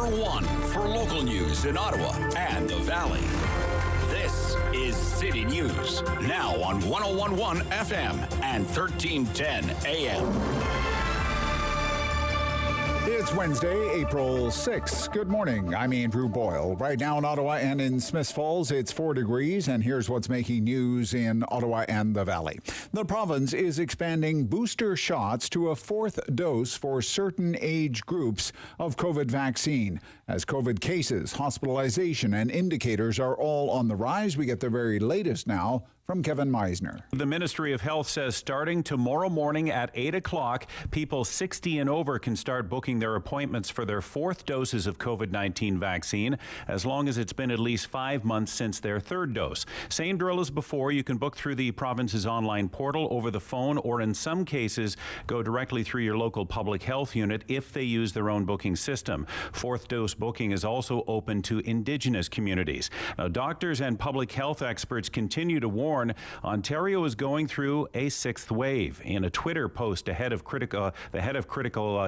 number one for local news in Ottawa and the Valley. This is City News, now on 101.1 FM and 1310 AM. It's Wednesday, April 6th. Good morning. I'm Andrew Boyle. Right now in Ottawa and in Smiths Falls, it's 4 degrees, and here's what's making news in Ottawa and the Valley. The province is expanding booster shots to a fourth dose for certain age groups of COVID vaccine. As COVID cases, hospitalization, and indicators are all on the rise, we get the very latest now from Kevin Meisner. The Ministry of Health says starting tomorrow morning at 8 o'clock, people 60 and over can start booking their appointments for their fourth doses of COVID-19 vaccine, as long as it's been at least 5 months since their third dose. Same drill as before. You can book through the province's online portal, over the phone, or in some cases, go directly through your local public health unit if they use their own booking system. Fourth dose booking is also open to Indigenous communities. Now, doctors and public health experts continue to warn Ontario is going through a sixth wave. In a Twitter post, the head of critical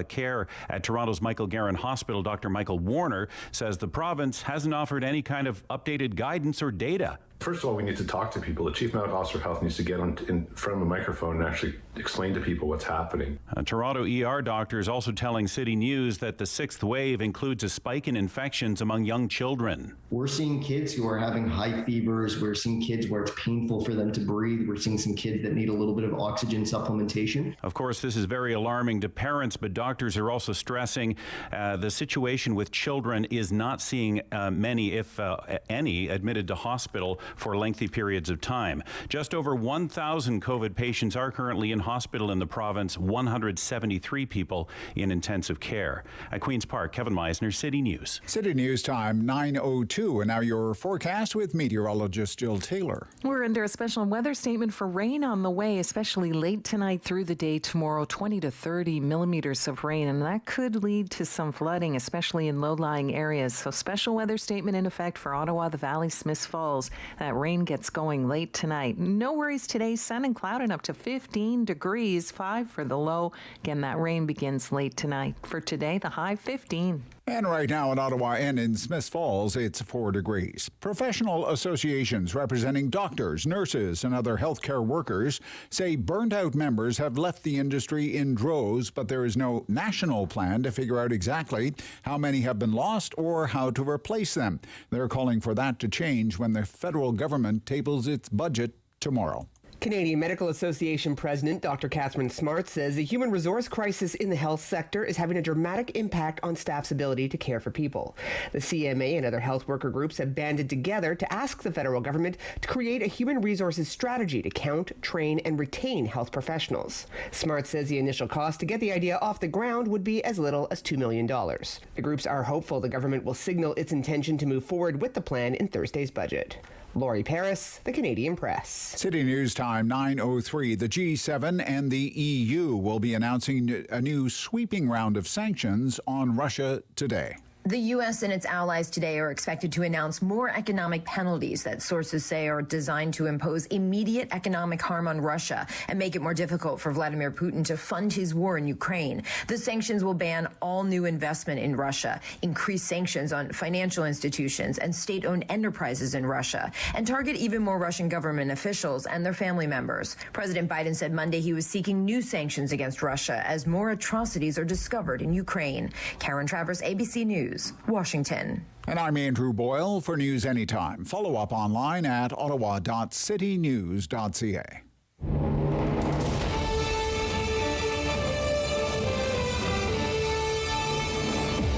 care at Toronto's Michael Garron Hospital, Dr. Michael Warner, says the province hasn't offered any kind of updated guidance or data. First of all, we need to talk to people. The Chief Medical Officer of Health needs to get in front of a microphone and actually explain to people what's happening. A Toronto ER doctor is also telling City News that the sixth wave includes a spike in infections among young children. We're seeing kids who are having high fevers. We're seeing kids where it's painful for them to breathe. We're seeing some kids that need a little bit of oxygen supplementation. Of course, this is very alarming to parents, but doctors are also stressing the situation with children is not seeing many, if any, admitted to hospital for lengthy periods of time. Just over 1,000 COVID patients are currently in hospital in the province, 173 people in intensive care. At Queen's Park, Kevin Meisner, City News. City News time, 9:02, and now your forecast with meteorologist Jill Taylor. We're under a special weather statement for rain on the way, especially late tonight through the day tomorrow, 20 to 30 millimeters of rain, and that could lead to some flooding, especially in low-lying areas. So special weather statement in effect for Ottawa, the Valley, Smiths Falls. That rain gets going late tonight. No worries today, sun and cloud and up to 15 degrees, 5 for the low. Again, that rain begins late tonight. For today, the high 15. And right now in Ottawa and in Smiths Falls, it's 4 degrees. Professional associations representing doctors, nurses, and other healthcare workers say burnt-out members have left the industry in droves, but there is no national plan to figure out exactly how many have been lost or how to replace them. They're calling for that to change when the federal government tables its budget tomorrow. Canadian Medical Association President Dr. Catherine Smart says the human resource crisis in the health sector is having a dramatic impact on staff's ability to care for people. The CMA and other health worker groups have banded together to ask the federal government to create a human resources strategy to count, train, and retain health professionals. Smart says the initial cost to get the idea off the ground would be as little as $2 million. The groups are hopeful the government will signal its intention to move forward with the plan in Thursday's budget. Laurie Paris, The Canadian Press. City News time, 9:03. The G7 and the EU will be announcing a new sweeping round of sanctions on Russia today. The U.S. and its allies today are expected to announce more economic penalties that sources say are designed to impose immediate economic harm on Russia and make it more difficult for Vladimir Putin to fund his war in Ukraine. The sanctions will ban all new investment in Russia, increase sanctions on financial institutions and state-owned enterprises in Russia, and target even more Russian government officials and their family members. President Biden said Monday he was seeking new sanctions against Russia as more atrocities are discovered in Ukraine. Karen Travers, ABC News, Washington. And I'm Andrew Boyle for News Anytime. Follow up online at ottawa.citynews.ca.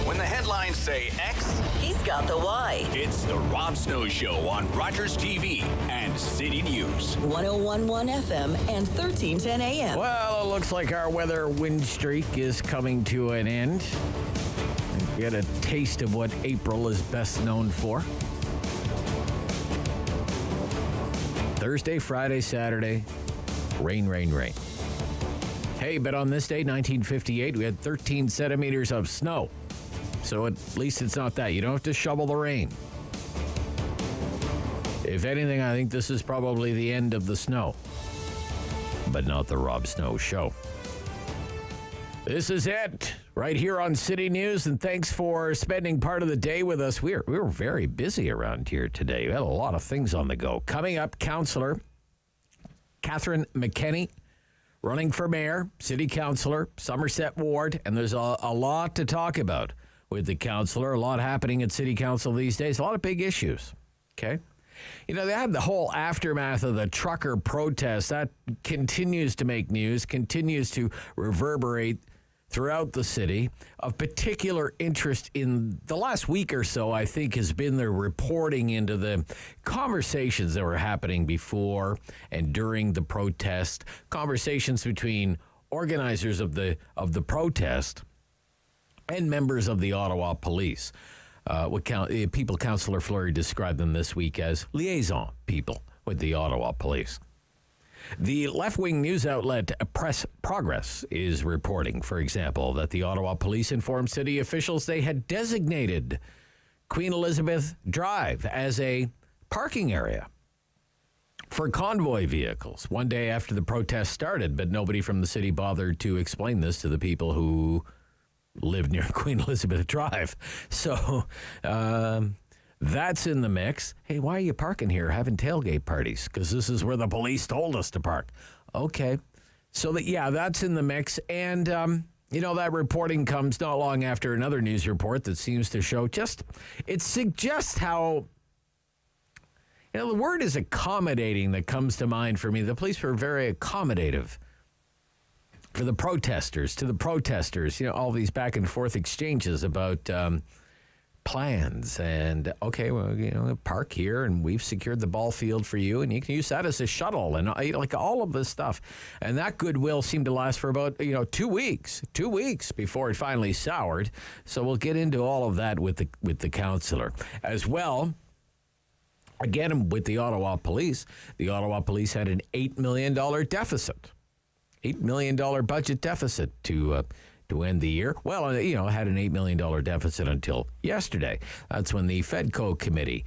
When the headlines say X, he's got the Y. It's the Rob Snow Show on Rogers TV and City News. 101.1 FM and 1310 AM. Well, it looks like our weather wind streak is coming to an end. We get a taste of what April is best known for. Thursday, Friday, Saturday, rain, rain, rain. Hey, but on this day, 1958, we had 13 centimeters of snow. So at least it's not that. You don't have to shovel the rain. If anything, I think this is probably the end of the snow. But not the Rob Snow Show. This is it. right here on City News, and thanks for spending part of the day with us. We were very busy around here today. We had a lot of things on the go. Coming up, Councillor Catherine McKenney, running for mayor, city councillor, Somerset Ward, and there's a lot to talk about with the councillor. A lot happening at city council these days. A lot of big issues. Okay. You know, they had the whole aftermath of the trucker protest. That continues to make news, continues to reverberate throughout the city. Of particular interest in the last week or so, I think, has been the reporting into the conversations that were happening before and during the protest, conversations between organizers of the protest and members of the Ottawa Police. People, Councillor Fleury described them this week as liaison people with the Ottawa Police. The left-wing news outlet Press Progress is reporting, for example, that the Ottawa Police informed city officials they had designated Queen Elizabeth Drive as a parking area for convoy vehicles one day after the protest started, but nobody from the city bothered to explain this to the people who live near Queen Elizabeth Drive. So that's in the mix. Hey, why are you parking here having tailgate parties? Because this is where the police told us to park. Okay. So, that's in the mix. And, that reporting comes not long after another news report that seems to show it suggests how, the word is accommodating that comes to mind for me. The police were very accommodative for the protesters, all these back and forth exchanges about plans and, okay, well, park here and we've secured the ball field for you and you can use that as a shuttle and like all of this stuff. And that goodwill seemed to last for about, 2 weeks before it finally soured. So we'll get into all of that with the councillor as well. Again, with the Ottawa Police had an $8 million deficit. $8 million budget deficit to end the year. Well, had an $8 million deficit until yesterday. That's when the Fedco committee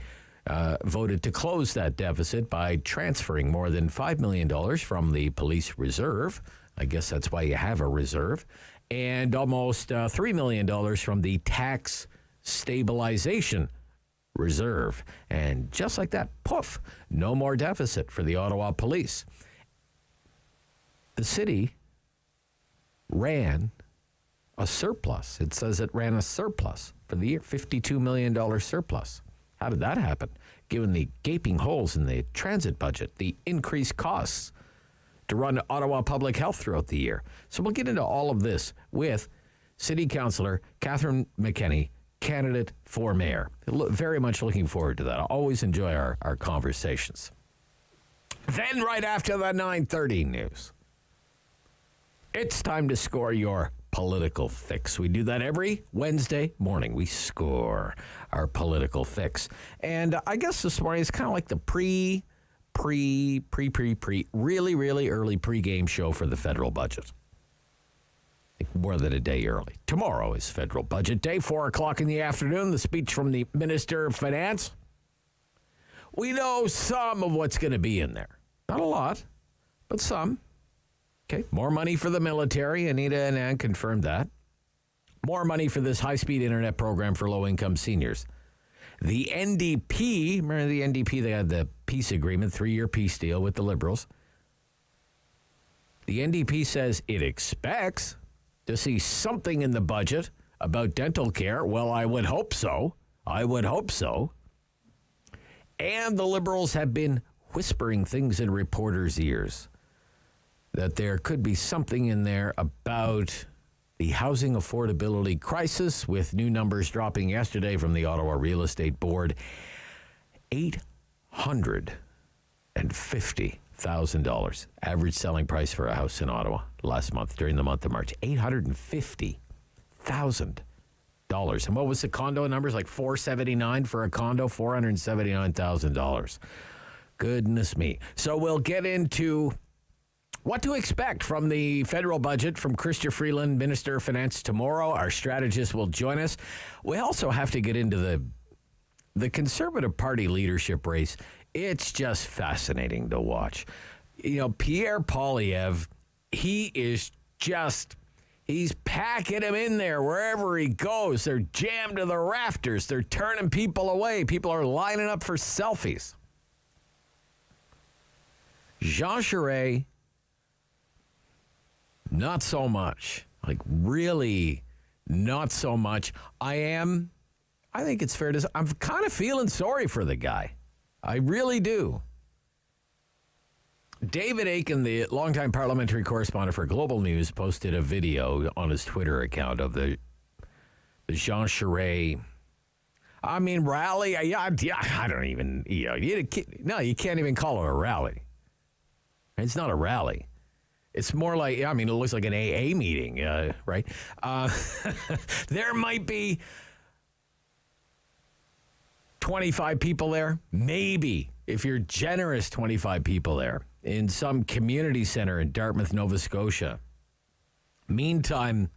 voted to close that deficit by transferring more than $5 million from the police reserve. I guess that's why you have a reserve. And almost $3 million from the tax stabilization reserve. And just like that, poof, no more deficit for the Ottawa Police. The city ran a surplus. It says it ran a surplus for the year, $52 million surplus. How did that happen? Given the gaping holes in the transit budget, the increased costs to run Ottawa Public Health throughout the year. So we'll get into all of this with City Councillor Catherine McKenney, candidate for mayor. Very much looking forward to that. I always enjoy our conversations. Then right after the 9:30 news, it's time to score your political fix. We do that every Wednesday morning. We score our political fix. And I guess this morning is kind of like the really, really early pre-game show for the federal budget. More than a day early. Tomorrow is federal budget day, 4 o'clock in the afternoon. The speech from the Minister of Finance. We know some of what's going to be in there. Not a lot, but some. Okay, more money for the military. Anita Anand confirmed that. More money for this high-speed internet program for low-income seniors. The NDP, remember the NDP, they had the peace agreement, 3-year peace deal with the Liberals. The NDP says it expects to see something in the budget about dental care. Well, I would hope so. And the Liberals have been whispering things in reporters' ears that there could be something in there about the housing affordability crisis, with new numbers dropping yesterday from the Ottawa Real Estate Board. $850,000 average selling price for a house in Ottawa last month, during the month of March. $850,000. And what was the condo numbers? Like $479,000 for a condo? $479,000. Goodness me. So we'll get into what to expect from the federal budget from Chrystia Freeland, Minister of Finance, tomorrow. Our strategist will join us. We also have to get into the Conservative Party leadership race. It's just fascinating to watch. Pierre Poilievre, he's He's packing him in there wherever he goes. They're jammed to the rafters. They're turning people away. People are lining up for selfies. Jean Charest, not so much. Like, really not so much. I think it's fair to say, I'm kind of feeling sorry for the guy. I really do. David Aiken, the longtime parliamentary correspondent for Global News, posted a video on his Twitter account of the Jean Charest, rally. I don't even, you can't even call it a rally. It's not a rally. It's more like, it looks like an AA meeting, right? There might be 25 people there, maybe, if you're generous, 25 people there in some community center in Dartmouth, Nova Scotia. Meantime,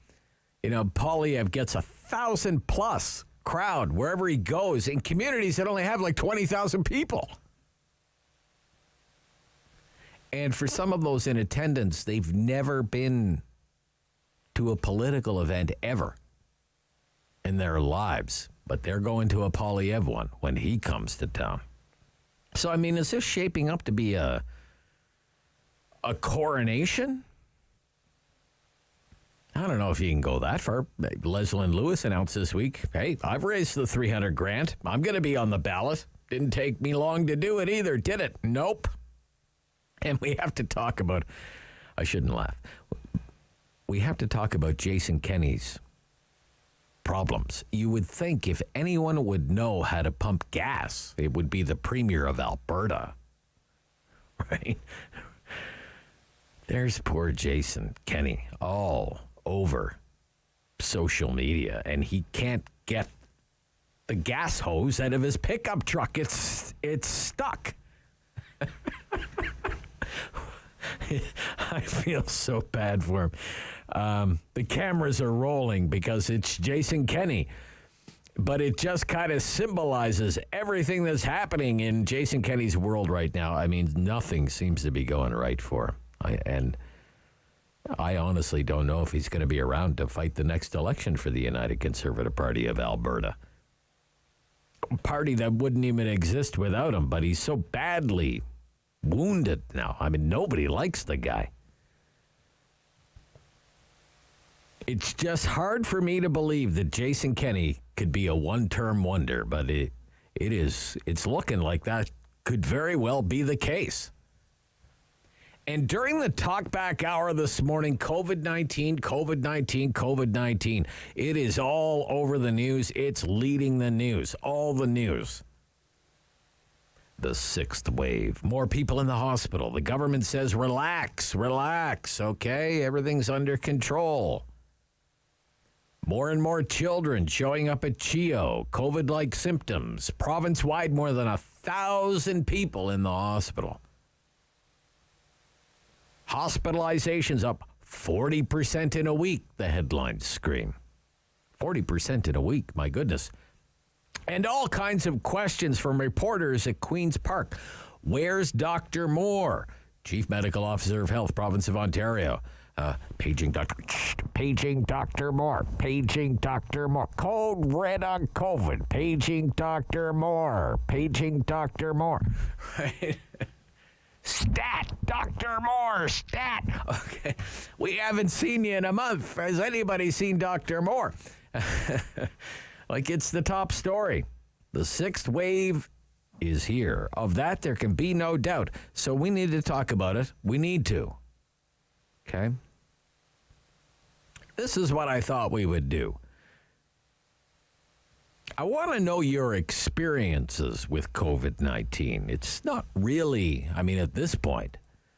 Poilievre gets 1,000+ crowd wherever he goes in communities that only have like 20,000 people. And for some of those in attendance, they've never been to a political event ever in their lives. But they're going to a Poilievre one when he comes to town. So, is this shaping up to be a coronation? I don't know if you can go that far. Leslyn Lewis announced this week, hey, I've raised the $300,000. I'm going to be on the ballot. Didn't take me long to do it either, did it? Nope. And we have to talk about, I shouldn't laugh. We have to talk about Jason Kenney's problems. You would think if anyone would know how to pump gas, it would be the Premier of Alberta. Right? There's poor Jason Kenney all over social media, and he can't get the gas hose out of his pickup truck. It's stuck. I feel so bad for him. The cameras are rolling because it's Jason Kenney. But it just kind of symbolizes everything that's happening in Jason Kenney's world right now. Nothing seems to be going right for him. I honestly don't know if he's going to be around to fight the next election for the United Conservative Party of Alberta. A party that wouldn't even exist without him, but he's so badly wounded now. Nobody likes the guy. It's just hard for me to believe that Jason Kenney could be a one-term wonder, but it's looking like that could very well be the case. And during the talkback hour this morning, COVID-19, COVID-19, COVID-19, it is all over the news. It's leading the news, all the news. The sixth wave. More people in the hospital. The government says, relax, okay? Everything's under control. More and more children showing up at CHEO. COVID-like symptoms. Province-wide, more than 1,000 people in the hospital. Hospitalizations up 40% in a week, the headlines scream. 40% in a week, my goodness. And all kinds of questions from reporters at Queen's Park. Where's Dr. Moore, Chief Medical Officer of Health, Province of Ontario? Paging Dr. Moore. Paging Dr. Moore. Code red on COVID. Paging Dr. Moore. Paging Dr. Moore. Right? Stat, Dr. Moore, stat. Okay. We haven't seen you in a month. Has anybody seen Dr. Moore? Like it's the top story. The sixth wave is here. Of that, there can be no doubt. So we need to talk about it. We need to. Okay? This is what I thought we would do. I want to know your experiences with COVID-19. It's not really, at this point,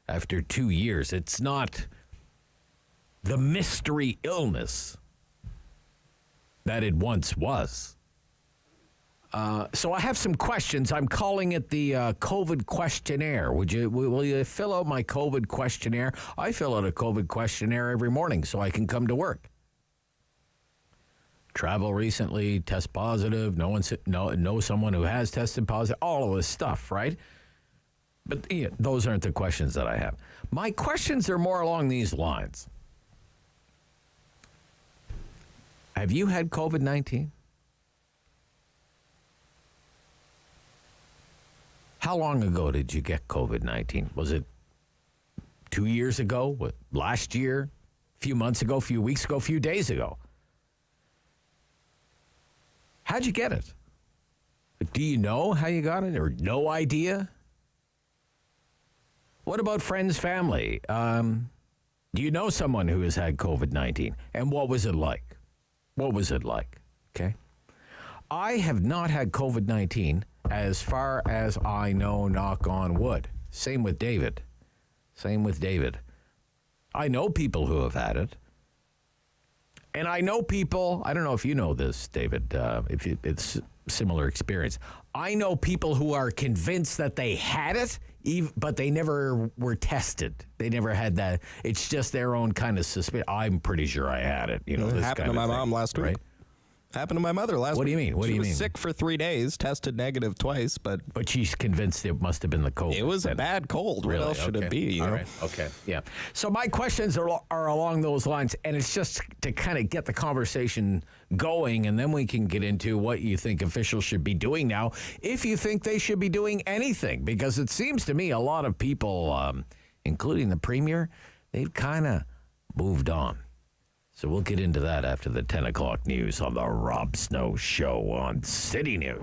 after 2 years, it's not the mystery illness that it once was. So I have some questions. I'm calling it the COVID questionnaire. Will you fill out my COVID questionnaire? I fill out a COVID questionnaire every morning so I can come to work. Travel recently, test positive, know someone who has tested positive, all of this stuff, right? But those aren't the questions that I have. My questions are more along these lines. Have you had COVID-19? How long ago did you get COVID-19? Was it 2 years ago? What, last year? A few months ago? A few weeks ago? A few days ago? How'd you get it? Do you know how you got it, or no idea? What about friends, family? Do you know someone who has had COVID-19? And what was it like? What was it like? Okay. I have not had COVID-19 as far as I know, knock on wood. Same with David. I know people who have had it. And I know people, I don't know if you know this, David, if it's similar experience. I know people who are convinced that they had it, but they never were tested. They never had that. It's just their own kind of suspicion. I'm pretty sure I had it. You know, it this happened kind to of my thing, mom last week. right? Happened to my mother last week. What do you mean? What do you mean? She was sick for 3 days, tested negative twice, but she's convinced it must have been the cold. It was a bad cold. Really? What else should it be? You know? Right. Okay. Yeah. So my questions are along those lines, and it's just to kind of get the conversation going, and then we can get into what you think officials should be doing now, if you think they should be doing anything, because it seems to me a lot of people, including the premier, they've kind of moved on. So we'll get into that after the 10 o'clock news on the Rob Snow Show on City News.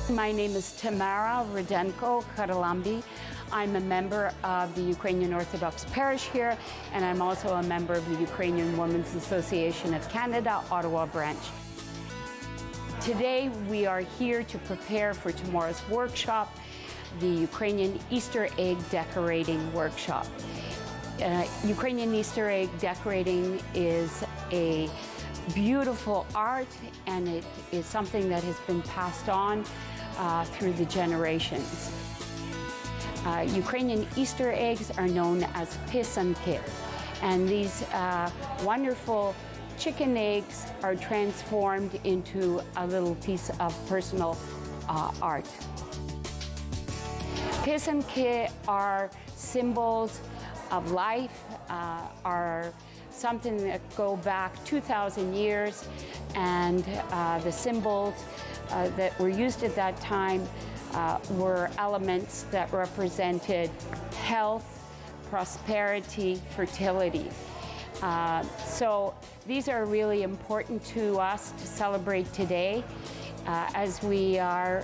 My name is Tamara Rudenko Karalambi. I'm a member of the Ukrainian Orthodox Parish here, and I'm also a member of the Ukrainian Women's Association of Canada, Ottawa branch. Today, we are here to prepare for tomorrow's workshop, the Ukrainian Easter egg decorating workshop. Ukrainian Easter egg decorating is a beautiful art, and it is something that has been passed on through the generations. Ukrainian Easter eggs are known as pisanki, and these wonderful chicken eggs are transformed into a little piece of personal art. Pisanki are symbols of life, are something that go back 2,000 years, and the symbols that were used at that time were elements that represented health, prosperity, fertility. So these are really important to us to celebrate today as we are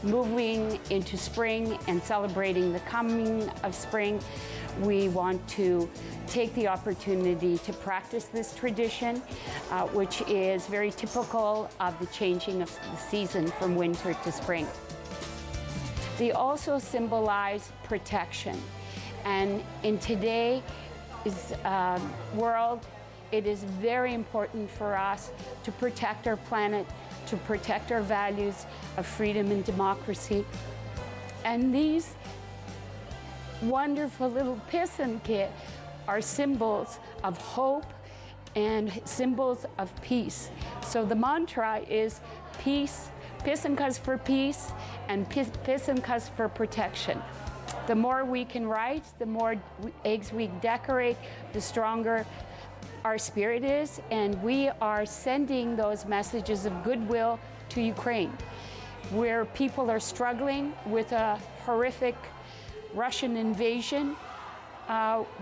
moving into spring and celebrating the coming of spring. We want to take the opportunity to practice this tradition, which is very typical of the changing of the season from winter to spring. They also symbolize protection. And in today's world, it is very important for us to protect our planet, to protect our values of freedom and democracy. And these wonderful little pisanki are symbols of hope and symbols of peace. So the mantra is peace, pisankas for peace, and pisankas for protection. The more we can write, the more eggs we decorate, the stronger our spirit is, and we are sending those messages of goodwill to Ukraine, where people are struggling with a horrific Russian invasion.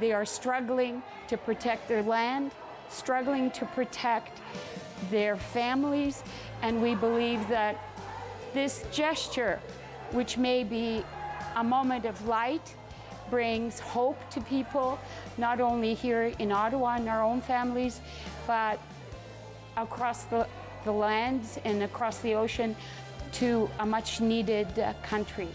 They are struggling to protect their land, struggling to protect their families, and we believe that this gesture, which may be a moment of light, brings hope to people, not only here in Ottawa and our own families, but across the lands and across the ocean to a much needed country.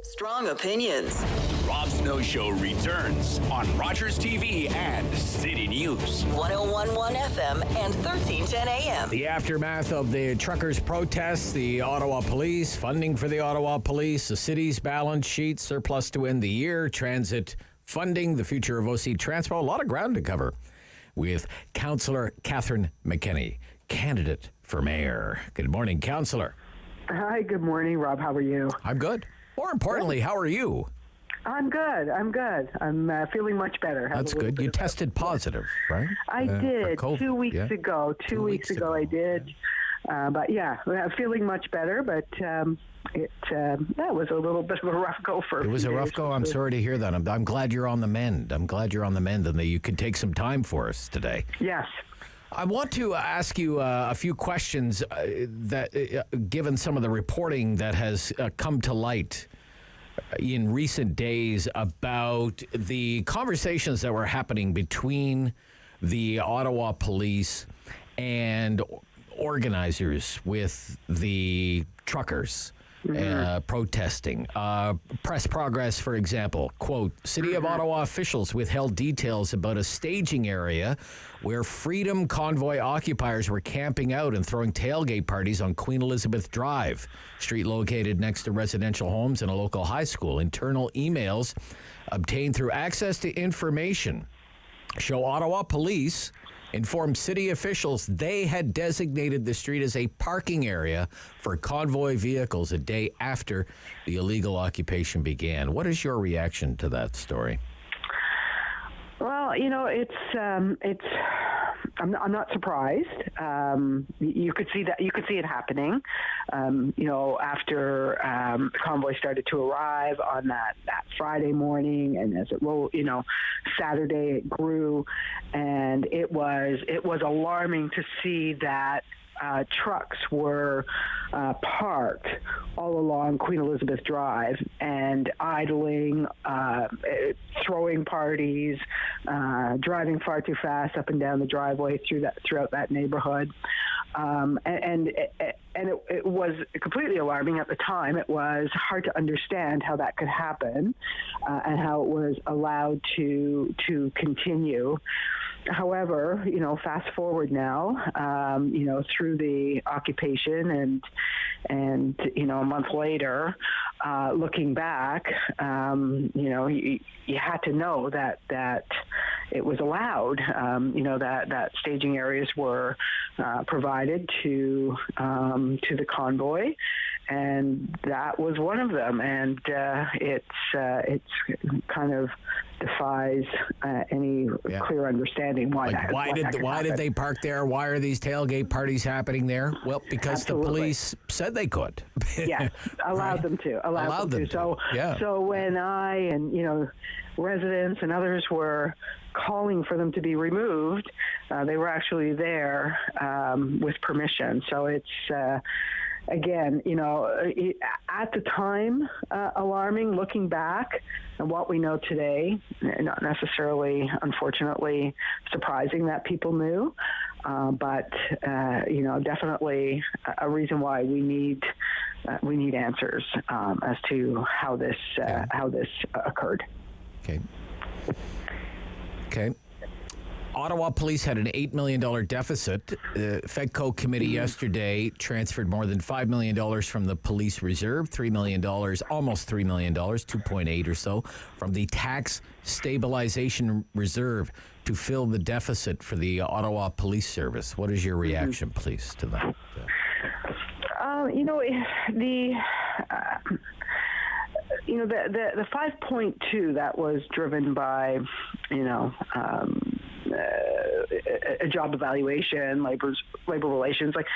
Strong opinions. Rob Snow Show returns on Rogers TV and City News. 101.1 FM and 1310 AM. The aftermath of the truckers' protests, the Ottawa Police, funding for the Ottawa Police, the city's balance sheet, surplus to end the year, transit funding, the future of OC Transpo, a lot of ground to cover. with Councillor Catherine McKenney, candidate for mayor. Good morning, Councillor. Hi, good morning, Rob. How are you? I'm good. More importantly, how are you? I'm good. I'm feeling much better. That's good. You tested positive, right? I did for COVID. 2 weeks ago. Two weeks ago I did. But yeah, I'm feeling much better, but that was a little bit of a rough go for me. It was a rough go. I'm sorry to hear that. I'm glad you're on the mend. I'm glad you're on the mend and that you could take some time for us today. Yes. I want to ask you a few questions that, given some of the reporting that has come to light in recent days about the conversations that were happening between the Ottawa police and organizers with the truckers protesting. Press Progress, for example, quote, City of Ottawa officials withheld details about a staging area where Freedom Convoy occupiers were camping out and throwing tailgate parties on Queen Elizabeth Drive, street located next to residential homes and a local high school. Internal emails obtained through access to information show Ottawa police informed city officials they had designated the street as a parking area for convoy vehicles a day after the illegal occupation began. What is your reaction to that story? Well, you know, I'm not surprised. You could see that. You could see it happening. You know, after the convoy started to arrive on that Friday morning, and as it rolled, you know, Saturday it grew, and it was alarming to see that trucks were parked all along Queen Elizabeth Drive and idling, throwing parties, driving far too fast up and down the driveway throughout that neighborhood. And it was completely alarming at the time. It was hard to understand how that could happen and how it was allowed to continue. However, you know, fast forward now, you know, through the occupation and you know, a month later, looking back, you know, you had to know that it was allowed, you know, that staging areas were provided to the convoy, and that was one of them. And it's kind of defies any clear understanding why did they park there? Why are these tailgate parties happening there? Well, because Absolutely. the police said they could. Yes, allowed them to. Allowed them to. So when I and, you know, residents and others were calling for them to be removed, they were actually there with permission. So it's again, you know, at the time, alarming. Looking back and what we know today, not necessarily, unfortunately, surprising that people knew, but you know, definitely a reason why we need answers as to how this occurred. Okay. Ottawa police had an $8 million deficit. The FedCo committee yesterday transferred more than $5 million from the police reserve, $3 million, almost $3 million, 2.8 or so, from the tax stabilization reserve to fill the deficit for the Ottawa Police Service. What is your reaction, please, to that? You know, the 5.2 that was driven by, you know, a job evaluation, labor relations. Like,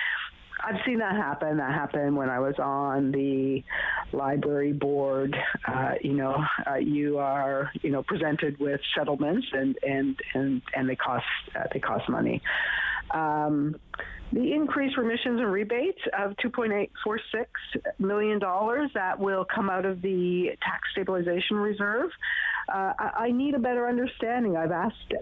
I've seen that happen. That happened when I was on the library board. You are, you know, presented with settlements, and they cost money. The increased remissions and rebates of $2.846 million that will come out of the tax stabilization reserve. I need a better understanding. I've asked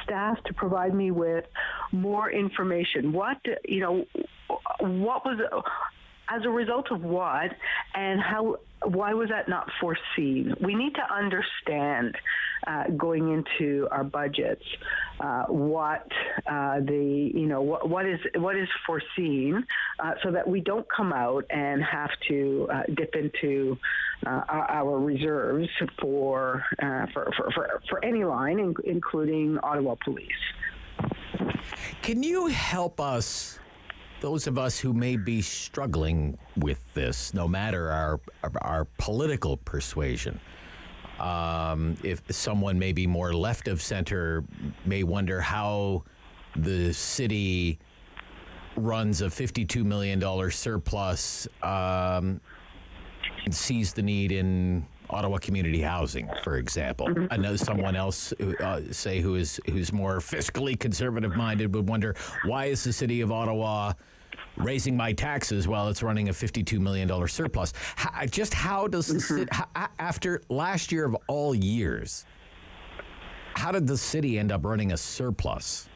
staff to provide me with more information. What was as a result of what, and why was that not foreseen? We need to understand going into our budgets what is foreseen, so that we don't come out and have to dip into our reserves for any line, including Ottawa Police. Can you help us, those of us who may be struggling with this, no matter our political persuasion? If someone may be more left of center may wonder how the city runs a $52 million surplus and sees the need in Ottawa community housing, for example. I know someone else, who's more fiscally conservative minded, would wonder, why is the city of Ottawa raising my taxes while it's running a $52 million surplus? How does the city, after last year of all years, how did the city end up running a surplus?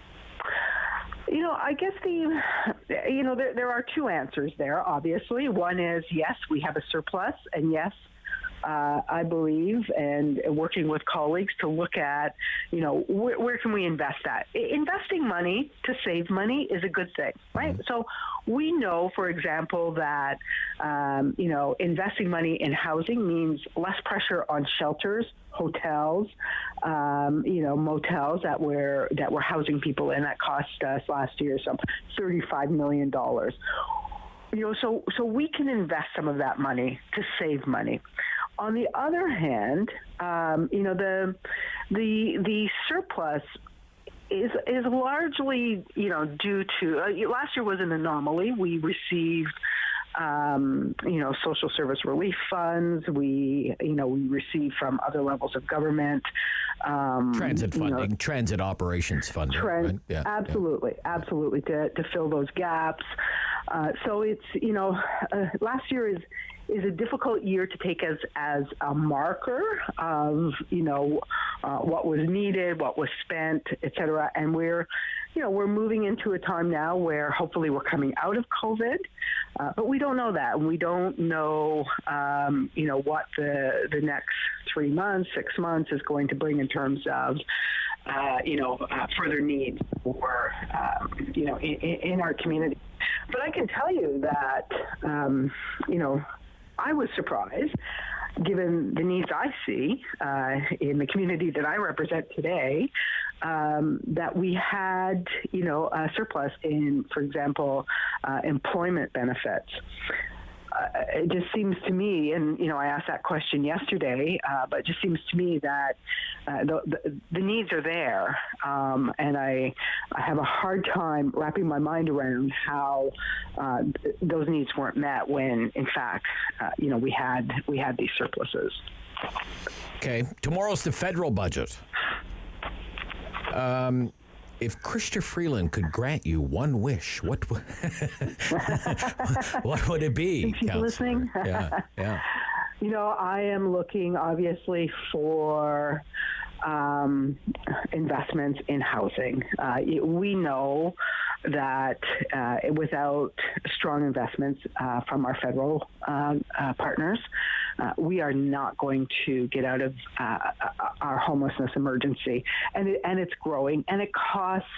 I guess there are two answers there, obviously. One is, yes, we have a surplus, and yes, I believe, and working with colleagues to look at, where can we invest that? Investing money to save money is a good thing, right? Mm-hmm. So we know, for example, that, investing money in housing means less pressure on shelters, hotels, motels that we're housing people in. That cost us last year some $35 million. So we can invest some of that money to save money. On the other hand, the surplus is largely, due to last year was an anomaly. We received, social service relief funds. We received from other levels of government. Transit funding, transit operations funding. Right? Yeah, absolutely, to fill those gaps. So it's, last year is a difficult year to take as a marker of, what was needed, what was spent, et cetera. And we're moving into a time now where hopefully we're coming out of COVID, but we don't know that. We don't know, what the next 3 months, 6 months is going to bring in terms of, further needs for, in our community. But I can tell you that, I was surprised, given the needs I see in the community that I represent today, that we had, a surplus in, for example, employment benefits. It just seems to me, and I asked that question yesterday, but it just seems to me that the needs are there, and I have a hard time wrapping my mind around how those needs weren't met when, in fact, we had these surpluses. Okay, tomorrow's the federal budget. If Chrystia Freeland could grant you one wish, what would it be? She's listening. Yeah. I am looking, obviously, for investments in housing. We know that without strong investments from our federal partners, we are not going to get out of our homelessness emergency, and it's growing, and it costs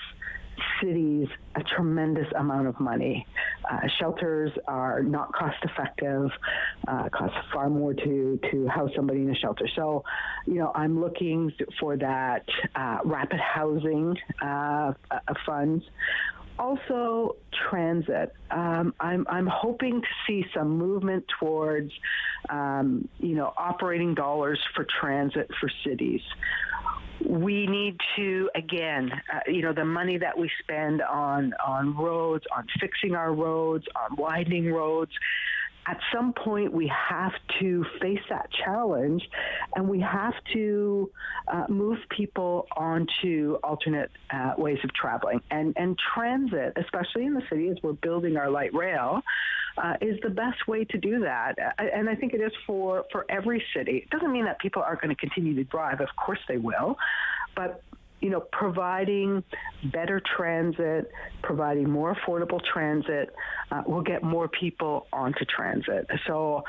cities a tremendous amount of money. Shelters are not cost effective. It costs far more to house somebody in a shelter. So, I'm looking for that rapid housing funds. Also, transit. I'm hoping to see some movement towards, operating dollars for transit for cities. We need to, again, the money that we spend on roads, on fixing our roads, on widening roads, at some point we have to face that challenge, and we have to move people onto alternate ways of traveling. And transit, especially in the city as we're building our light rail, is the best way to do that. And I think it is for every city. It doesn't mean that people aren't going to continue to drive. Of course they will. But providing better transit, providing more affordable transit, will get more people onto transit. So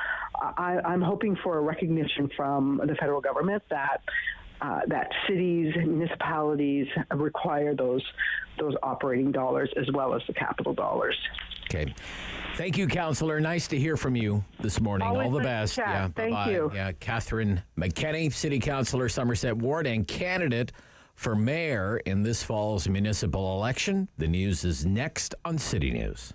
I'm hoping for a recognition from the federal government that cities and municipalities require those operating dollars as well as the capital dollars. Okay. Thank you, Councillor. Nice to hear from you this morning. Always all the nice best. to chat. Yeah, Thank bye-bye. you. Yeah, Catherine McKenney, City Councillor, Somerset Ward, and candidate for mayor in this fall's municipal election. The news is next on City News.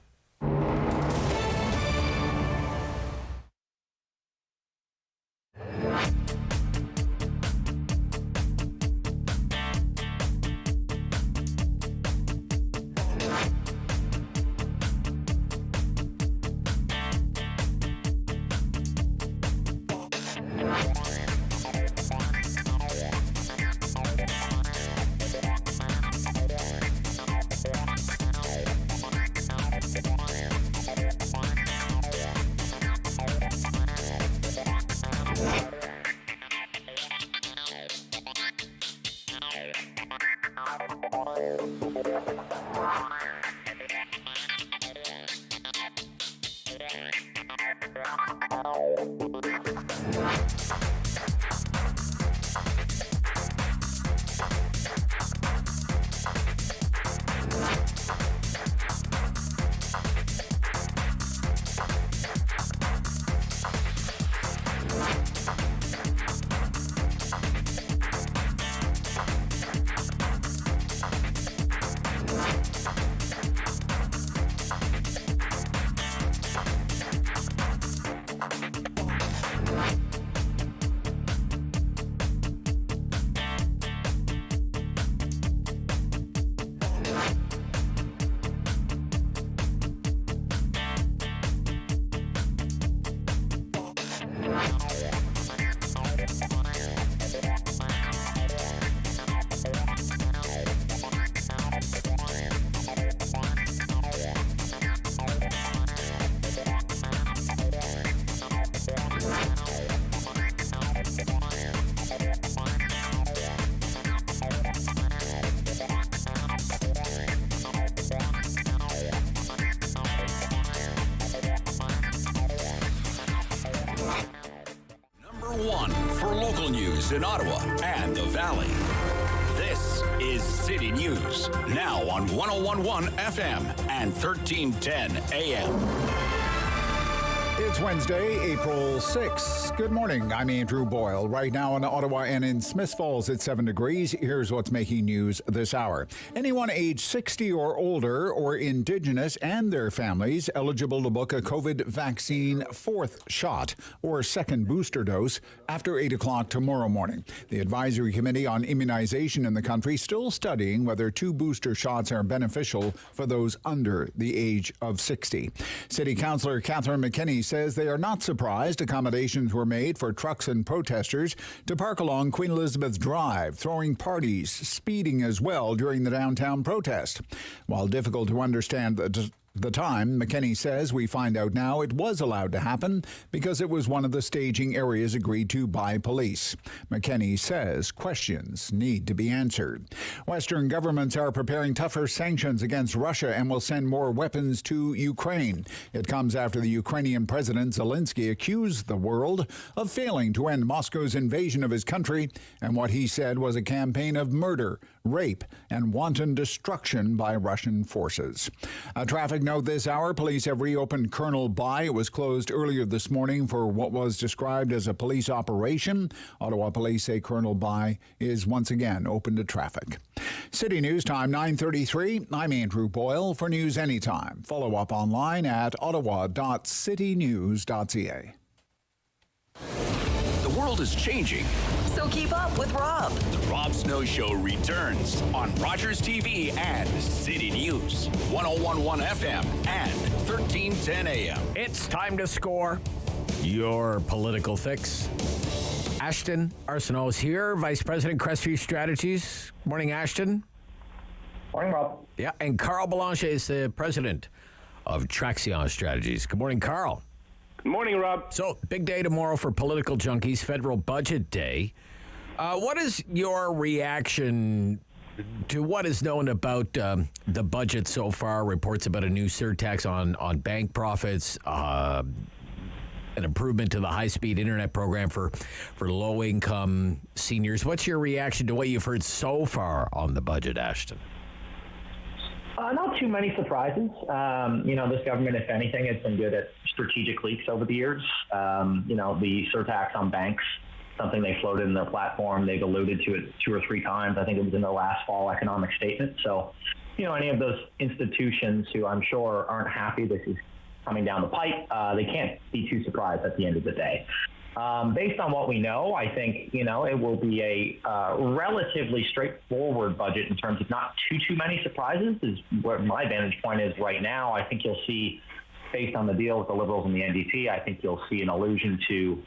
In Ottawa and the Valley. This is City News, now on 101.1 FM and 1310 AM. It's Wednesday, April 6th. Good morning. I'm Andrew Boyle. Right now in Ottawa and in Smiths Falls at 7 degrees. Here's what's making news this hour. Anyone age 60 or older or Indigenous and their families eligible to book a COVID vaccine fourth shot or second booster dose after 8 o'clock tomorrow morning. The Advisory Committee on Immunization in the country still studying whether 2 booster shots are beneficial for those under the age of 60. City Councillor Catherine McKenney says they are not surprised accommodations were made for trucks and protesters to park along Queen Elizabeth Drive, throwing parties, speeding as well during the downtown protest. While difficult to understand the time, McKenney says we find out now it was allowed to happen because it was one of the staging areas agreed to by police. McKenney says questions need to be answered. Western governments are preparing tougher sanctions against Russia and will send more weapons to Ukraine. It comes after the Ukrainian President Zelensky accused the world of failing to end Moscow's invasion of his country and what he said was a campaign of murder, rape, and wanton destruction by Russian forces. A traffic note this hour, police have reopened Colonel By. It was closed earlier this morning for what was described as a police operation. Ottawa police say Colonel By is once again open to traffic. City News time 9:33. I'm Andrew Boyle. For news anytime, follow up online at ottawa.citynews.ca. The world is changing. So keep up with Rob. The Rob Snow Show returns on Rogers TV and City News, 101.1 FM and 1310 AM. It's time to score your political fix. Ashton Arsenault is here, Vice President, Crestview Strategies. Morning, Ashton. Morning, Rob. Yeah, and Carl Belanger is the President of Traxion Strategies. Good morning, Carl. Good morning, Rob. So, big day tomorrow for political junkies, Federal Budget Day. What is your reaction to what is known about the budget so far, reports about a new surtax on bank profits, an improvement to the high-speed internet program for low-income seniors. What's your reaction to what you've heard so far on the budget, Ashton? Not too many surprises. This government, if anything, has been good at strategic leaks over the years. The surtax on banks, something they floated in their platform. They've alluded to it 2 or 3 times. I think it was in their last fall economic statement. So, any of those institutions who I'm sure aren't happy this is coming down the pipe, they can't be too surprised at the end of the day. Based on what we know, I think, it will be a relatively straightforward budget in terms of not too many surprises is where my vantage point is right now. I think you'll see, based on the deal with the Liberals and the NDP, I think you'll see an allusion to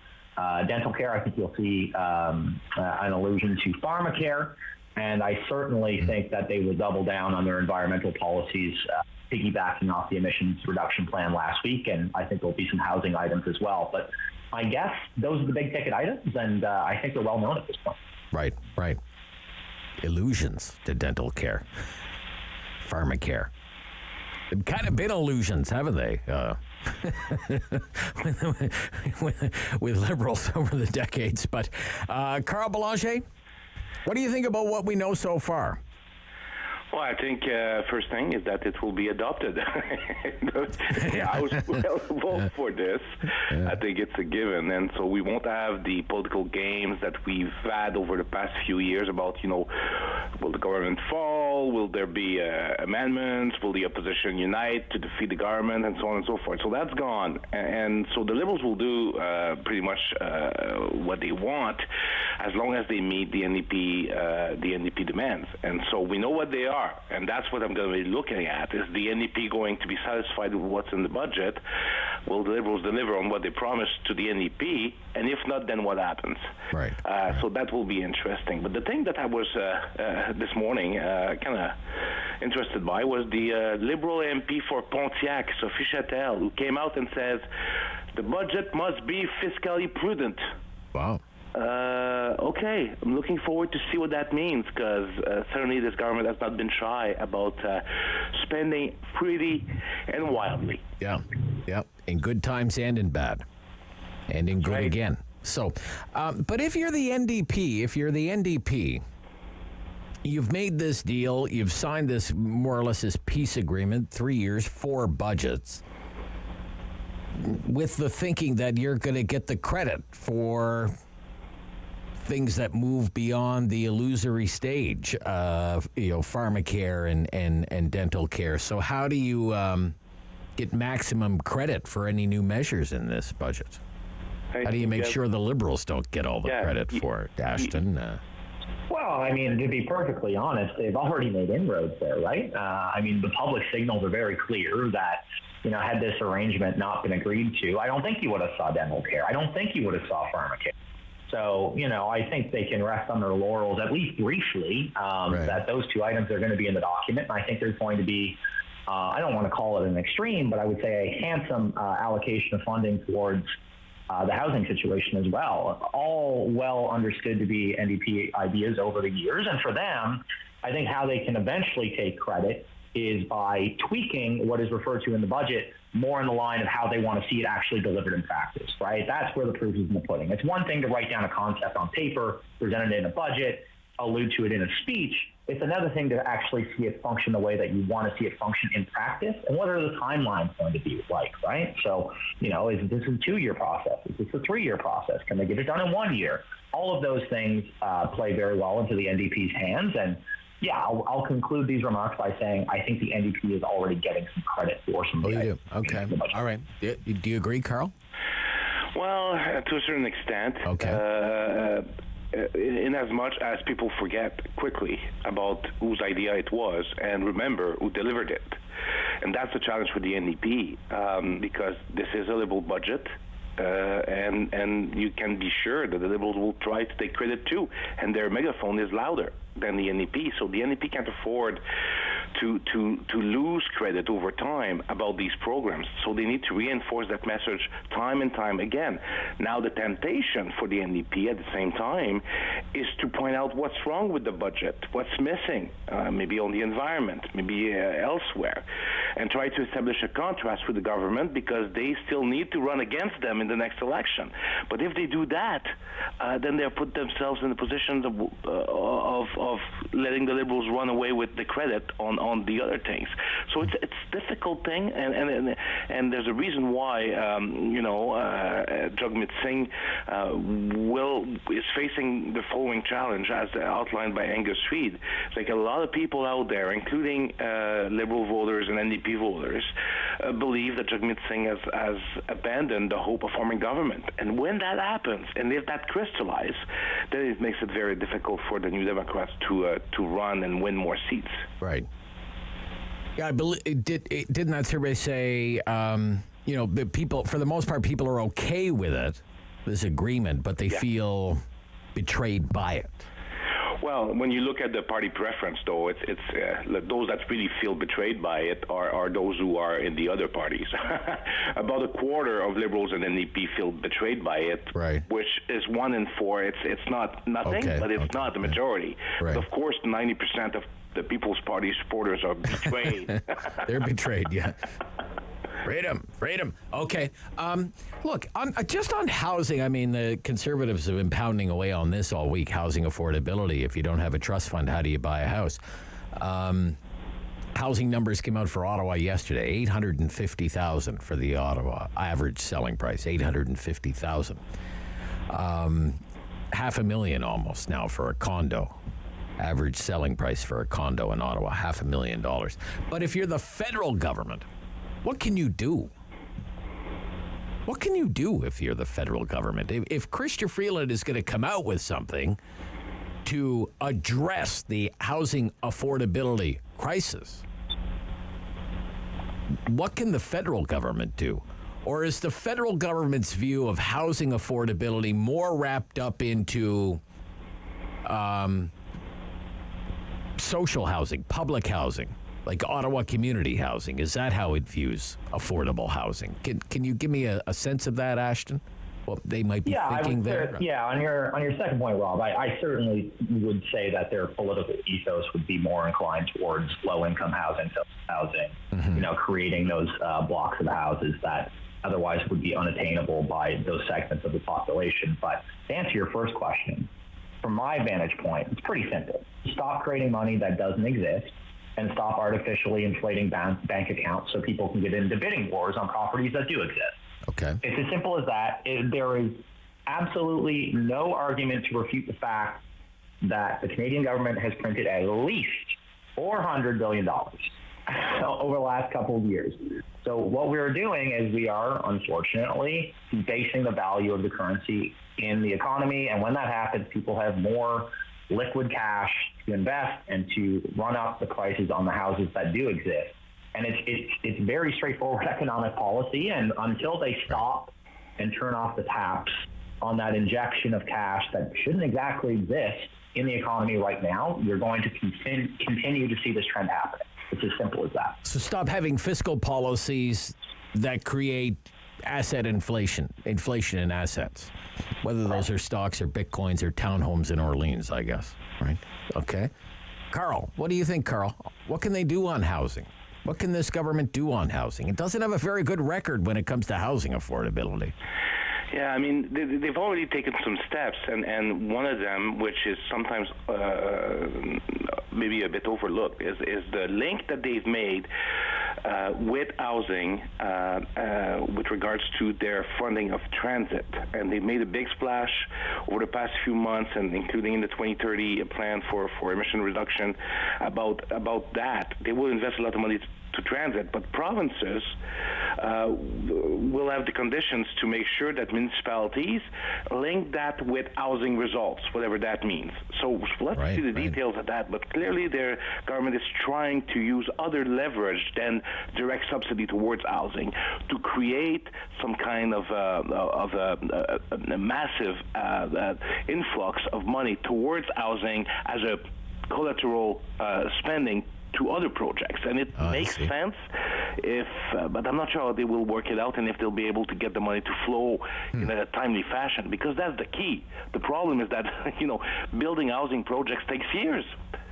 dental care. I think you'll see an allusion to pharmacare. And I certainly think that they will double down on their environmental policies, piggybacking off the emissions reduction plan last week. And I think there'll be some housing items as well. But I guess those are the big ticket items, and I think they're well known at this point. Right. Illusions to dental care, pharmacare. They've kind of been illusions, haven't they? with Liberals over the decades. But Carl Belanger, what do you think about what we know so far? Well, I think first thing is that it will be adopted. The House will vote for this. I think it's a given. And so we won't have the political games that we've had over the past few years about, will the government fall? Will there be amendments? Will the opposition unite to defeat the government? And so on and so forth. So that's gone. And so the Liberals will do pretty much what they want as long as they meet the NDP demands. And so we know what they are. And that's what I'm going to be looking at. Is the NDP going to be satisfied with what's in the budget? Will the Liberals deliver on what they promised to the NDP? And if not, then what happens? Right. So that will be interesting. But the thing that I was this morning kind of interested by was the Liberal MP for Pontiac, Sophie Chatel, who came out and says the budget must be fiscally prudent. Wow. Okay, I'm looking forward to see what that means, because certainly this government has not been shy about spending freely and wildly. Yeah, in good times and in bad, and in good again. So, but if you're the NDP, you've made this deal, you've signed this more or less this peace agreement, 3 years, 4 budgets, with the thinking that you're going to get the credit for things that move beyond the illusory stage of pharmacare and dental care. So how do you get maximum credit for any new measures in this budget? How do you make sure the Liberals don't get all the credit for it, Ashton? Well, I mean, to be perfectly honest, they've already made inroads there, right? The public signals are very clear that, had this arrangement not been agreed to, I don't think you would have saw dental care. I don't think you would have saw pharmacare. So, I think they can rest on their laurels, at least briefly, that those 2 items are going to be in the document. And I think there's going to be, I don't want to call it an extreme, but I would say a handsome allocation of funding towards the housing situation as well. All well understood to be NDP ideas over the years. And for them, I think how they can eventually take credit is by tweaking what is referred to in the budget more in the line of how they want to see it actually delivered in practice, right? That's where the proof is in the pudding. It's one thing to write down a concept on paper, present it in a budget, allude to it in a speech. It's another thing to actually see it function the way that you want to see it function in practice. And what are the timelines going to be like, right? So, is this a 2-year process? Is this a 3-year process? Can they get it done in 1 year? All of those things play very well into the NDP's hands. And yeah, I'll conclude these remarks by saying I think the NDP is already getting some credit for some. Oh, you do? Okay. All right. Do you agree, Carl? Well, to a certain extent. Okay. In as much as people forget quickly about whose idea it was and remember who delivered it. And that's the challenge for the NDP, because this is a Liberal budget. and you can be sure that the Liberals will try to take credit too, and their megaphone is louder than the NDP. So the NDP can't afford to lose credit over time about these programs. So they need to reinforce that message time and time again. Now the temptation for the NDP at the same time is to point out what's wrong with the budget, what's missing, maybe on the environment, maybe elsewhere, and try to establish a contrast with the government because they still need to run against them in the next election. But if they do that, then they'll put themselves in the position of letting the Liberals run away with the credit on the other things. So it's a difficult thing, and there's a reason why Jagmeet Singh is facing the following challenge as outlined by Angus Reid. It's like a lot of people out there, including Liberal voters and NDP voters, believe that Jagmeet Singh has abandoned the hope of forming government. And when that happens, and if that crystallizes, then it makes it very difficult for the New Democrats to run and win more seats. Right. Yeah, I believe didn't that survey say the people, for the most part, people are okay with it, this agreement, but they feel betrayed by it. Well, when you look at the party preference, though, it's those that really feel betrayed by it are those who are in the other parties. About a quarter of Liberals and NDP feel betrayed by it, right, which is 1 in 4. It's not nothing, but it's not the majority. Right. But of course, 90% of the People's Party supporters are betrayed. They're betrayed, yeah. Freedom. Okay. Look, just on housing, I mean, the Conservatives have been pounding away on this all week, housing affordability. If you don't have a trust fund, how do you buy a house? Housing numbers came out for Ottawa yesterday, $850,000 for the Ottawa average selling price, $850,000. $500,000 almost now for a condo. Average selling price for a condo in Ottawa, $500,000. But if you're the federal government, what can you do? What can you do if you're the federal government? If Chrystia Freeland is going to come out with something to address the housing affordability crisis, what can the federal government do? Or is the federal government's view of housing affordability more wrapped up into social housing, public housing, like Ottawa community housing? Is that how it views affordable housing? Can you give me a sense of that, Ashton? What they might be thinking there? On your second point, Rob, I certainly would say that their political ethos would be more inclined towards low-income housing, creating those blocks of houses that otherwise would be unattainable by those segments of the population. But to answer your first question, from my vantage point, it's pretty simple. Stop creating money that doesn't exist and stop artificially inflating bank accounts so people can get into bidding wars on properties that do exist. Okay. It's as simple as that. There is absolutely no argument to refute the fact that the Canadian government has printed at least $400 billion over the last couple of years. So what we're doing is we are, unfortunately, basing the value of the currency in the economy. And when that happens, people have more liquid cash to invest and to run up the prices on the houses that do exist. And it's very straightforward economic policy. And until they stop and turn off the taps on that injection of cash that shouldn't exactly exist in the economy right now, you're going to continue to see this trend happening. It's as simple as that. So stop having fiscal policies that create asset inflation in assets, whether those are stocks or bitcoins or townhomes in Orleans, I guess, right? Okay. Carl, what do you think, Carl? What can they do on housing? What can this government do on housing? It doesn't have a very good record when it comes to housing affordability. Yeah, I mean, they've already taken some steps, and one of them, which is sometimes maybe a bit overlooked, is the link that they've made with housing with regards to their funding of transit. And they've made a big splash over the past few months, and including in the 2030 plan for emission reduction, about that. They will invest a lot of money to transit, but provinces will have the conditions to make sure that municipalities link that with housing results, whatever that means. So let's see the details of that, but clearly their government is trying to use other leverage than direct subsidy towards housing to create some kind of a massive influx of money towards housing as a collateral spending to other projects, and it makes sense if, but I'm not sure how they will work it out and if they'll be able to get the money to flow in a timely fashion, because that's the key. The problem is that, building housing projects takes years.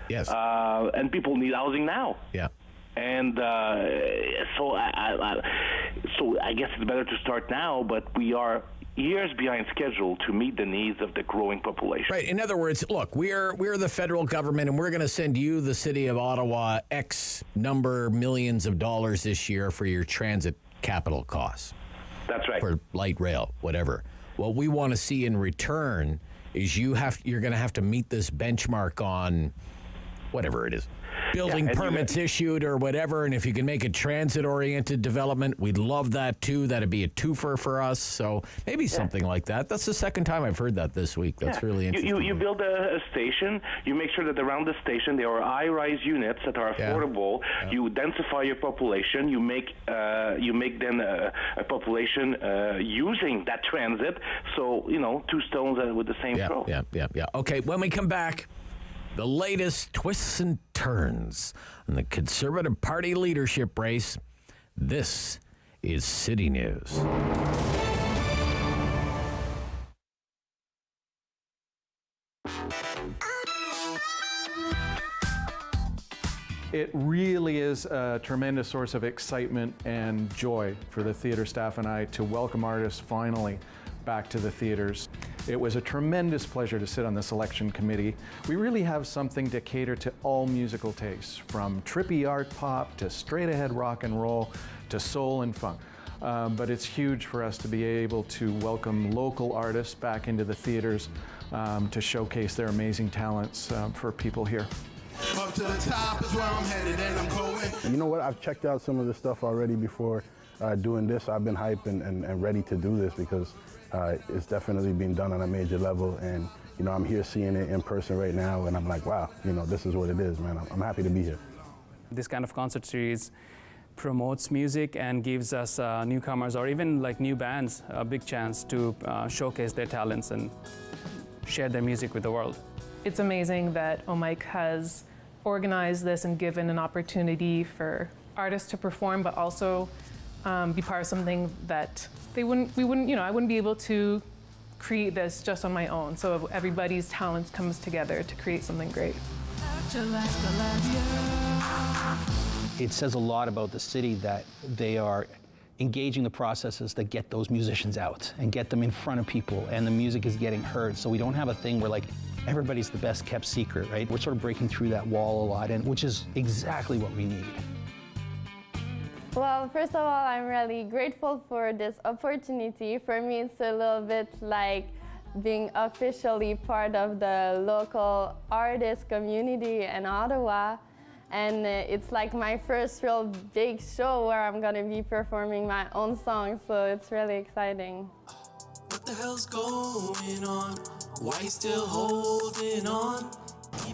Yes. And people need housing now. Yeah. And so I guess it's better to start now, but we are years behind schedule to meet the needs of the growing population. Right. In other words, look, we're the federal government, and we're going to send you, the city of Ottawa, X number millions of dollars this year for your transit capital costs. That's right. For light rail, whatever. What we want to see in return is you're going to have to meet this benchmark on whatever it is. Building permits issued or whatever, and if you can make a transit-oriented development, we'd love that too. That'd be a twofer for us. So maybe something like that. That's the second time I've heard that this week. That's really interesting. You build a station. You make sure that around the station there are high-rise units that are affordable. Yeah. You densify your population. You make then a population using that transit. So two stones with the same throw. Yeah. Okay, when we come back, the latest twists and turns in the Conservative Party leadership race. This is City News. It really is a tremendous source of excitement and joy for the theater staff and I to welcome artists finally back to the theaters. It was a tremendous pleasure to sit on the selection committee. We really have something to cater to all musical tastes, from trippy art pop to straight ahead rock and roll to soul and funk. But it's huge for us to be able to welcome local artists back into the theaters to showcase their amazing talents for people here. Up to the top is where I'm headed and I'm going. You know what? I've checked out some of the stuff already before doing this. I've been hyped and ready to do this because it's definitely being done on a major level, and I'm here seeing it in person right now, and I'm like, wow, this is what it is, man. I'm happy to be here. This kind of concert series promotes music and gives us newcomers or even like new bands a big chance to showcase their talents and share their music with the world. It's amazing that OMIC has organized this and given an opportunity for artists to perform, but also be part of something that I wouldn't be able to create this just on my own. So everybody's talents comes together to create something great. It says a lot about the city that they are engaging the processes that get those musicians out and get them in front of people, and the music is getting heard. So we don't have a thing where everybody's the best kept secret, right? We're sort of breaking through that wall a lot, and which is exactly what we need. Well, first of all, I'm really grateful for this opportunity. For me, it's a little bit like being officially part of the local artist community in Ottawa. And it's like my first real big show where I'm gonna be performing my own songs, so it's really exciting. What the hell's going on? Why you still holding on?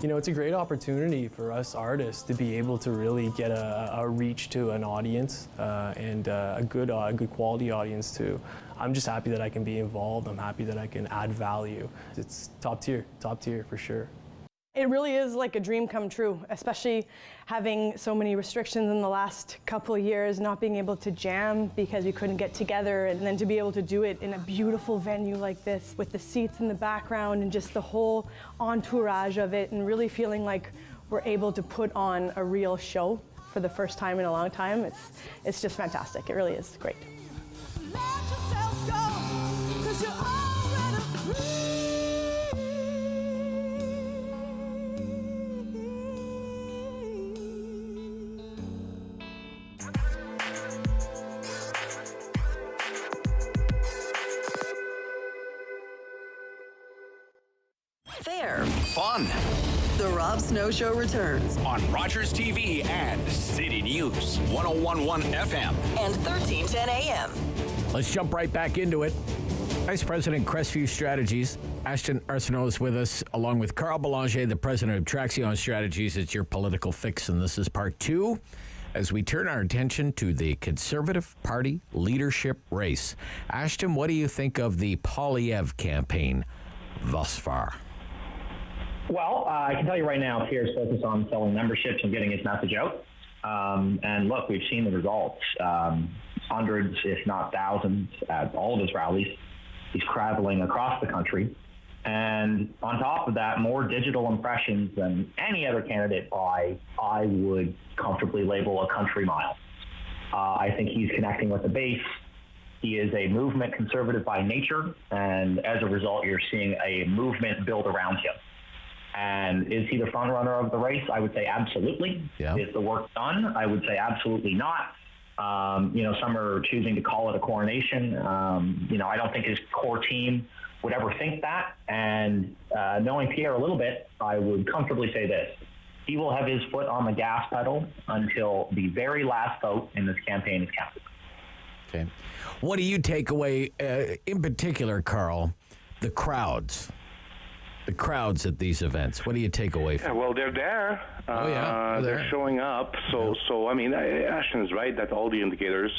It's a great opportunity for us artists to be able to really get a reach to an audience and a good quality audience too. I'm just happy that I can be involved. I'm happy that I can add value. It's top tier for sure. It really is like a dream come true, especially having so many restrictions in the last couple of years, not being able to jam because we couldn't get together, and then to be able to do it in a beautiful venue like this with the seats in the background and just the whole entourage of it, and really feeling like we're able to put on a real show for the first time in a long time. It's just fantastic. It really is great. Fair. Fun. The Rob Snow Show returns on Rogers TV and City News 101.1 FM and 1310 AM. Let's jump right back into it. Vice President Crestview Strategies, Ashton Arsenault is with us, along with Carl Belanger, the president of Traxion Strategies. It's your political fix, and this is part two. as we turn our attention to the Conservative Party leadership race. Ashton, what do you think of the Poilievre campaign thus far? Well, I can tell you right now, Pierre's focused on selling memberships and getting his message out. And look, we've seen the results. Hundreds, if not thousands, at all of his rallies. He's traveling across the country. And on top of that, more digital impressions than any other candidate I would comfortably label a country mile. I think he's connecting with the base. He is a movement conservative by nature, and as a result, you're seeing a movement build around him. And is he the front runner of the race? I would say absolutely. Yeah. Is the work done? I would say absolutely not. Some are choosing to call it a coronation. I don't think his core team would ever think that. And knowing Pierre a little bit, I would comfortably say this. He will have his foot on the gas pedal until the very last vote in this campaign is counted. Okay. What do you take away, in particular, Carl, the crowds? The crowds at these events. What do you take away from? Yeah, well, they're there. They're showing up. So I mean, Ashton is right that all the indicators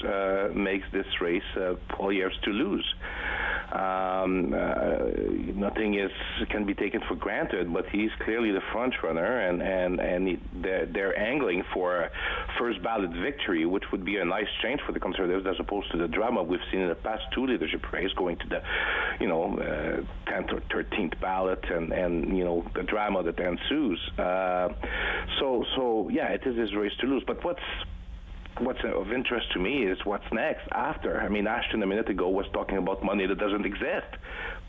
makes this race Poilievre's to lose. Nothing can be taken for granted, but he's clearly the front runner, and they're angling for a first ballot victory, which would be a nice change for the Conservatives as opposed to the drama we've seen in the past two leadership races, going to the 10th or 13th ballot, and the drama that ensues. So yeah, it is his race to lose. But what's of interest to me is what's next after. I mean, Ashton a minute ago was talking about money that doesn't exist.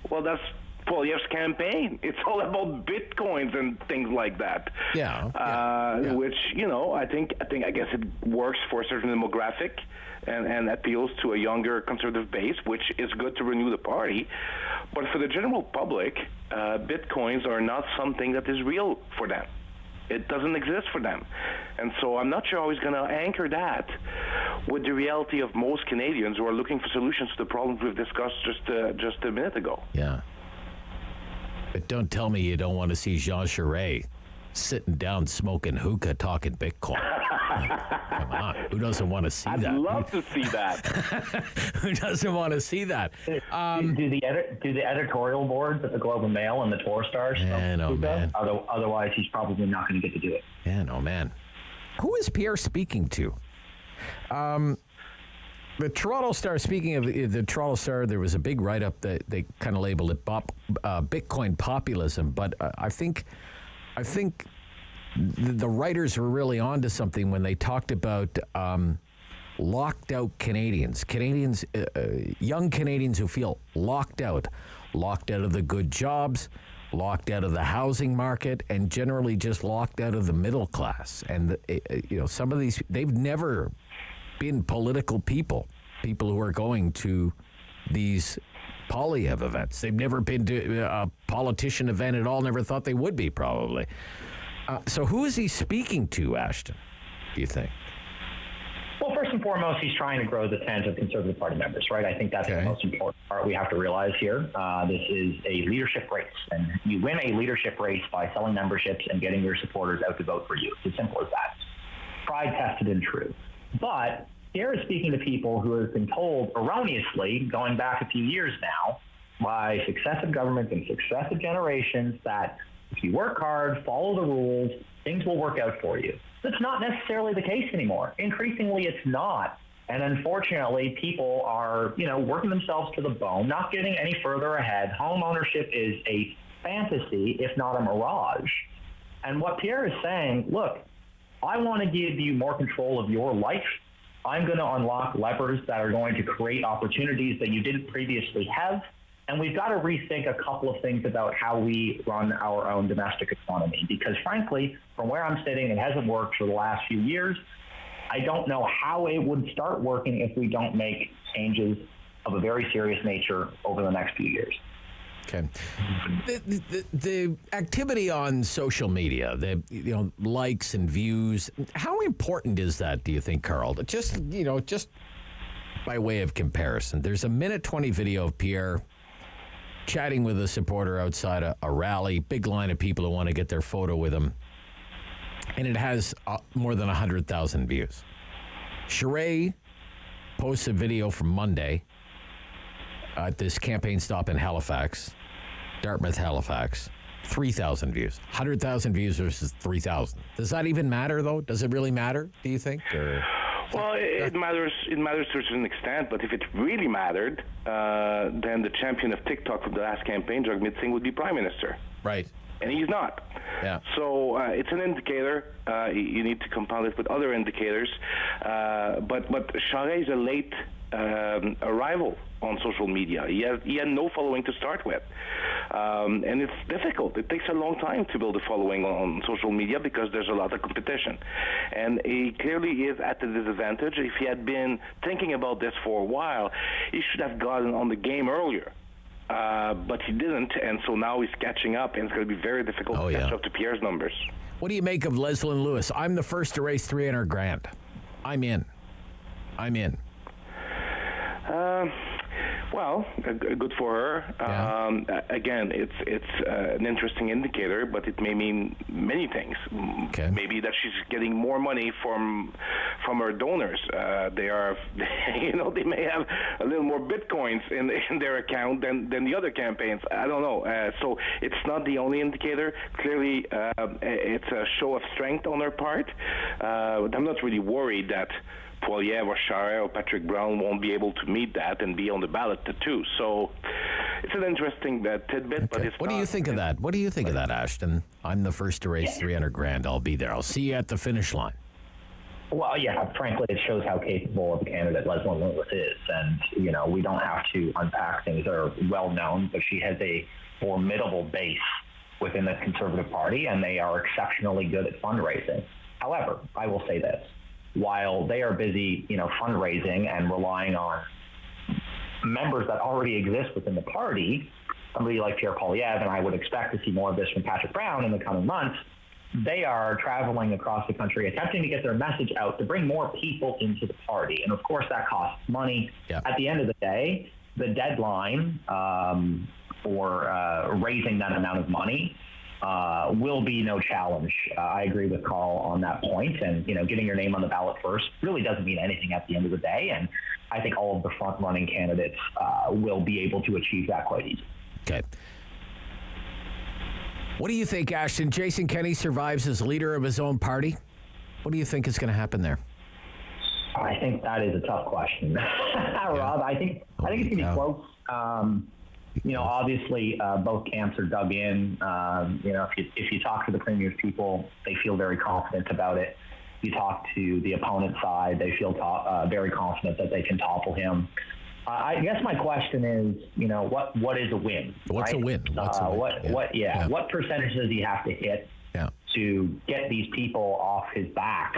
Well, that's Poilievre's campaign. It's all about bitcoins and things like that. Which I guess it works for a certain demographic and appeals to a younger conservative base, which is good to renew the party. But for the general public, bitcoins are not something that is real for them. It doesn't exist for them. And so I'm not sure how he's going to anchor that with the reality of most Canadians who are looking for solutions to the problems we've discussed just a minute ago. Yeah. But don't tell me you don't want to see Jean Charest sitting down smoking hookah talking Bitcoin. Come on. Who doesn't want to see that? I'd love to see that. Who doesn't want to see that? Do the editorial boards at the Globe and Mail and the Tour Stars? Man, oh man. Otherwise, he's probably not going to get to do it. Man, oh man. Who is Pierre speaking to? The Toronto Star, speaking of the Toronto Star, there was a big write-up that they kind of labeled it Bitcoin populism, but I think the writers were really onto something when they talked about locked out Canadians, young Canadians who feel locked out of the good jobs, locked out of the housing market, and generally just locked out of the middle class. And some of these, they've never been political people who are going to these Poilievre events. They've never been to a politician event at all, never thought they would be, probably. So who is he speaking to, Ashton, do you think? Well, first and foremost, he's trying to grow the tent of Conservative Party members, right? I think that's the most important part we have to realize here. This is a leadership race, and you win a leadership race by selling memberships and getting your supporters out to vote for you. It's as simple as that. Tried, tested, and true. But Pierre is speaking to people who have been told erroneously, going back a few years now, by successive governments and successive generations, that if you work hard, follow the rules, things will work out for you. That's not necessarily the case anymore. Increasingly, it's not. And unfortunately, people are, working themselves to the bone, not getting any further ahead. Home ownership is a fantasy, if not a mirage. And what Pierre is saying, look, I want to give you more control of your life. I'm going to unlock levers that are going to create opportunities that you didn't previously have. And we've got to rethink a couple of things about how we run our own domestic economy. Because frankly, from where I'm sitting, it hasn't worked for the last few years. I don't know how it would start working if we don't make changes of a very serious nature over the next few years. Okay. The activity on social media, the likes and views, how important is that, do you think, Carl? Just by way of comparison, there's a 1:20 video of Pierre chatting with a supporter outside a rally, big line of people who want to get their photo with him. And it has more than 100,000 views. Sheree posts a video from Monday at this campaign stop in Halifax, Dartmouth, Halifax. 3,000 views. 100,000 views versus 3,000. Does that even matter, though? Does it really matter, do you think? Or... Well, it matters. It matters to a certain extent. But if it really mattered, then the champion of TikTok for the last campaign, Jagmeet Singh, would be prime minister. Right. And he's not. Yeah. So it's an indicator. You need to compound it with other indicators. But Charest is a late arrival on social media. He had no following to start with. And it's difficult. It takes a long time to build a following on social media because there's a lot of competition. And he clearly is at a disadvantage. If he had been thinking about this for a while, he should have gotten on the game earlier. But he didn't, and so now he's catching up, and it's going to be very difficult to catch up to Pierre's numbers. What do you make of Leslyn Lewis? I'm the first to raise $300,000. I'm in. Well, good for her. Yeah. Again, it's an interesting indicator, but it may mean many things. Okay. Maybe that she's getting more money from her donors. They are, they may have a little more bitcoins in their account than the other campaigns. I don't know. So it's not the only indicator. Clearly, it's a show of strength on her part. I'm not really worried that Poilievre or Charest or Patrick Brown won't be able to meet that and be on the ballot too. So it's an interesting tidbit, but it's What do you think of that? What do you think of that, Ashton? I'm the first to raise $300,000. I'll be there. I'll see you at the finish line. Well, yeah, frankly, it shows how capable of a candidate Leslyn Lewis is. And, we don't have to unpack things that are well known, but she has a formidable base within the Conservative Party, and they are exceptionally good at fundraising. However, I will say this. While they are busy, fundraising and relying on members that already exist within the party, somebody like Pierre Poilievre, and I would expect to see more of this from Patrick Brown in the coming months, they are traveling across the country, attempting to get their message out to bring more people into the party. And of course, that costs money. Yeah. At the end of the day, the deadline for raising that amount of money will be no challenge. I agree with Carl on that point. And, getting your name on the ballot first really doesn't mean anything at the end of the day. And I think all of the front-running candidates will be able to achieve that quite easily. Okay. What do you think, Ashton? Jason Kenney survives as leader of his own party. What do you think is going to happen there? I think that is a tough question, Rob. I think it's going to be close. Obviously, both camps are dug in. If you talk to the Premier's people, they feel very confident about it. You talk to the opponent side, they feel very confident that they can topple him. I guess my question is, what is a win? What's a win? What percentage does he have to hit to get these people off his back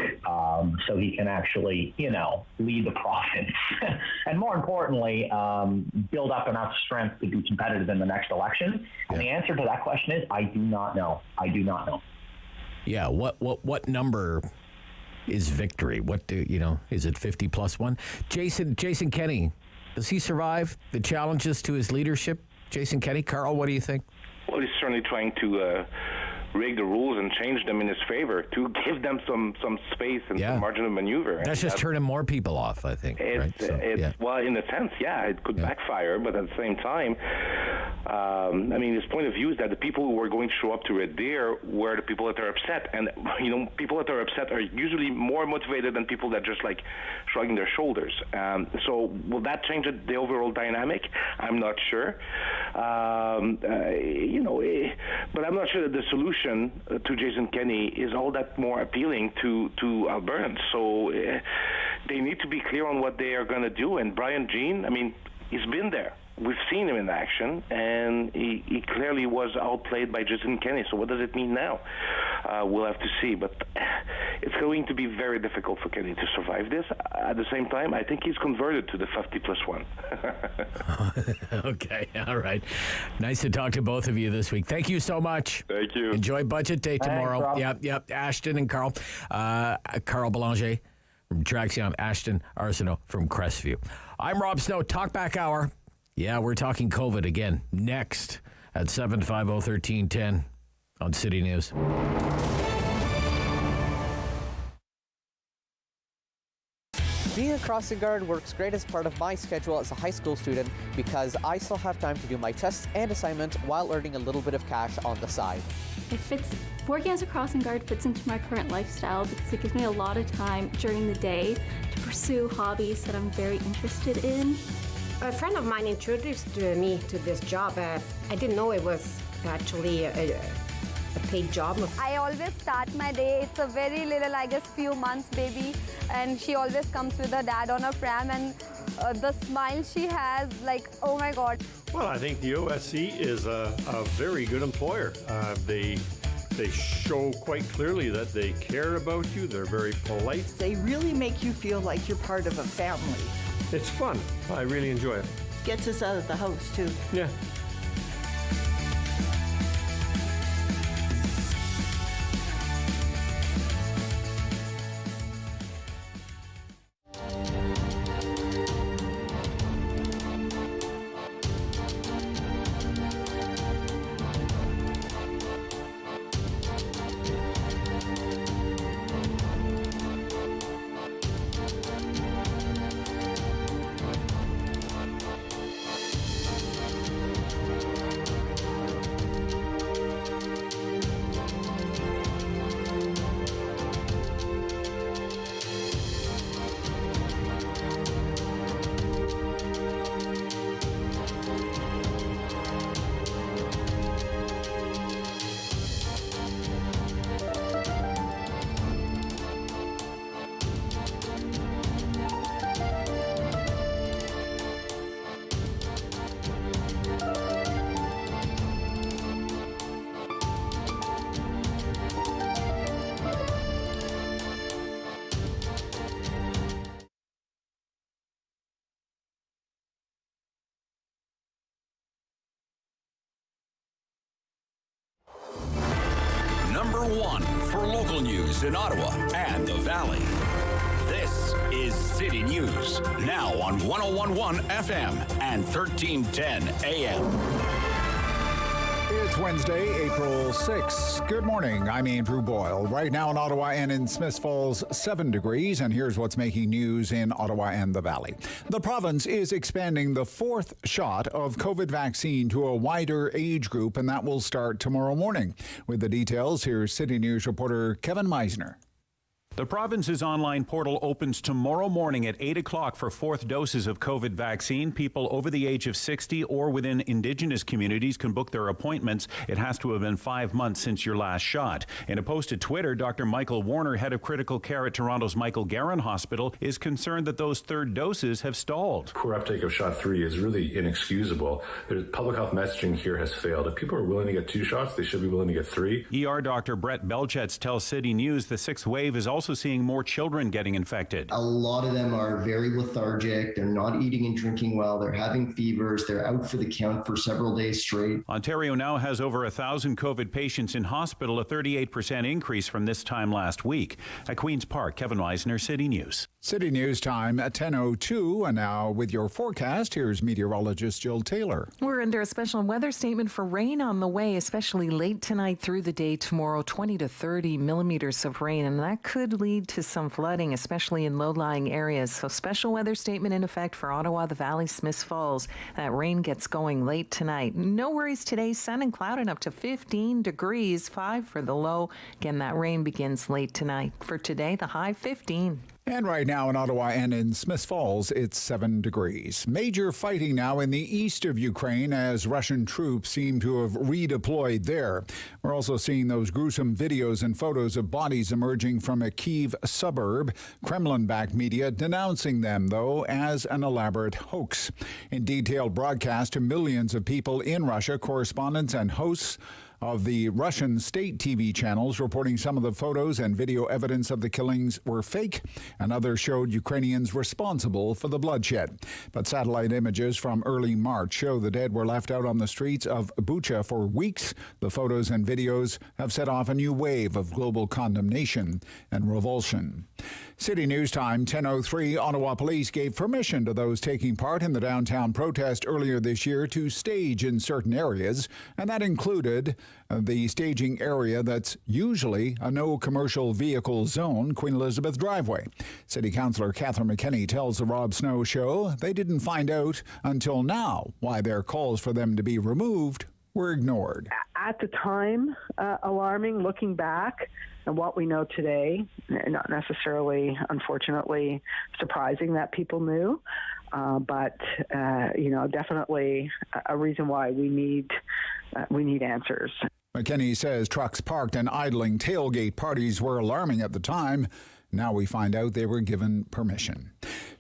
so he can actually, lead the province? And more importantly, build up enough strength to be competitive in the next election? And the answer to that question is, I do not know. Yeah, what number is victory? Is it 50 plus 1? Jason Kenney, does he survive the challenges to his leadership? Jason Kenney, Carl, what do you think? Well, he's certainly trying to rig the rules and change them in his favor to give them some space and some margin of maneuver. That's just turning more people off, I think. Well, in a sense, it could backfire, but at the same time, his point of view is that the people who were going to show up to Red Deer were the people that are upset. And, people that are upset are usually more motivated than people that just shrugging their shoulders. So will that change the overall dynamic? I'm not sure. But I'm not sure that the solution to Jason Kenney is all that more appealing to Albertans. So they need to be clear on what they are going to do. And Brian Jean, he's been there. We've seen him in action, and he clearly was outplayed by Jason Kenney. So what does it mean now? We'll have to see. But it's going to be very difficult for Kenney to survive this. At the same time, I think he's converted to the 50 plus 1. Okay, all right. Nice to talk to both of you this week. Thank you so much. Thank you. Enjoy Budget Day tomorrow. Thanks, Yep. Ashton and Carl. Carl Belanger from Traxion, Ashton Arsenault from Crestview. I'm Rob Snow. Talkback Hour. Yeah, we're talking COVID again next at 750-1310 on City News. Being a crossing guard works great as part of my schedule as a high school student because I still have time to do my tests and assignments while earning a little bit of cash on the side. Working as a crossing guard fits into my current lifestyle because it gives me a lot of time during the day to pursue hobbies that I'm very interested in. A friend of mine introduced me to this job. I didn't know it was actually a paid job. I always start my day. It's a very little, I guess, few months baby, and she always comes with her dad on her pram, and the smile she has, like, oh my God. Well, I think the OSC is a very good employer. They show quite clearly that they care about you. They're very polite. They really make you feel like you're part of a family. It's fun. I really enjoy it. Gets us out of the house, too. Yeah. Number one for local news in Ottawa and the Valley. This is City News, now on 101.1 FM and 1310 AM. It's Wednesday, April 6th. Good morning. I'm Andrew Boyle. Right now in Ottawa and in Smiths Falls, 7 degrees, and here's what's making news in Ottawa and the Valley. The province is expanding the 4th shot of COVID vaccine to a wider age group, and that will start tomorrow morning. With the details, here's City News reporter Kevin Meisner. The province's online portal opens tomorrow morning at 8 o'clock for 4th doses of COVID vaccine. People over the age of 60 or within Indigenous communities can book their appointments. It has to have been 5 months since your last shot. In a post to Twitter, Dr. Michael Warner, head of critical care at Toronto's Michael Garron Hospital, is concerned that those third doses have stalled. Poor uptake of shot 3 is really inexcusable. Public health messaging here has failed. If people are willing to get 2 shots, they should be willing to get 3. ER Dr. Brett Belchetz tells City News the 6th wave is also seeing more children getting infected. A lot of them are very lethargic. They're not eating and drinking well. They're having fevers. They're out for the count for several days straight. Ontario now has over 1,000 COVID patients in hospital, a 38% increase from this time last week. At Queen's Park, Kevin Meisner, City News. City News time at 10:02, and now with your forecast, here's meteorologist Jill Taylor. We're under a special weather statement for rain on the way, especially late tonight through the day tomorrow, 20 to 30 millimeters of rain, and that could lead to some flooding, especially in low-lying areas. So special weather statement in effect for Ottawa, the Valley, Smiths Falls. That rain gets going late tonight. No worries today, sun and cloud and up to 15 degrees, 5 for the low. Again, that rain begins late tonight. For today, the high 15. And right now in Ottawa and in Smiths Falls, it's 7 degrees. Major fighting now in the east of Ukraine as Russian troops seem to have redeployed there. We're also seeing those gruesome videos and photos of bodies emerging from a Kyiv suburb. Kremlin-backed media denouncing them, though, as an elaborate hoax. In detailed broadcast to millions of people in Russia, correspondents and hosts of the Russian state TV channels reporting some of the photos and video evidence of the killings were fake, and others showed Ukrainians responsible for the bloodshed. But satellite images from early March show the dead were left out on the streets of Bucha for weeks. The photos and videos have set off a new wave of global condemnation and revulsion. City News time, 10:03. Ottawa Police gave permission to those taking part in the downtown protest earlier this year to stage in certain areas, and that included the staging area that's usually a no commercial vehicle zone, Queen Elizabeth Driveway. City Councillor Catherine McKinney tells the Rob Snow Show they didn't find out until now why their calls for them to be removed were ignored. At the time, alarming looking back, and what we know today, not necessarily, unfortunately, surprising that people knew, but definitely a reason why we need answers. McKinney says trucks parked and idling tailgate parties were alarming at the time. Now we find out they were given permission.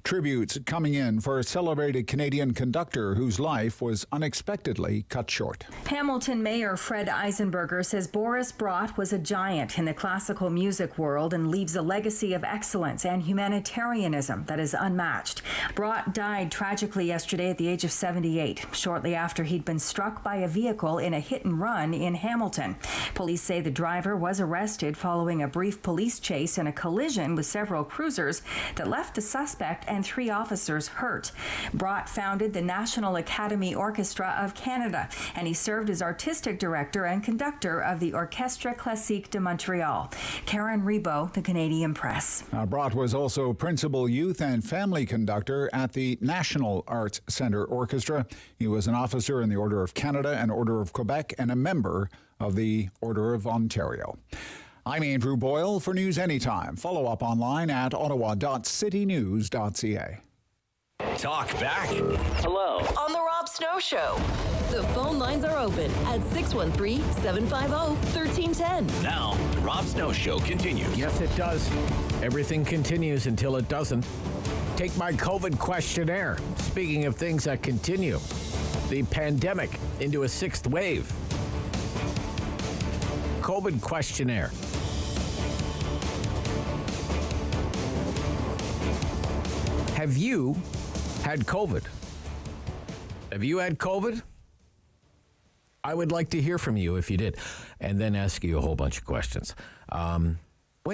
Tributes coming in for a celebrated Canadian conductor whose life was unexpectedly cut short. Hamilton Mayor Fred Eisenberger says Boris Brott was a giant in the classical music world and leaves a legacy of excellence and humanitarianism that is unmatched. Brott died tragically yesterday at the age of 78, shortly after he'd been struck by a vehicle in a hit and run in Hamilton. Police say the driver was arrested following a brief police chase and a collision with several cruisers that left the suspect and 3 officers hurt. Brott founded the National Academy Orchestra of Canada, and he served as artistic director and conductor of the Orchestre Classique de Montreal. Karen Rebo, The Canadian Press. Brott was also principal youth and family conductor at the National Arts Centre Orchestra. He was an officer in the Order of Canada and Order of Quebec and a member of the Order of Ontario. I'm Andrew Boyle for News Anytime. Follow up online at ottawa.citynews.ca. Talk back. Hello. On the Rob Snow Show. The phone lines are open at 613-750-1310. Now, the Rob Snow Show continues. Yes, it does. Everything continues until it doesn't. Take my COVID questionnaire. Speaking of things that continue, the pandemic into a 6th wave. COVID questionnaire. Have you had COVID? Have you had COVID? I would like to hear from you if you did, and then ask you a whole bunch of questions. When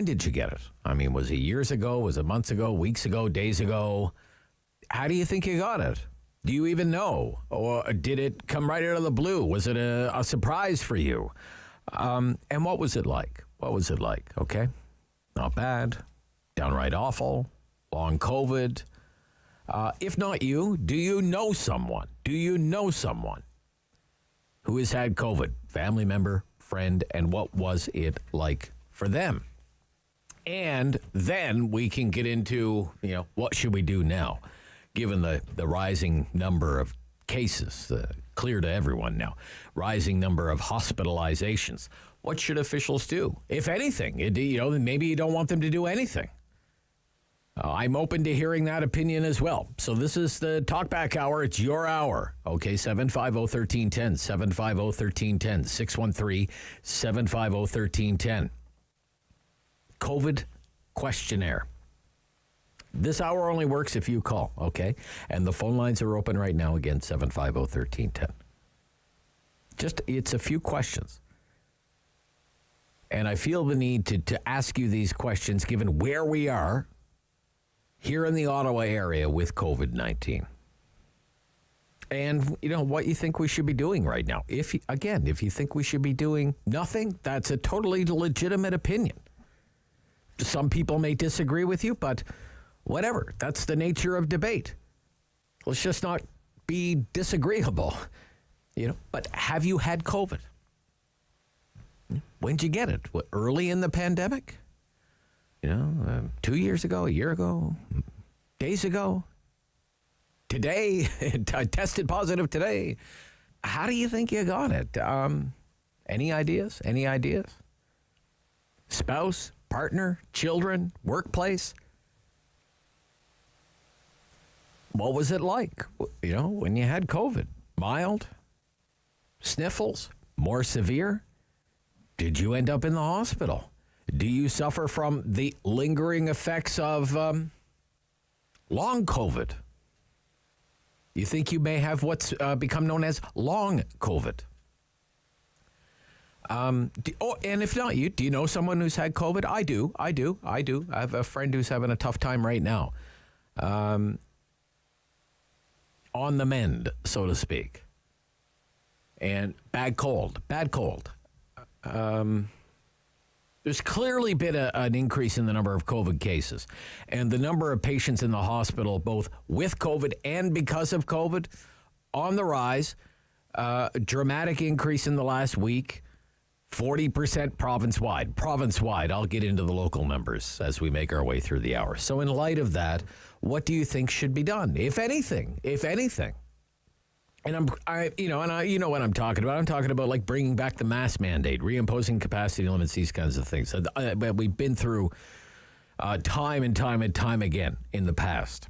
did you get it? I mean, was it years ago? Was it months ago, weeks ago, days ago? How do you think you got it? Do you even know? Or did it come right out of the blue? Was it a surprise for you? And what was it like? What was it like? Okay. Not bad. Downright awful. Long COVID. If not you, do you know someone? Do you know someone who has had COVID? Family member, friend, and what was it like for them? And then we can get into, what should we do now, given the rising number of cases, clear to everyone now, rising number of hospitalizations. What should officials do, if anything? Maybe you don't want them to do anything. I'm open to hearing that opinion as well. So this is the Talkback Hour. It's your hour. Okay, 750-1310, 750-1310, 613-750-1310. COVID questionnaire. This hour only works if you call, okay? And the phone lines are open right now, again, 750-1310. It's a few questions. And I feel the need to ask you these questions given where we are here in the Ottawa area with COVID-19. And, what you think we should be doing right now. If you think we should be doing nothing, that's a totally legitimate opinion. Some people may disagree with you, but whatever. That's the nature of debate. Let's just not be disagreeable. But have you had COVID? When'd you get it? Early in the pandemic? 2 years ago, a year ago, days ago, today, I tested positive today. How do you think you got it? Any ideas? Any ideas? Spouse, partner, children, workplace? What was it like, when you had COVID? Mild? Sniffles? More severe? Did you end up in the hospital? Do you suffer from the lingering effects of long COVID? You think you may have what's become known as long COVID? And if not you, do you know someone who's had COVID? I do. I have a friend who's having a tough time right now. On the mend, so to speak. And bad cold. there's clearly been an increase in the number of COVID cases, and the number of patients in the hospital, both with COVID and because of COVID, on the rise. Dramatic increase in the last week, 40% province-wide. Province-wide, I'll get into the local numbers as we make our way through the hour. So in light of that, what do you think should be done, if anything? If anything. And you know what I'm talking about. I'm talking about like bringing back the mask mandate, reimposing capacity limits, these kinds of things. But we've been through time and time again in the past.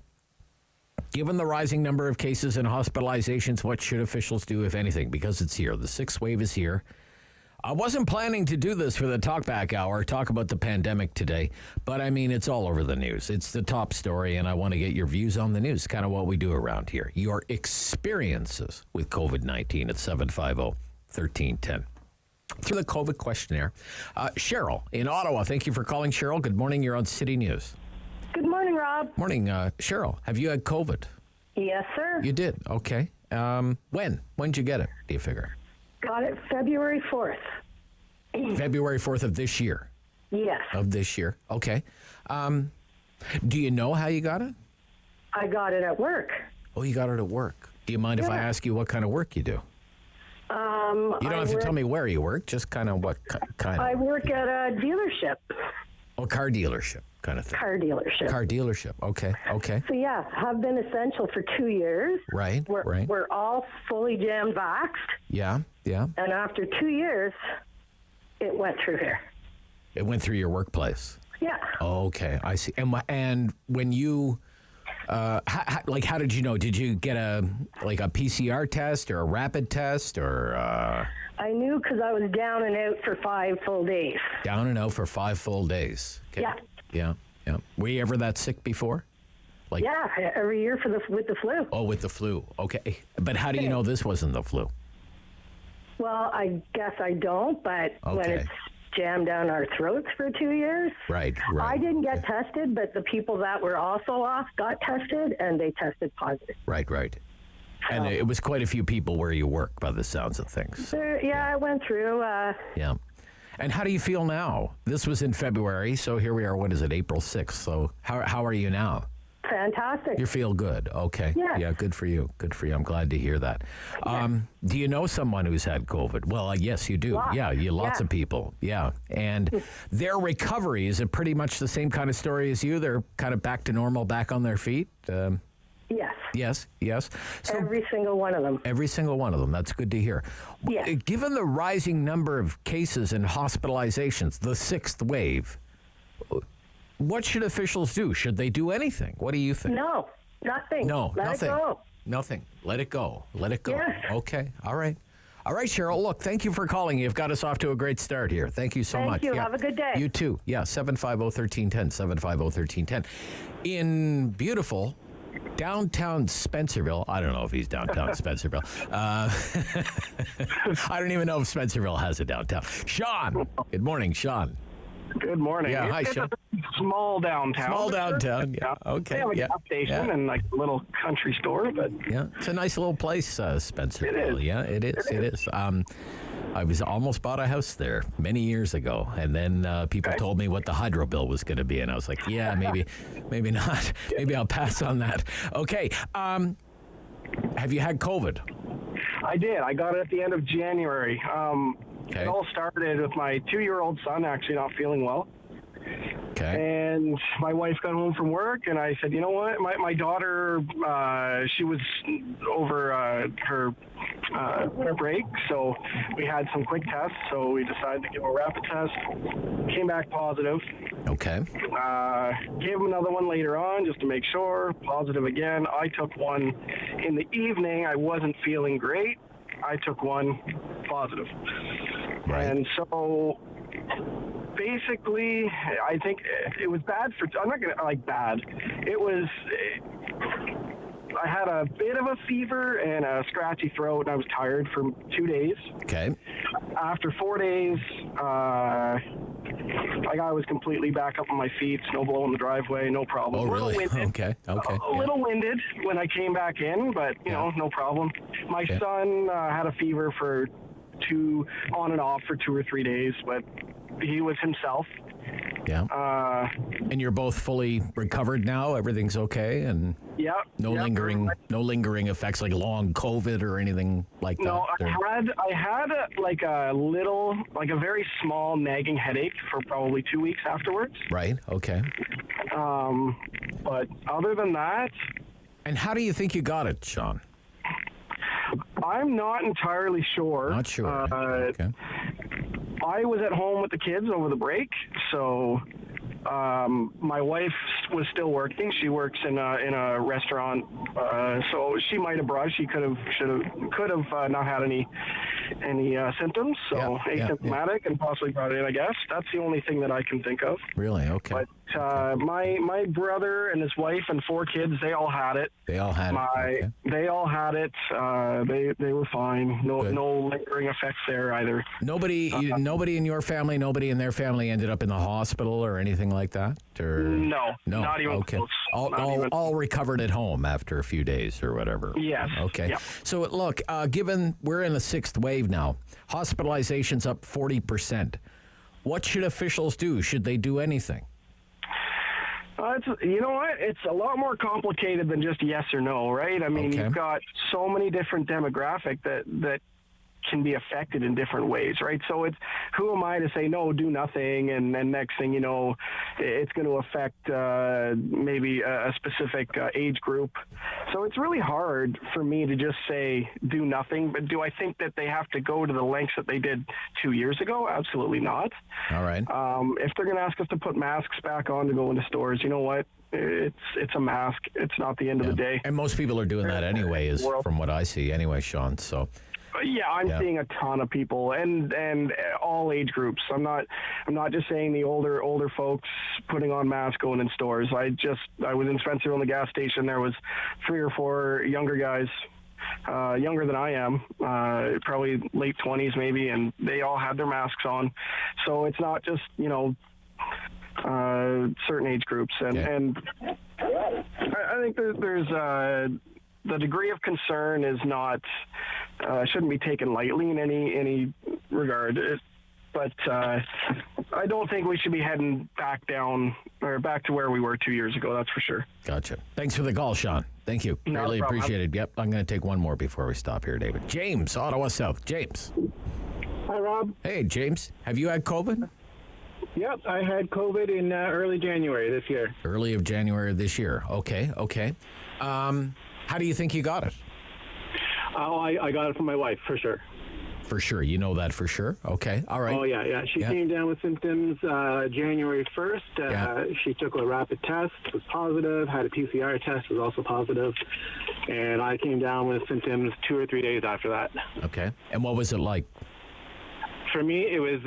Given the rising number of cases and hospitalizations, what should officials do, if anything? Because it's here. The sixth wave is here. I wasn't planning to do this for the Talkback Hour, talk about the pandemic today, but I mean, it's all over the news. It's the top story, and I want to get your views on the news, kind of what we do around here. Your experiences with COVID-19 at 750-1310. Through the COVID questionnaire. Cheryl in Ottawa, thank you for calling, Cheryl. Good morning. You're on City News. Good morning, Rob. Morning, Cheryl. Have you had COVID? Yes, sir. You did? Okay. When? When did you get it, do you figure? Got it February 4th. February 4th of this year? Yes. Of this year. Okay. Do you know how you got it? I got it at work. Oh, you got it at work. Do you mind if I ask you what kind of work you do? You don't have to tell me where you work, just kind of what kind of. I work at a dealership. Oh, car dealership kind of thing. Car dealership. Car dealership. Okay. So, yeah, have been essential for 2 years. Right, right. We're all fully jam-vaxxed. Yeah. And after 2 years, it went through here. It went through your workplace? Yeah. Okay, I see. And when you, how did you know? Did you get a PCR test or a rapid test or? I knew because I was down and out for 5 full days. Down and out for 5 full days. Okay. Yeah. Were you ever that sick before? Yeah, every year with the flu. Oh, with the flu. Okay. But how do you know this wasn't the flu? Well, I guess I don't, but when it's jammed down our throats for 2 years. Right. I didn't get tested, but the people that were also off got tested, and they tested positive. Right. And it was quite a few people where you work, by the sounds of things. I went through. Yeah. And how do you feel now? This was in February, so here we are, what is it, April 6th. So how are you now? Fantastic. You feel good. Okay. Yeah, good for you. I'm glad to hear that. Do you know someone who's had COVID? Well, yes, you do. Lots of people. Yeah. And their recovery, is it pretty much the same kind of story as you? They're kind of back to normal, back on their feet? Yes. So, every single one of them. Every single one of them. That's good to hear. Yeah. Given the rising number of cases and hospitalizations, the sixth wave, what should officials do? Should they do anything? What do you think? No, nothing. No, nothing. Let it go. Nothing. Let it go. Yes. Okay. All right, Cheryl. Look, thank you for calling. You've got us off to a great start here. Thank you so much. Thank you. Have a good day. You too. 750-1310, 750-1310. In beautiful downtown Spencerville. I don't know if he's downtown Spencerville. I don't even know if Spencerville has a downtown. Sean. Good morning, Sean. Good morning. Yeah, hi, it's Sean. a small downtown. Small downtown, yeah. Okay. They have a gas station and like a little country store, but yeah, it's a nice little place, Spencerville. Yeah, it is. I was almost bought a house there many years ago, and then people told me what the hydro bill was going to be, and I was like, yeah, maybe not. Maybe I'll pass on that. Okay. Have you had COVID? I did. I got it at the end of January. It all started with my 2-year-old son actually not feeling well. Okay. And my wife got home from work, and I said, you know what? My daughter, she was over her break, so we had some quick tests. So we decided to give a rapid test. Came back positive. Okay. Gave him another one later on just to make sure. Positive again. I took one in the evening. I wasn't feeling great. I took one positive. Right. And so basically, I think it was bad I'm not going to, bad. It was, I had a bit of a fever and a scratchy throat, and I was tired for 2 days. Okay. After 4 days, I was completely back up on my feet, snow blowing the driveway, no problem. Oh, really? Okay. A little winded when I came back in, but, you know, no problem. My son had a fever for on and off for 2 or 3 days, but he was himself. Yeah. And you're both fully recovered now? Everything's okay? And no lingering effects like long COVID or anything like that? No, I had a very small nagging headache for probably 2 weeks afterwards. Right, okay. But other than that... And how do you think you got it, Sean? I'm not entirely sure. Not sure. Okay. I was at home with the kids over the break, so my wife was still working. She works in a restaurant, so she might have brought. She could have not had any symptoms, so asymptomatic, and possibly brought it in. I guess that's the only thing that I can think of. Really? Okay. But my brother and his wife and 4 kids, they all had it. They all had it. They all had it. They were fine. No lingering effects there either. Nobody in your family, nobody in their family ended up in the hospital or anything like that? Or no, not even close. All recovered at home after a few days or whatever. Yes. Okay. Yep. So look, given we're in the 6th wave now, hospitalizations up 40%. What should officials do? Should they do anything? You know what? It's a lot more complicated than just yes or no, right? I mean, you've got so many different demographic that can be affected in different ways, right? So it's, who am I to say, no, do nothing, and next thing you know, it's going to affect maybe a specific age group. So it's really hard for me to just say, do nothing. But do I think that they have to go to the lengths that they did 2 years ago? Absolutely not. All right. If they're going to ask us to put masks back on to go into stores, you know what? It's a mask. It's not the end of the day. And most people are doing that anyway, is from what I see anyway, Sean. So... Yeah, I'm seeing a ton of people and all age groups. I'm not just saying the older folks putting on masks going in stores. I was in Spencerville in the gas station. There was 3 or 4 younger guys, younger than I am, probably late 20s maybe, and they all had their masks on. So it's not just, certain age groups. And I think there's the degree of concern is not shouldn't be taken lightly in any regard. But I don't think we should be heading back down or back to where we were 2 years ago. That's for sure. Gotcha. Thanks for the call, Sean. Thank you. Really appreciate it. Yep. I'm going to take one more before we stop here, David. James, Ottawa South. James. Hi, Rob. Hey, James. Have you had COVID? Yep, I had COVID in early January this year. Early of January of this year. Okay. How do you think you got it? Oh, I got it from my wife, for sure. For sure. You know that for sure? Okay. All right. Oh, yeah. She came down with symptoms January 1st. She took a rapid test, was positive, had a PCR test, was also positive. And I came down with symptoms 2 or 3 days after that. Okay. And what was it like? For me, it was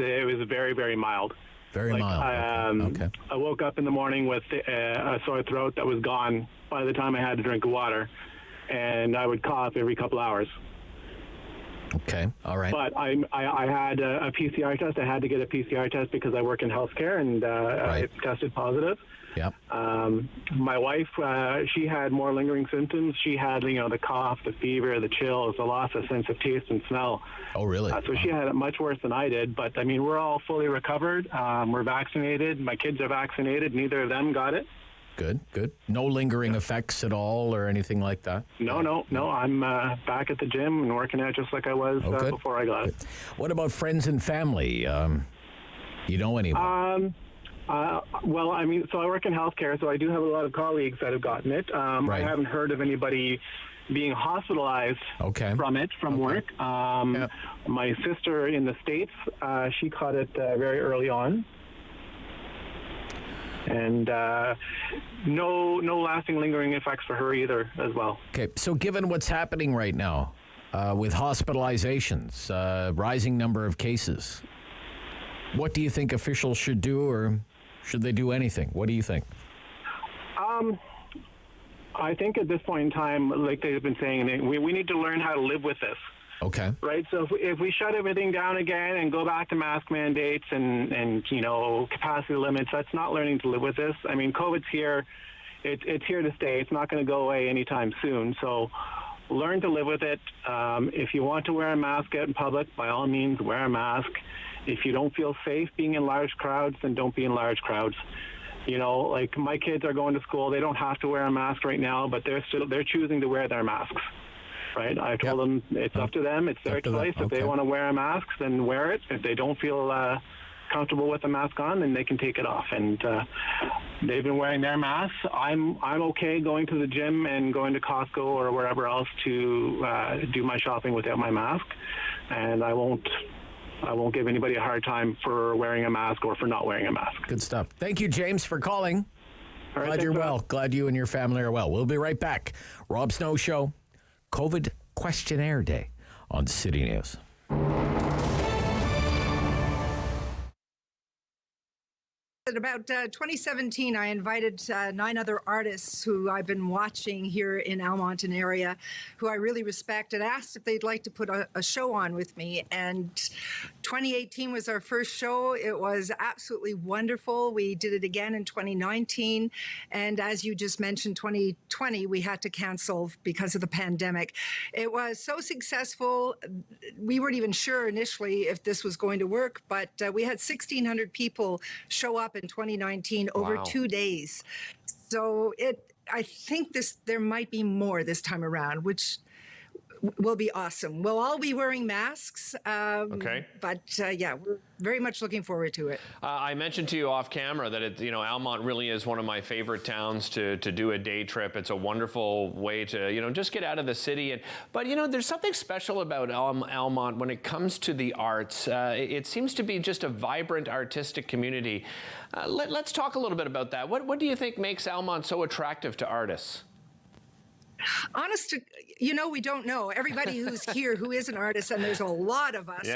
very, very mild. Very mild. Okay. I woke up in the morning with a sore throat that was gone by the time I had a drink of water, and I would cough every couple hours. Okay, all right. But I had a PCR test. I had to get a PCR test because I work in healthcare, and I tested positive. Yep. My wife, she had more lingering symptoms. She had, the cough, the fever, the chills, the loss of sense of taste and smell. Oh, really? So she had it much worse than I did. But, we're all fully recovered. We're vaccinated. My kids are vaccinated. Neither of them got it. Good. No lingering effects at all or anything like that? No. I'm back at the gym and working out just like I was before I got it. What about friends and family? You know anyone? Well, so I work in healthcare, so I do have a lot of colleagues that have gotten it. I haven't heard of anybody being hospitalized from work. My sister in the States, she caught it very early on. And no lasting lingering effects for her either as well. Okay, so given what's happening right now with hospitalizations, rising number of cases, what do you think officials should do, or should they do anything? What do you think? I think at this point in time, like they've been saying, we need to learn how to live with this. Okay. Right. So if we shut everything down again and go back to mask mandates and capacity limits, that's not learning to live with this. COVID's here. It's here to stay. It's not going to go away anytime soon. So learn to live with it. If you want to wear a mask out in public, by all means, wear a mask. If you don't feel safe being in large crowds, then don't be in large crowds. You know, like my kids are going to school. They don't have to wear a mask right now, but they're choosing to wear their masks. Right? I told them it's up to them. It's their choice. If they want to wear a mask, then wear it. If they don't feel comfortable with the mask on, then they can take it off. And they've been wearing their masks. I'm okay going to the gym and going to Costco or wherever else to do my shopping without my mask. And I won't give anybody a hard time for wearing a mask or for not wearing a mask. Good stuff. Thank you, James, for calling. All right, glad you're well. Glad you and your family are well. We'll be right back. Rob Snow Show, COVID Questionnaire Day on City News. At about 2017, I invited 9 other artists who I've been watching here in Almonte and area, who I really respect, and asked if they'd like to put a show on with me. And 2018 was our first show. It was absolutely wonderful. We did it again in 2019. And as you just mentioned, 2020, we had to cancel because of the pandemic. It was so successful. We weren't even sure initially if this was going to work, but we had 1,600 people show up in 2019 over 2 days. So I think there might be more this time around, which will be awesome. We'll all be wearing masks. Okay. But yeah, we're very much looking forward to it. I mentioned to you off camera that Almonte really is one of my favorite towns to do a day trip. It's a wonderful way to just get out of the city. But there's something special about Almonte when it comes to the arts. It seems to be just a vibrant artistic community. Let's talk a little bit about that. What do you think makes Almonte so attractive to artists? We don't know. Everybody who's here who is an artist, and there's a lot of us,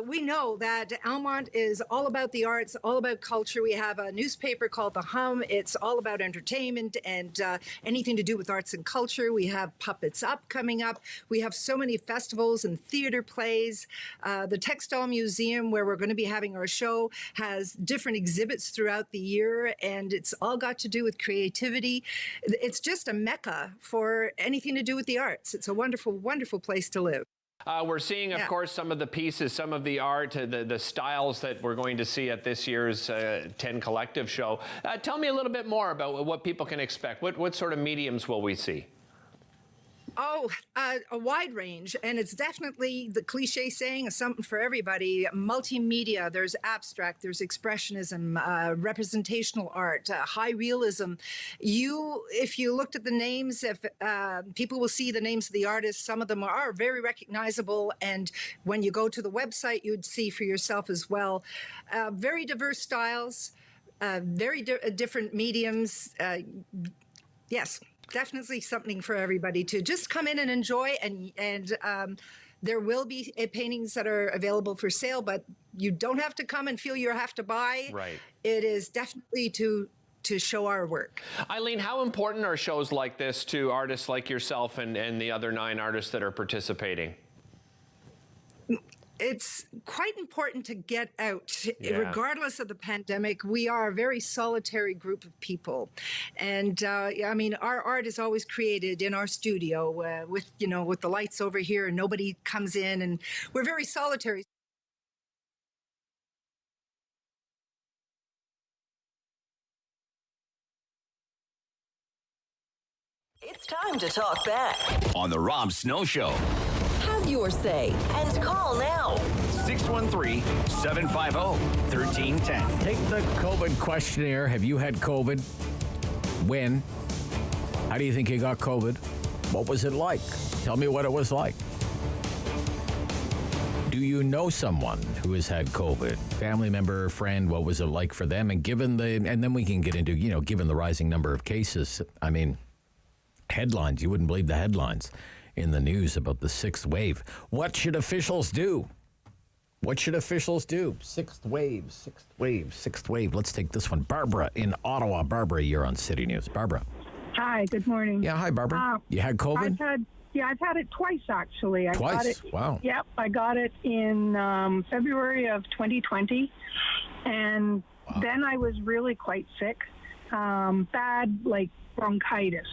we know that Almonte is all about the arts, all about culture. We have a newspaper called The Hum. It's all about entertainment and anything to do with arts and culture. We have Puppets Up coming up. We have so many festivals and theater plays. The Textile Museum, where we're going to be having our show, has different exhibits throughout the year, and it's all got to do with creativity. It's just a mecca for anything to do with the arts. It's a wonderful, wonderful place to live. We're seeing, of course, some of the pieces, some of the art, the styles that we're going to see at this year's 10 Collective show. Tell me a little bit more about what people can expect. What sort of mediums will we see? A wide range, and it's definitely the cliche saying, something for everybody. Multimedia, there's abstract, there's expressionism, representational art, high realism. If you looked at the names, if people will see the names of the artists, some of them are very recognizable, and when you go to the website, you'd see for yourself as well. Very diverse styles, very different mediums. Yes. Definitely something for everybody to just come in and enjoy, and there will be paintings that are available for sale, but you don't have to come and feel you have to buy. Right. It is definitely to show our work. Eileen, how important are shows like this to artists like yourself and the other 9 artists that are participating? It's quite important to get out. Regardless of the pandemic, we are a very solitary group of people. And our art is always created in our studio with the lights over here and nobody comes in, and we're very solitary. It's time to talk back on the Rob Snow Show. Have your say and call now. 613-750-1310. Take the COVID questionnaire. Have you had COVID? When? How do you think you got COVID? What was it like? Tell me what it was like. Do you know someone who has had COVID? Family member, friend, what was it like for them? And and then we can get into, given the rising number of cases, headlines, you wouldn't believe the headlines in the news about the 6th wave. What should officials do? What should officials do? 6th wave, 6th wave, 6th wave. Let's take this one. Barbara in Ottawa. Barbara, you're on City News. Barbara. Hi, good morning. Yeah, hi, Barbara. You had COVID? I've had it twice, actually. Twice? Got it, wow. Yep, I got it in February of 2020, and then I was really quite sick. bad, like bronchitis.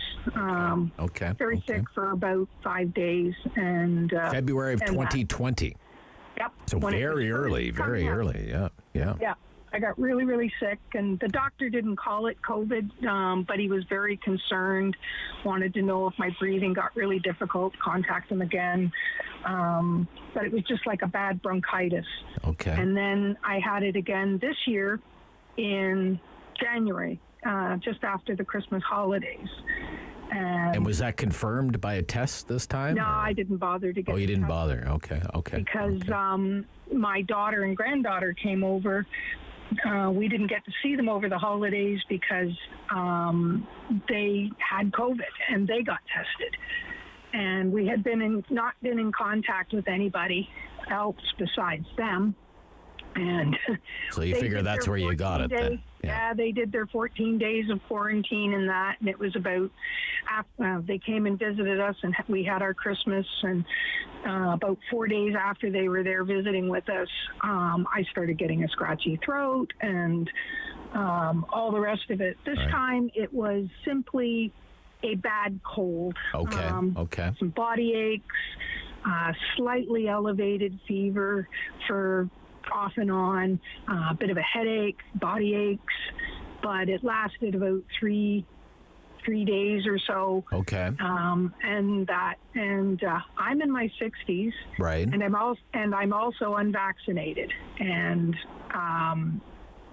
Okay. Very sick for about 5 days. And February of 2020. Yep. So very early, very early. Yeah. Yeah. I got really, really sick, and the doctor didn't call it COVID, but he was very concerned, wanted to know if my breathing got really difficult, contact him again. But it was just like a bad bronchitis. Okay. And then I had it again this year in January, just after the Christmas holidays. And was that confirmed by a test this time? No, I didn't bother to get Oh, you didn't test. bother. Okay. Because my daughter and granddaughter came over. We didn't get to see them over the holidays because they had COVID and they got tested. And we had not been in contact with anybody else besides them. And so you figure that's where you got it then. Yeah, they did their 14 days of quarantine and that, and it was about, they came and visited us, and we had our Christmas, and about 4 days after they were there visiting with us, I started getting a scratchy throat and all the rest of it. This time it was simply a bad cold. Okay. Some body aches, slightly elevated fever for off and on, a bit of a headache, body aches, but it lasted about three days or so. Okay. I'm in my 60s. Right. And I'm also unvaccinated, and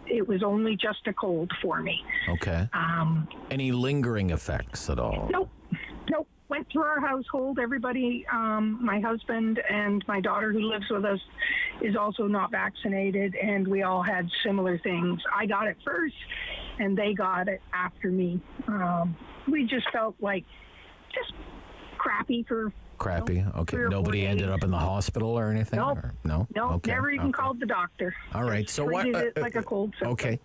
it was only just a cold for me. Okay. Any lingering effects at all? Nope. Went through our household. Everybody, my husband and my daughter who lives with us is also not vaccinated, and we all had similar things. I got it first, and they got it after me. We just felt like just crappy for... Crappy. Okay. Nobody ended up in the hospital or anything? Nope. Or, no? Nope. Never even called the doctor. All right. Just So what? treated it like a cold symptom. Okay.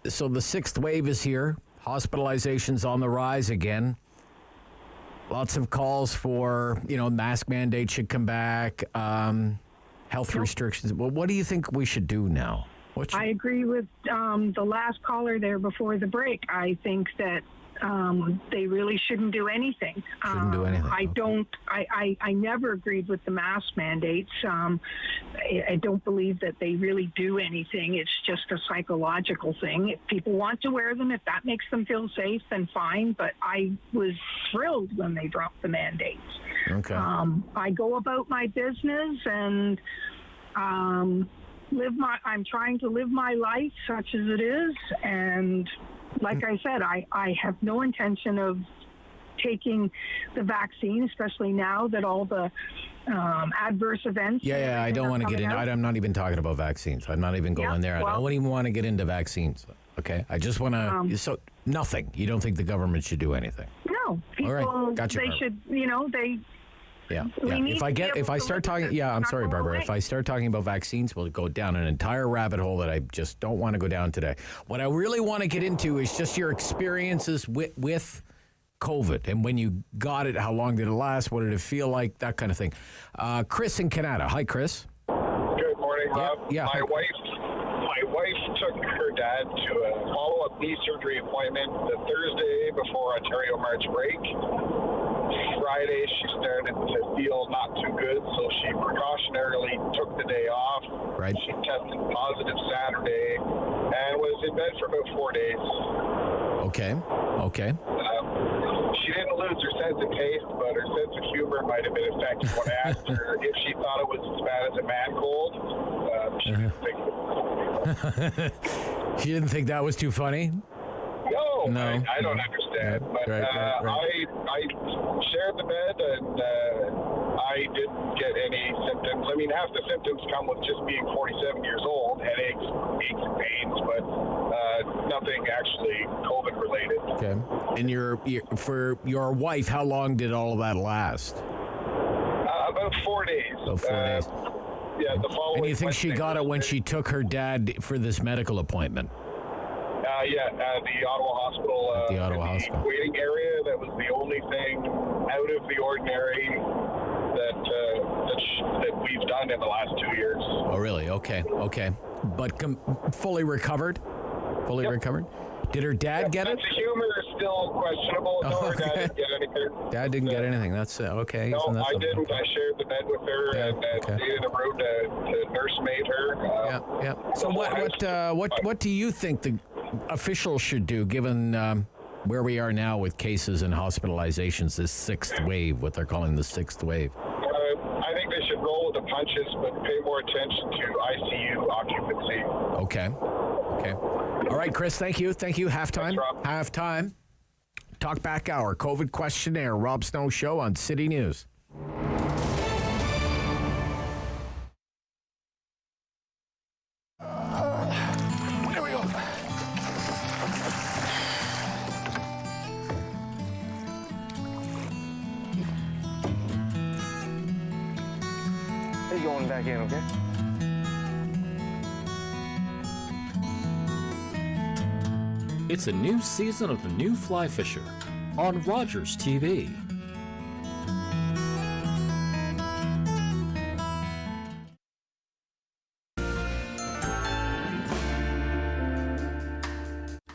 So the sixth wave is here. Hospitalizations on the rise again. Lots of calls for, mask mandates should come back, health restrictions. Well, what do you think we should do now? I agree with the last caller there before the break. I think that they really shouldn't do anything. I never agreed with the mask mandates. I don't believe that they really do anything. It's just a psychological thing. If people want to wear them, if that makes them feel safe, then fine. But I was thrilled when they dropped the mandates. Okay. I go about my business and I'm trying to live my life such as it is, and like I said, I have no intention of taking the vaccine, especially now that all the adverse events. Yeah, I don't want to get in. I'm not even talking about vaccines. I'm not even going there. I don't even want to get into vaccines. Okay, I just want to. So nothing. You don't think the government should do anything? No, people. All right. Gotcha, they Barbara. should. They. Yeah. If I start talking, I'm sorry, Barbara. If I start talking about vaccines, we'll go down an entire rabbit hole that I just don't want to go down today. What I really want to get into is just your experiences with COVID, and when you got it, how long did it last? What did it feel like? That kind of thing. Chris in Canada. Hi, Chris. Good morning, Rob. Yeah. My wife took her dad to a follow-up knee surgery appointment the Thursday before Ontario March break. Friday, she started to feel not too good, so she precautionarily took the day off. Right. She tested positive Saturday and was in bed for about 4 days. Okay. She didn't lose her sense of taste, but her sense of humor might have been affected when I asked her if she thought it was as bad as a man cold. She didn't think it. She didn't think that was too funny? No. I don't understand. But I shared the bed, and I didn't get any symptoms. I mean, half the symptoms come with just being 47 years old, headaches, aches and pains, but nothing actually COVID related. Okay. And for your wife, how long did all of that last? About 4 days. About 4 days. Yeah, the following. And you think she got it when she took her dad for this medical appointment? The Ottawa Hospital. The Ottawa Hospital. Waiting area. That was the only thing out of the ordinary that we've done in the last 2 years. Oh, really? Okay. But fully recovered? Fully recovered? Did her dad get it? The humor is still questionable. No, her dad didn't get anything. Dad didn't get anything. That's okay. No, I didn't. I shared the bed with her and stayed in the room to nursemaid her. Yeah. So what do you think the officials should do, given where we are now with cases and hospitalizations, this sixth wave, what they're calling the sixth wave? I think they should roll with the punches, but pay more attention to ICU occupancy. Okay. All right, Chris, thank you. Halftime. Thanks, Halftime. Talk back hour. COVID questionnaire. Rob Snow Show on City News. There we go. Hey, going back in, okay? It's a new season of The New Fly Fisher on Rogers TV.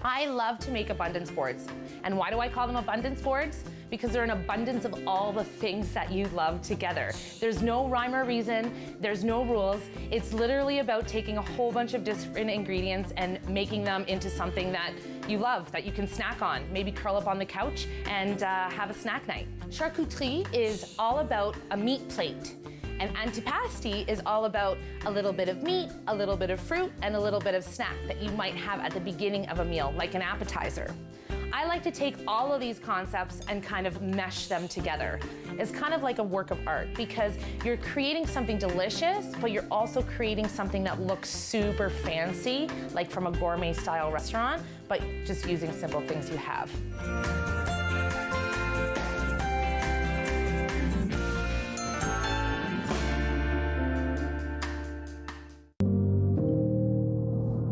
I love to make abundance boards. And why do I call them abundance boards? Because they're an abundance of all the things that you love together. There's no rhyme or reason, there's no rules. It's literally about taking a whole bunch of different ingredients and making them into something that you love, that you can snack on. Maybe curl up on the couch and have a snack night. Charcuterie is all about a meat plate. And antipasti is all about a little bit of meat, a little bit of fruit, and a little bit of snack that you might have at the beginning of a meal, like an appetizer. I like to take all of these concepts and kind of mesh them together. It's kind of like a work of art because you're creating something delicious, but you're also creating something that looks super fancy, like from a gourmet style restaurant, but just using simple things you have.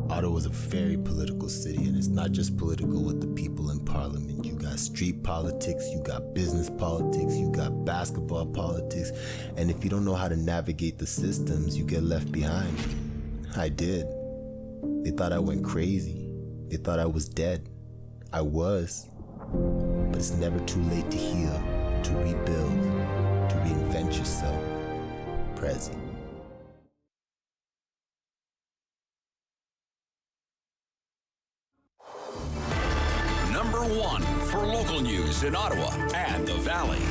Ottawa is a very political city, and it's not just political with the people in Parliament. You got street politics, you got business politics, you got basketball politics, and if you don't know how to navigate the systems, you get left behind. I did. They thought I went crazy. They thought I was dead. I was. But it's never too late to heal, to rebuild, to reinvent yourself. Prezi. Number one for local news in Ottawa and the Valley.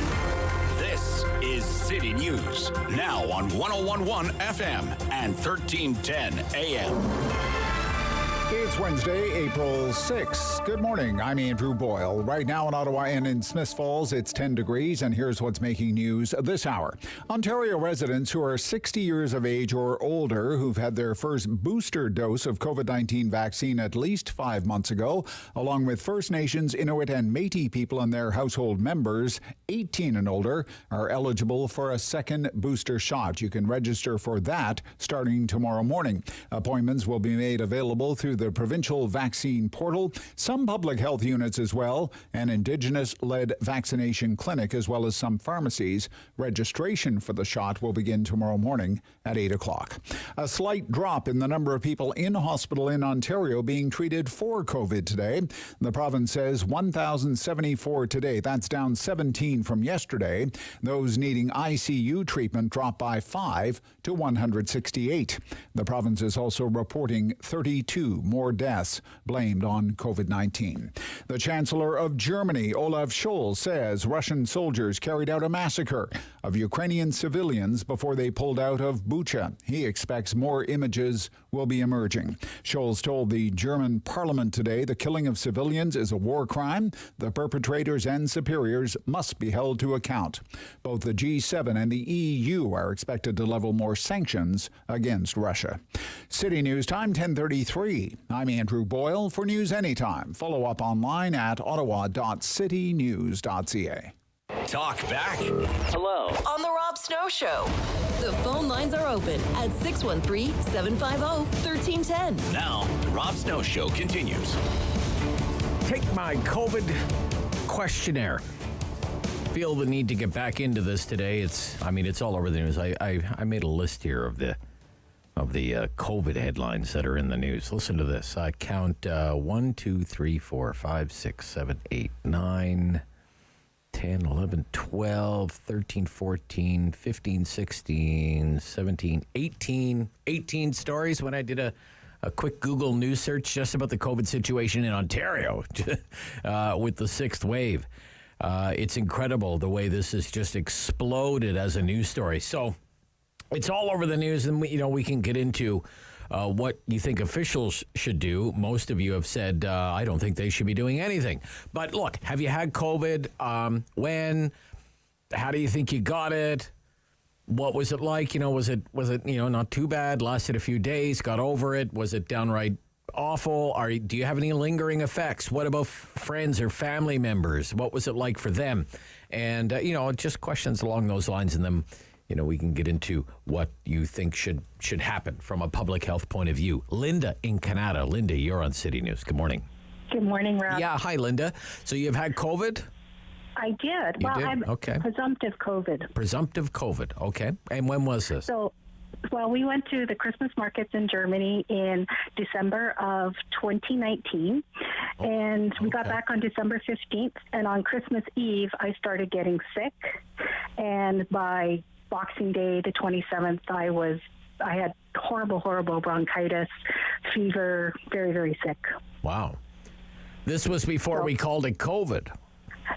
This is City News, now on 101.1 FM and 1310 AM. It's Wednesday, April 6th. Good morning. I'm Andrew Boyle. Right now in Ottawa and in Smiths Falls, it's 10 degrees, and here's what's making news this hour. Ontario residents who are 60 years of age or older who've had their first booster dose of COVID-19 vaccine at least 5 months ago, along with First Nations, Inuit, and Métis people and their household members, 18 and older, are eligible for a second booster shot. You can register for that starting tomorrow morning. Appointments will be made available through the provincial vaccine portal, some public health units as well, an Indigenous-led vaccination clinic, as well as some pharmacies. Registration for the shot will begin tomorrow morning at 8 o'clock. A slight drop in the number of people in hospital in Ontario being treated for COVID today. The province says 1,074 today. That's down 17 from yesterday. Those needing ICU treatment dropped by 5 to 168. The province is also reporting 32 more deaths blamed on COVID-19. The Chancellor of Germany, Olaf Scholz, says Russian soldiers carried out a massacre of Ukrainian civilians before they pulled out of Bucha. He expects more images will be emerging. Scholz told the German parliament today the killing of civilians is a war crime. The perpetrators and superiors must be held to account. Both the G7 and the EU are expected to level more sanctions against Russia. City News Time, 10:33. I'm Andrew Boyle. For News Anytime, follow up online at ottawa.citynews.ca. Talk back. Hello. On the Rob Snow Show. The phone lines are open at 613-750-1310. Now, the Rob Snow Show continues. Take my COVID questionnaire. Feel the need to get back into this today. It's all over the news. I made a list here of of the COVID headlines that are in the news. Listen to this. I count 1, 2, 3, 4, 5, 6, 7, 8, 9, 10, 11, 12, 13, 14, 15, 16, 17, 18 stories when I did a quick Google News search just about the COVID situation in Ontario with the sixth wave. It's incredible the way this has just exploded as a news story. So it's all over the news, and we can get into what you think officials should do. Most of you have said, I don't think they should be doing anything. But look, have you had COVID? When? How do you think you got it? What was it like? Was it not too bad? Lasted a few days, got over it? Was it downright awful? Do you have any lingering effects? What about friends or family members? What was it like for them? And, just questions along those lines, and then we can get into what you think should happen from a public health point of view. Linda in Canada. Linda, you're on City News. Good morning. Good morning, Rob. Yeah, hi, Linda. So you've had COVID? I did. You did? I'm okay. Presumptive COVID. Presumptive COVID. Okay. And when was this? Well, we went to the Christmas markets in Germany in December of 2019, and we got back on December 15th, and on Christmas Eve, I started getting sick, and by Boxing Day, the 27th, I had horrible bronchitis, fever, very, very sick. Wow. This was before we called it COVID.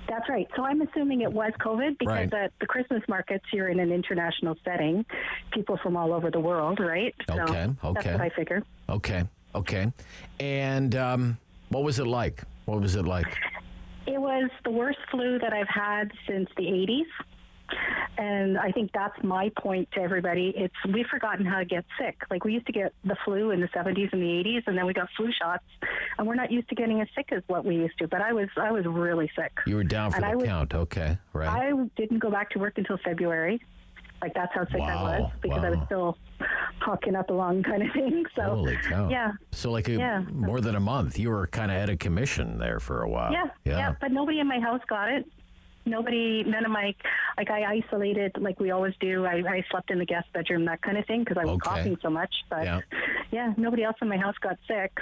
That's right. So I'm assuming it was COVID because at the Christmas markets, you're in an international setting, people from all over the world, right? So okay. That's what I figure. Okay. And what was it like? It was the worst flu that I've had since the 80s. And I think that's my point to everybody. We've forgotten how to get sick. Like, we used to get the flu in the 70s and the 80s, and then we got flu shots, and we're not used to getting as sick as what we used to. But I was really sick. You were down for the count. Okay, right. I didn't go back to work until February. Like, that's how sick I was, because I was still hawking up along kind of thing. So, holy cow. Yeah. So more than a month, you were kind of out of commission there for a while. Yeah. But nobody in my house got it. None of my, I isolated like we always do. I slept in the guest bedroom, that kind of thing, because I was coughing so much. But nobody else in my house got sick.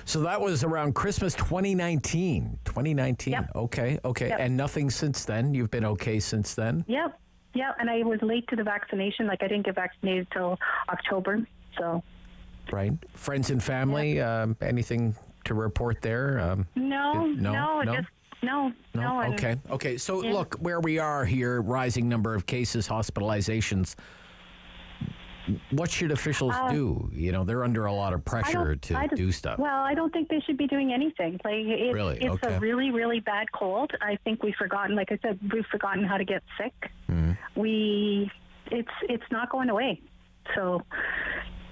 So that was around Christmas 2019. Yep. Okay. Yep. And nothing since then? You've been okay since then? Yep. And I was late to the vaccination. Like, I didn't get vaccinated till October. So. Right. Friends and family, anything to report there? No. Okay. So look, where we are here, rising number of cases, hospitalizations. What should officials do? They're under a lot of pressure to do stuff. Well, I don't think they should be doing anything. It's a really, really bad cold. I think we've forgotten, like I said, how to get sick. Mm-hmm. It's not going away. So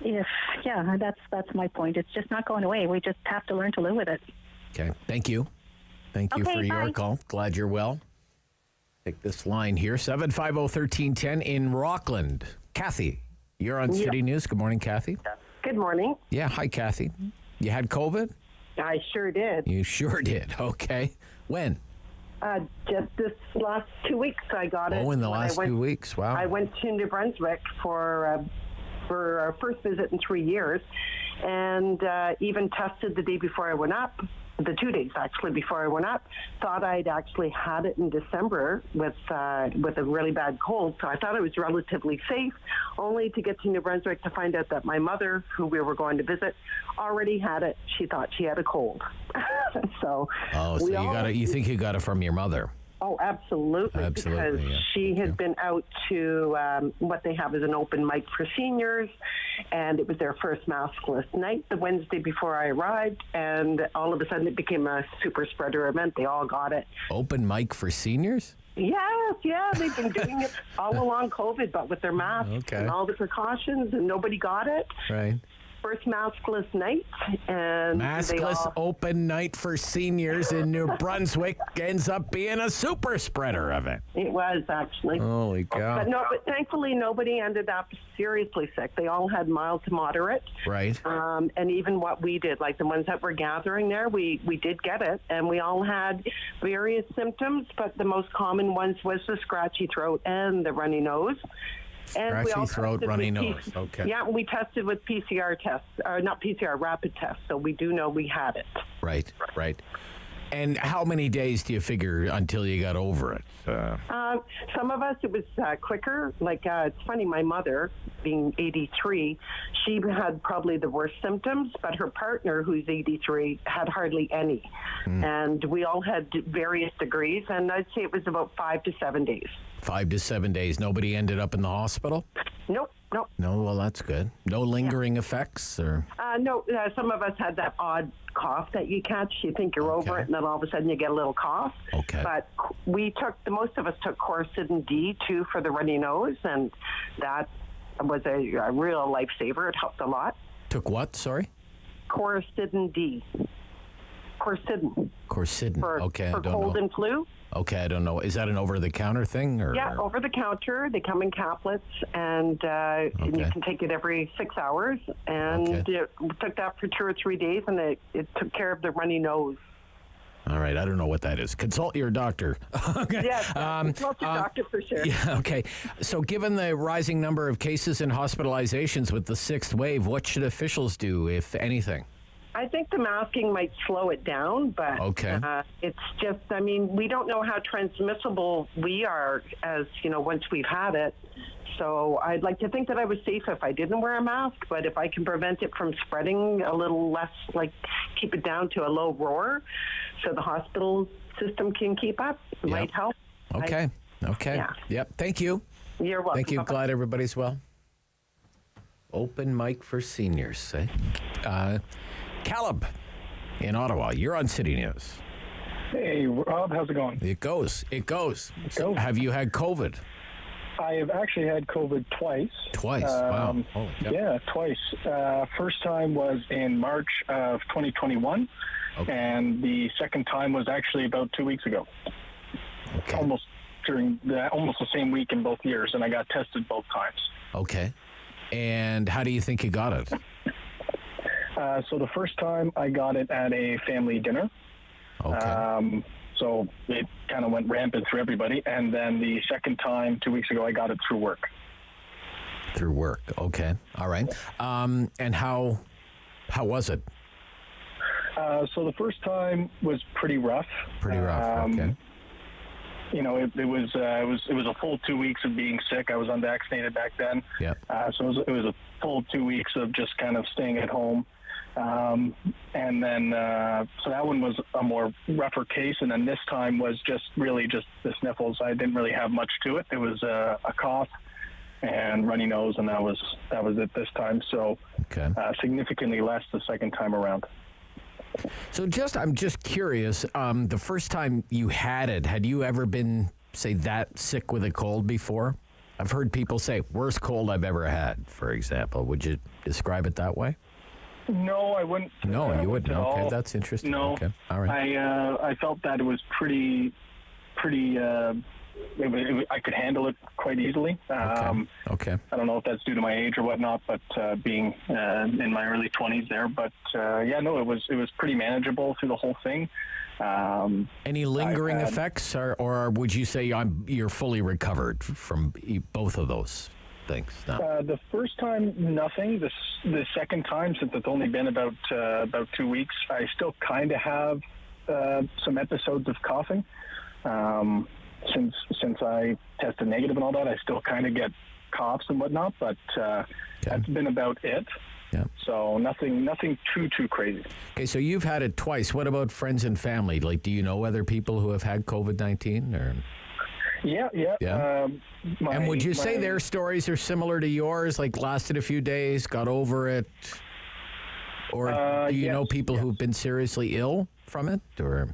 that's my point. It's just not going away. We just have to learn to live with it. Okay. Thank you. Thank you for your call. Glad you're well. Take this line here, 750-1310 in Rockland. Kathy, you're on City News. Good morning, Kathy. Good morning. Yeah, hi, Kathy. You had COVID? I sure did. You sure did. Okay. When? Just this last 2 weeks I got it. Oh, in the last 2 weeks. Wow. I went to New Brunswick for our first visit in 3 years, and even tested the day before I went up. The 2 days actually before I went up, thought I'd actually had it in December with a really bad cold. So I thought it was relatively safe, only to get to New Brunswick to find out that my mother, who we were going to visit, already had it. She thought she had a cold. You think you got it from your mother? Oh, absolutely. Because she had been out to what they have is an open mic for seniors, and it was their first maskless night the Wednesday before I arrived, and all of a sudden it became a super spreader event. They all got it. Open mic for seniors? Yes, they've been doing it all along COVID, but with their masks and all the precautions, and nobody got it. Right. First maskless night, and maskless open night for seniors in New Brunswick ends up being a super spreader event. It was actually. Holy cow! But thankfully nobody ended up seriously sick. They all had mild to moderate. Right. And even what we did, like the ones that were gathering there, we did get it, and we all had various symptoms. But the most common ones was the scratchy throat and the runny nose. And we all throat, tested runny with nose. Okay. Yeah, we tested with PCR tests, not PCR, rapid tests. So we do know we had it. Right. And how many days do you figure until you got over it? Some of us, it was quicker. Like, it's funny, my mother, being 83, she had probably the worst symptoms, but her partner, who's 83, had hardly any. And we all had various degrees, and I'd say it was about 5 to 7 days. 5 to 7 days. Nobody ended up in the hospital? Nope. No, well, that's good. No lingering effects? Or No, some of us had that odd cough that you catch. You think you're over it, and then all of a sudden you get a little cough. Okay. But most of us took Coricidin D, too, for the runny nose, and that was a real lifesaver. It helped a lot. Took what, sorry? Coricidin D. Coricidin. Okay, I for don't cold know. and flu. Okay, I don't know. Is that an over-the-counter thing? Or? Yeah, over the counter. They come in caplets, and you can take it every 6 hours. And it took that for 2 or 3 days, and it took care of the runny nose. All right, I don't know what that is. Consult your doctor. Okay. Yes, consult your doctor for sure. Yeah, okay. So given the rising number of cases and hospitalizations with the sixth wave, what should officials do, if anything? I think the masking might slow it down, but it's just, I mean, we don't know how transmissible we are as, once we've had it. So I'd like to think that I was safe if I didn't wear a mask, but if I can prevent it from spreading a little less, like keep it down to a low roar so the hospital system can keep up, it might help. Okay. Yep. Thank you. You're welcome. Thank you. Bye-bye. Glad everybody's well. Open mic for seniors, eh? Caleb in Ottawa, you're on City News. Hey, Rob, how's it going? It goes. So have you had COVID? I have actually had COVID twice. Twice? Wow. Holy cow. Yeah, twice. First time was in March of 2021, and the second time was actually about 2 weeks ago. Okay. Almost the same week in both years, and I got tested both times. Okay. And how do you think you got it? So the first time I got it at a family dinner. Okay. So it kind of went rampant through everybody. And then the second time, 2 weeks ago, I got it through work. Through work. Okay. All right. And how was it? So the first time was pretty rough. Okay. It was a full 2 weeks of being sick. I was unvaccinated back then. Yeah. So it was a full 2 weeks of just kind of staying at home. And then, so that one was a more rougher case. And then this time was just the sniffles. I didn't really have much to it. It was a cough and runny nose, and that was it this time. So significantly less the second time around. So I'm just curious, the first time you had it, had you ever been, say, that sick with a cold before? I've heard people say, worst cold I've ever had, for example. Would you describe it that way? No, I wouldn't. No, you wouldn't. Okay, all. that's interesting. No. Okay, all right. I felt that it was pretty. I could handle it quite easily. Okay. I don't know if that's due to my age or whatnot, but being in my early 20s there. But it was pretty manageable through the whole thing. Any lingering effects, or would you say you're fully recovered from both of those things now? The first time, nothing. The second time, since it's only been about 2 weeks, I still kind of have some episodes of coughing. Since I tested negative and all that, I still kind of get coughs and whatnot, but that's been about it. Yeah. So nothing too crazy. Okay, so you've had it twice. What about friends and family? Like, do you know other people who have had COVID-19? Or? Yeah. And would you say their stories are similar to yours, like lasted a few days, got over it? Or do you know people who've been seriously ill from it? Or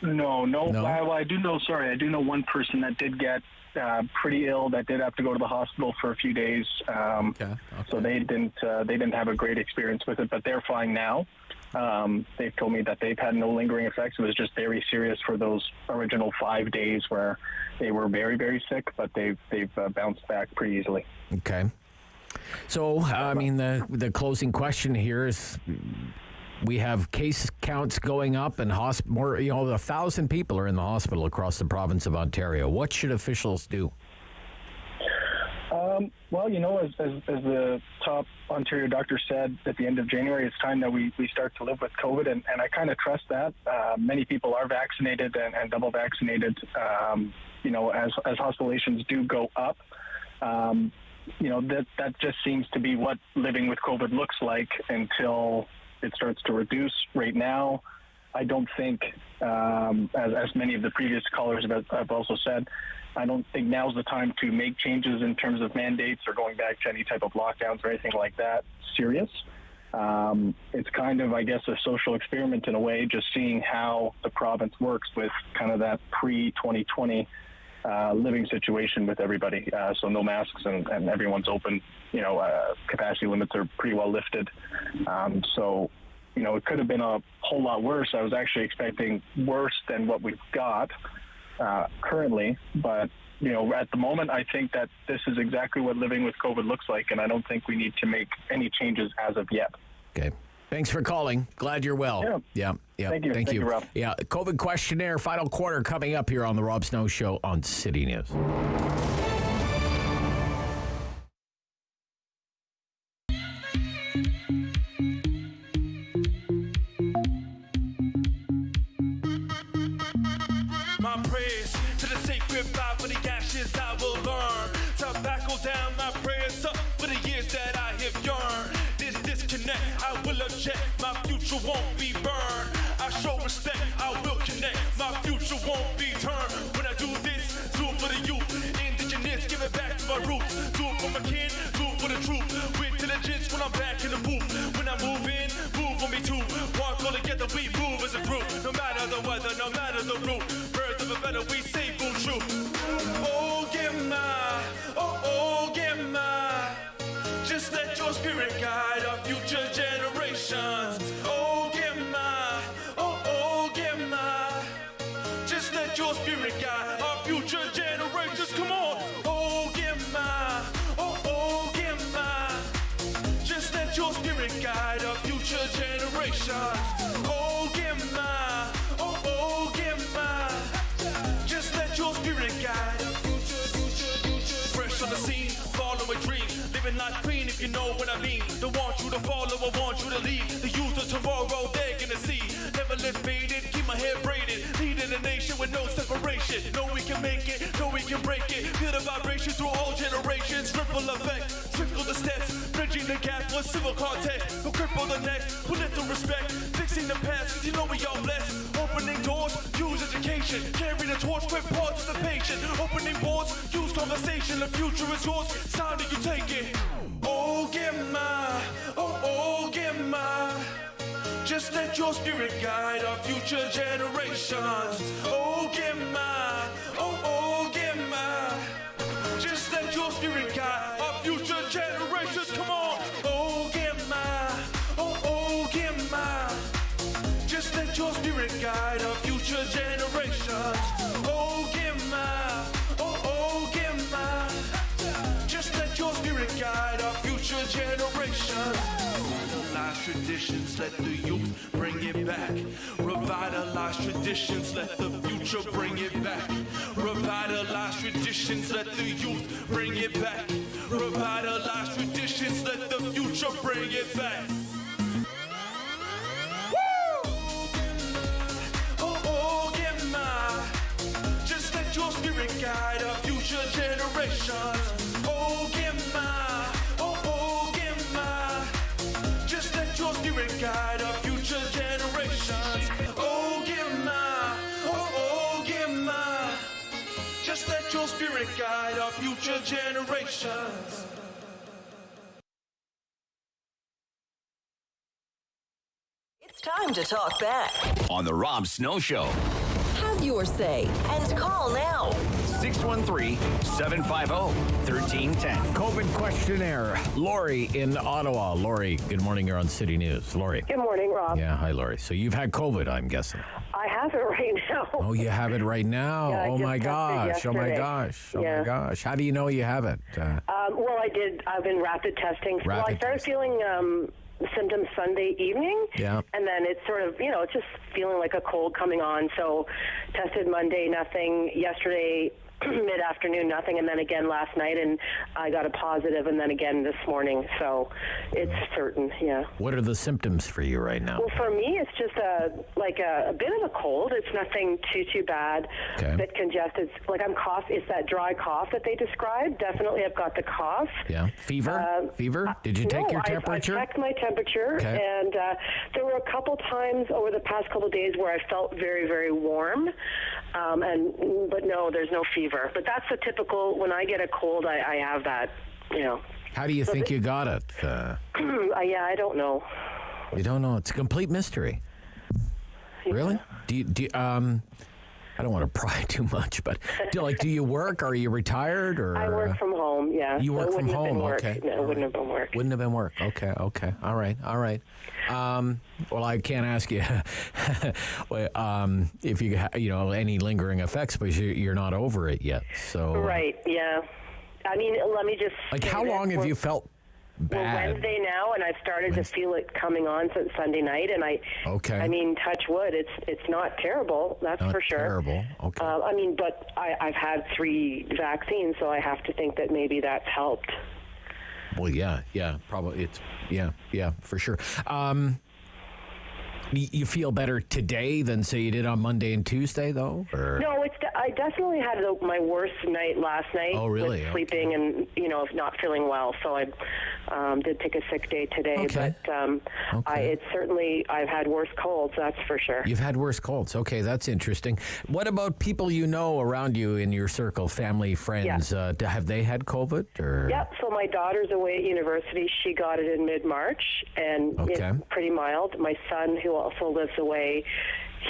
No. Well, I do know one person that did get pretty ill, that did have to go to the hospital for a few days. So they didn't have a great experience with it, but they're fine now. They've told me that they've had no lingering effects. It was just very serious for those original 5 days where they were very, very sick, but they've bounced back pretty easily. Okay. So, I mean, the closing question here is, we have case counts going up and 1,000 people are in the hospital across the province of Ontario. What should officials do? Well, as the top Ontario doctor said at the end of January, it's time that we start to live with COVID, and I kind of trust that. Many people are vaccinated and double vaccinated, as hospitalizations do go up. That just seems to be what living with COVID looks like until it starts to reduce. Right now, I don't think, as many of the previous callers have also said, I don't think now's the time to make changes in terms of mandates or going back to any type of lockdowns or anything like that serious. It's kind of, I guess, a social experiment in a way, just seeing how the province works with kind of that pre-2020 living situation with everybody. So no masks and everyone's open. Capacity limits are pretty well lifted. So it could have been a whole lot worse. I was actually expecting worse than what we've got currently. But, at the moment, I think that this is exactly what living with COVID looks like, and I don't think we need to make any changes as of yet. Okay. Thanks for calling. Glad you're well. Yeah. Thank you. Thank you, Rob. Yeah, COVID questionnaire, final quarter coming up here on the Rob Snow Show on City News. My prayers to the sacred vow, for the ashes I will burn. Tobacco down, my prayers up for the years that I have yearned. This disconnect, I will object, my future won't be burned. I show respect, I will connect, my future won't be turned. When I do this, do it for the youth, indigenous, give it back to my roots. Do it for my kin, do it for the truth. With diligence when I'm back in the booth. When I move in, move for me too. Walk all together, we move as a group. No matter the weather, no matter the route. Birds of a feather, we say full truth. Oh, get my. Just let your spirit guide our future generations. Oh, get my. Just let your spirit guide our future generations. Come on. Oh, get my. Just let your spirit guide our future generations. Oh, get my. Just let your spirit guide our future. Fresh on the scene, follow a dream. Living life clean if you know what I mean. Don't want you to follow, I want you to lead. The youth of tomorrow, they're gonna see. Never live faded, keep my hair braided. Leading a nation with no separation. Know we can make it, know we can break it. Feel the vibration through all generations. Ripple effect, trickle the steps. Bridging the gap with civil context. We'll cripple the next, with little respect. Fixing the past, cause you know we all blessed. Opening doors, use education. Carry the torch with participation. Opening boards, use conversation. The future is yours, it's time that you take it. Oh, get my. Just let your spirit guide our future generations. Oh, get my. Just let your spirit guide our future generations. Come on. Oh, get my. Just let your spirit guide our future generations. Oh, get my. Just let your spirit guide our future generations. Revitalize traditions, let the youth bring it back. Revitalize traditions, let the future bring it back. Revitalize traditions, let the youth bring it back. Revitalize traditions, let the future bring it back. Just let your spirit guide our future generations. Oh, get my. Just let your spirit guide our future generations. Oh, get my. Just let your spirit guide our future generations. It's time to talk back on the Rob Snow Show. Have your say and call now. 613-750-1310. COVID questionnaire. Lori in Ottawa. Lori, good morning. You're on City News. Lori. Good morning, Rob. Yeah, hi, Lori. So you've had COVID, I'm guessing. I have it right now. Oh, you have it right now? Yeah, oh, my gosh. Oh, my gosh. Oh, my gosh. How do you know you have it? Well, I did. I've been rapid testing. I started feeling symptoms Sunday evening. Yeah. And then it's sort of, it's just feeling like a cold coming on. So tested Monday, nothing. Yesterday, mid-afternoon, nothing, and then again last night, and I got a positive, and then again this morning. So it's certain, yeah. What are the symptoms for you right now? Well, for me, it's just a bit of a cold. It's nothing too bad. Okay. A bit congested. Like I'm cough. It's that dry cough that they described. Definitely, I've got the cough. Yeah. Fever? Fever? Did you take your temperature? I checked my temperature, and there were a couple times over the past couple of days where I felt very, very warm, but no, there's no fever. But that's the typical, when I get a cold, I have that, How do you think you got it? Yeah, I don't know. You don't know? It's a complete mystery. Yeah. Really? Do you, I don't want to pry too much, but do you work? Are you retired? Or I work from home, yeah. You work from home, okay. No, it wouldn't have been work. Wouldn't have been work. Okay. All right. Well, I can't ask you if you any lingering effects, but you're not over it yet. So right, yeah. I mean, let me just how long have you felt bad? We're Wednesday now, and I've started to feel it coming on since Sunday night, and I mean, touch wood, it's not terrible, that's not for sure. Terrible, okay. I mean, but I've had 3 vaccines, so I have to think that maybe that's helped. Well, yeah, probably yeah, for sure. You feel better today than, say, you did on Monday and Tuesday, though? Or? No, I definitely had my worst night last night. Oh, really? With sleeping and, not feeling well. So I did take a sick day today. Okay. But it's certainly, I've had worse colds, that's for sure. You've had worse colds. Okay, that's interesting. What about people around you in your circle, family, friends? Yeah. Have they had COVID? Or? Yep. So my daughter's away at university. She got it in mid-March, and it's pretty mild. My son, who also lives away,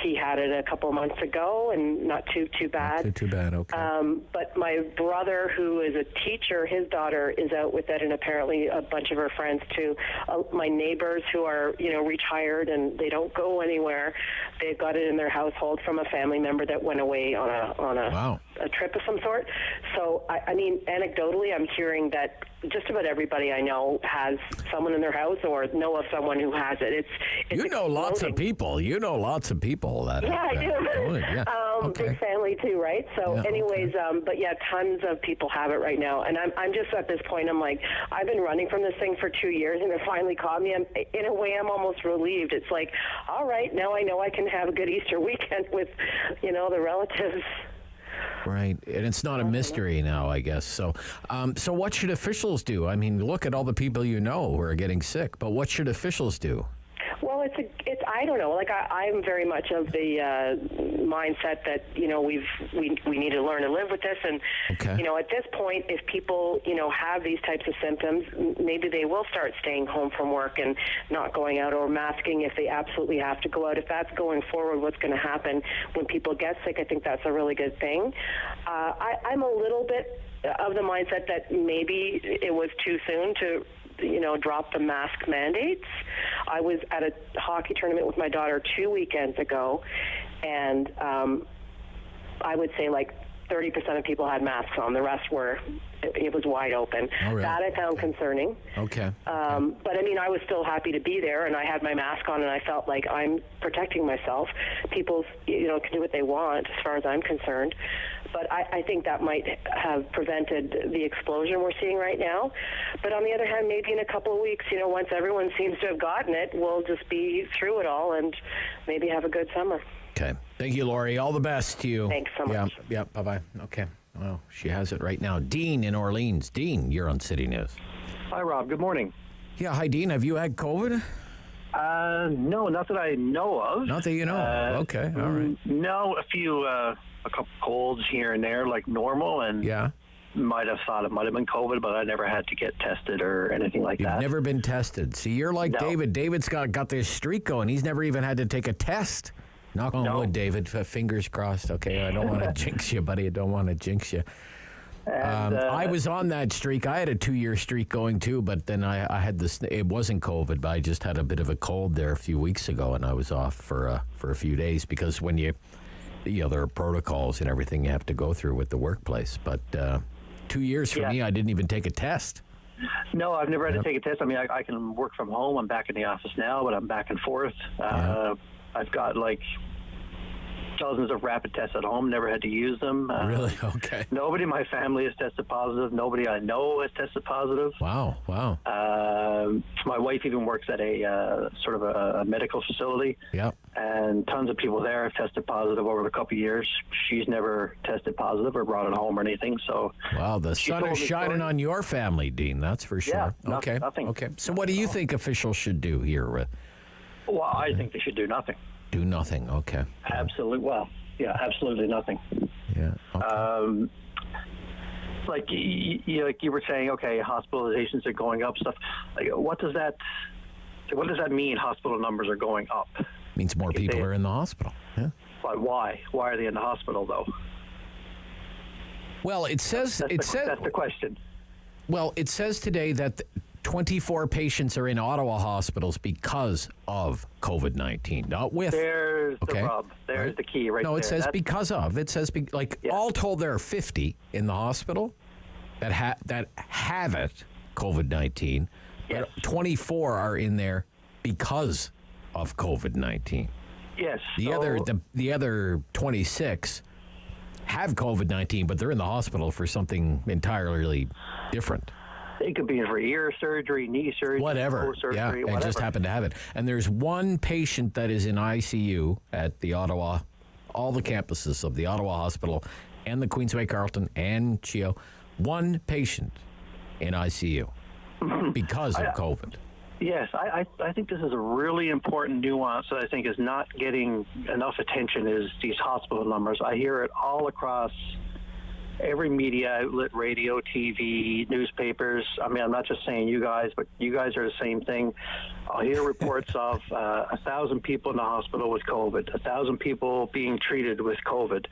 he had it a couple of months ago, and not too bad. Not too bad, okay. But my brother, who is a teacher, his daughter is out with it, and apparently a bunch of her friends too. My neighbors, who are retired and they don't go anywhere, they've got it in their household from a family member that went away on a trip of some sort. So I mean, anecdotally, I'm hearing that just about everybody I know has someone in their house or know of someone who has it. It's lots of people. That I do. Yeah. Big family too, right? So, but yeah, tons of people have it right now, and I'm just at this point. I'm like, I've been running from this thing for 2 years, and it finally caught me. And in a way, I'm almost relieved. It's like, all right, now I know I can have a good Easter weekend with, the relatives. Right, and it's not a mystery now, I guess. So, so what should officials do? I mean, look at all the people who are getting sick, but what should officials do? Well, it's I don't know. Like I'm very much of the mindset that we need to learn to live with this, and at this point, if people have these types of symptoms, maybe they will start staying home from work and not going out, or masking if they absolutely have to go out. If that's going forward, what's going to happen when people get sick? I think that's a really good thing. I'm a little bit of the mindset that maybe it was too soon to drop the mask mandates. I was at a hockey tournament with my daughter 2 weekends ago, and I would say like 30% of people had masks on. The rest it was wide open. Oh, really? That I found concerning. Okay. But I mean, I was still happy to be there, and I had my mask on, and I felt like I'm protecting myself. People, can do what they want as far as I'm concerned. But I think that might have prevented the explosion we're seeing right now. But on the other hand, maybe in a couple of weeks, once everyone seems to have gotten it, we'll just be through it all and maybe have a good summer. Okay. Thank you, Lori. All the best to you. Thanks so much. Yeah. Bye-bye. Okay. Well, she has it right now. Dean in Orleans. Dean, you're on City News. Hi, Rob. Good morning. Yeah. Hi, Dean. Have you had COVID? No, not that I know of. Not that you know of. Okay. All right. No, a couple colds here and there, like normal, and might have thought it might have been COVID, but I never had to get tested or anything like that. You've never been tested. See, you're like David. David's got this streak going. He's never even had to take a test. Knock on wood, David. Fingers crossed. Okay, I don't want to jinx you, buddy. I don't want to jinx you. And, I was on that streak. I had a 2-year streak going too, but then I had this. It wasn't COVID, but I just had a bit of a cold there a few weeks ago, and I was off for a few days because when there are protocols and everything you have to go through with the workplace. But 2 years for me, I didn't even take a test. No, I've never had to take a test. I mean, I can work from home. I'm back in the office now, but I'm back and forth. I've got like dozens of rapid tests at home, never had to use them. Really? Okay. Nobody in my family has tested positive. Nobody I know has tested positive. Wow. My wife even works at a sort of a medical facility. Yeah. And tons of people there have tested positive over the couple of years. She's never tested positive or brought it home or anything. So. Wow, the sun is shining on your family, Dean. That's for sure. Yeah, okay. Nothing. Okay. So what do you think officials should do here? Well, I think they should do nothing. Do nothing. Okay. Absolutely. Well, yeah, absolutely nothing. Yeah. Okay. Like you were saying, okay, hospitalizations are going up. Stuff. Like, what does that mean? Hospital numbers are going up. Means more people are in the hospital. Yeah. But why? Why are they in the hospital though? Well, it says that's the question. Well, it says today that 24 patients are in Ottawa hospitals because of COVID-19, not with. There's the rub. There's the key right there. No, it says because of. It says, all told, there are 50 in the hospital that have it, COVID-19. Yes. But 24 are in there because of COVID-19. Yes. The other 26 have COVID-19, but they're in the hospital for something entirely different. They could be in for ear surgery, knee surgery, whatever. Surgery, yeah, whatever. And just happen to have it. And there's one patient that is in ICU at the Ottawa, all the campuses of the Ottawa Hospital and the Queensway Carleton and CHEO. One patient in ICU because of COVID. Yes, I think this is a really important nuance that I think is not getting enough attention is these hospital numbers. I hear it all across every media outlet, radio, TV, newspapers. I mean, I'm not just saying you guys, but you guys are the same thing. I'll hear reports of 1,000 people in the hospital with COVID, 1,000 people being treated with COVID.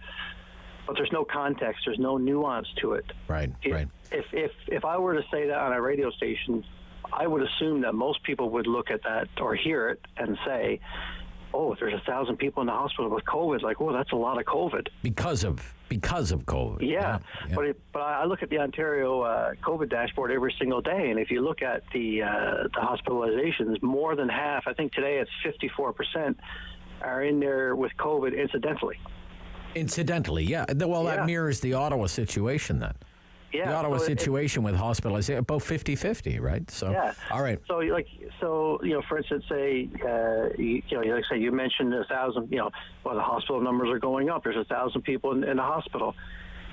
But there's no context. There's no nuance to it. Right. If I were to say that on a radio station, I would assume that most people would look at that or hear it and say, oh, there's 1,000 people in the hospital with COVID. Like, oh, that's a lot of COVID. Because of COVID. Yeah. But I look at the Ontario COVID dashboard every single day, and if you look at the hospitalizations, more than half, I think today it's 54%, are in there with COVID incidentally. Incidentally, yeah. Well, that mirrors the Ottawa situation then. Yeah, the Ottawa situation with hospitalization, about 50-50, right? So, yeah. All right. So, for instance, say, you mentioned 1,000, the hospital numbers are going up. There's 1,000 people in the hospital.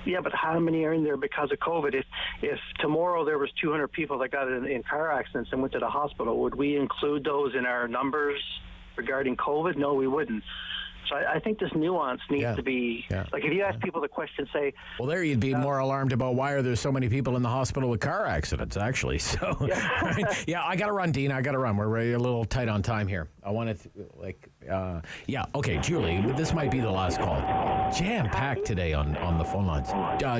Yeah, but how many are in there because of COVID? If tomorrow there was 200 people that got in car accidents and went to the hospital, would we include those in our numbers regarding COVID? No, we wouldn't. So I think this nuance needs to be, like if you ask people the question, say... Well, there you'd be more alarmed about why are there so many people in the hospital with car accidents, actually. So, I got to run, Dean. I got to run. We're a little tight on time here. I want to, okay, Julie, this might be the last call. Jam-packed today on the phone lines.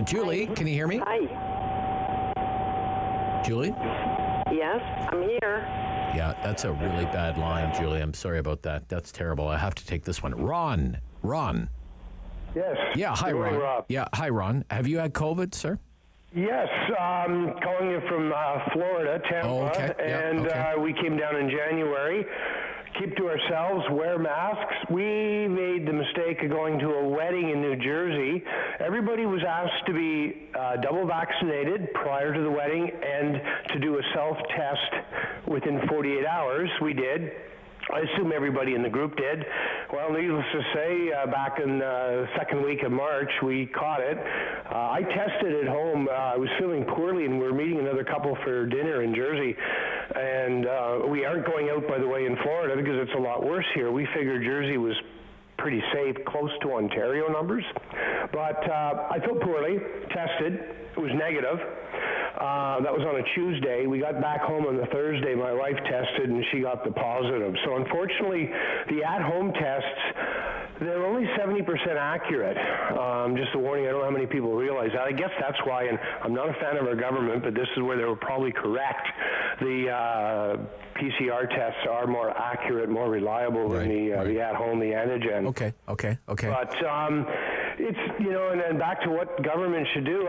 Julie, can you hear me? Hi. Julie? Yes, I'm here. Yeah, that's a really bad line, Julie. I'm sorry about that. That's terrible. I have to take this one. Ron. Yes. Yeah, hi, Ron. Rob. Yeah, hi, Ron. Have you had COVID, sir? Yes, calling you from Florida, Tampa. Oh, okay. And we came down in January. Keep to ourselves, wear masks. We made the mistake of going to a wedding in New Jersey. Everybody was asked to be double vaccinated prior to the wedding and to do a self-test within 48 hours. We did. I assume everybody in the group did. Well, needless to say, back in the second week of March, we caught it. I tested at home. I was feeling poorly, and we were meeting another couple for dinner in Jersey. And we aren't going out, by the way, in Florida because it's a lot worse here. We figured Jersey was pretty safe, close to Ontario numbers. But I felt poorly, tested. It was negative. That was on a Tuesday. We got back home on the Thursday. My wife tested, and she got the positive. So unfortunately, the at-home tests, they're only 70% accurate. Just a warning, I don't know how many people realize that. I guess that's why, and I'm not a fan of our government, but this is where they were probably correct. The PCR tests are more accurate, more reliable than the at-home, the antigen. Okay. But it's, and then back to what government should do.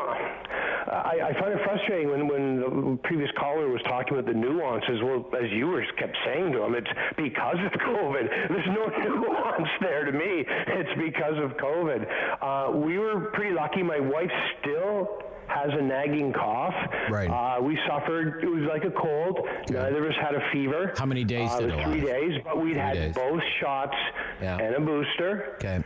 I find it frustrating when the previous caller was talking about the nuances. Well, as you were kept saying to him, it's because of COVID. There's no nuance there to me. It's because of COVID. We were pretty lucky. My wife still has a nagging cough. Right. We suffered, it was like a cold. Okay. Neither of us had a fever. How many days did it last? 3 days, but we'd had both shots and a booster. Okay.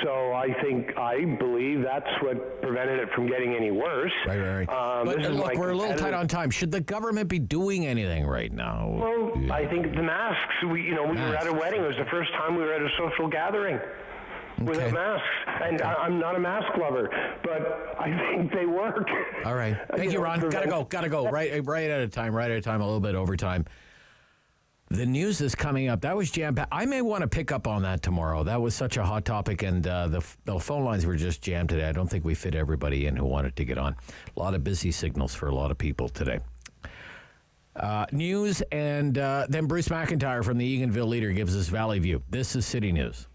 So I believe that's what prevented it from getting any worse. Right. But look, we're a little tight on time. Should the government be doing anything right now? Well, I think the masks, we were at a wedding. It was the first time we were at a social gathering. Without masks. And I'm not a mask lover, but I think they work. All right. Thank you, Ron. Gotta go. Right out of time, a little bit over time. The news is coming up. That was jam-packed. I may want to pick up on that tomorrow. That was such a hot topic, and the phone lines were just jammed today. I don't think we fit everybody in who wanted to get on. A lot of busy signals for a lot of people today. News, and then Bruce McIntyre from the Eganville Leader gives us Valley View. This is City News.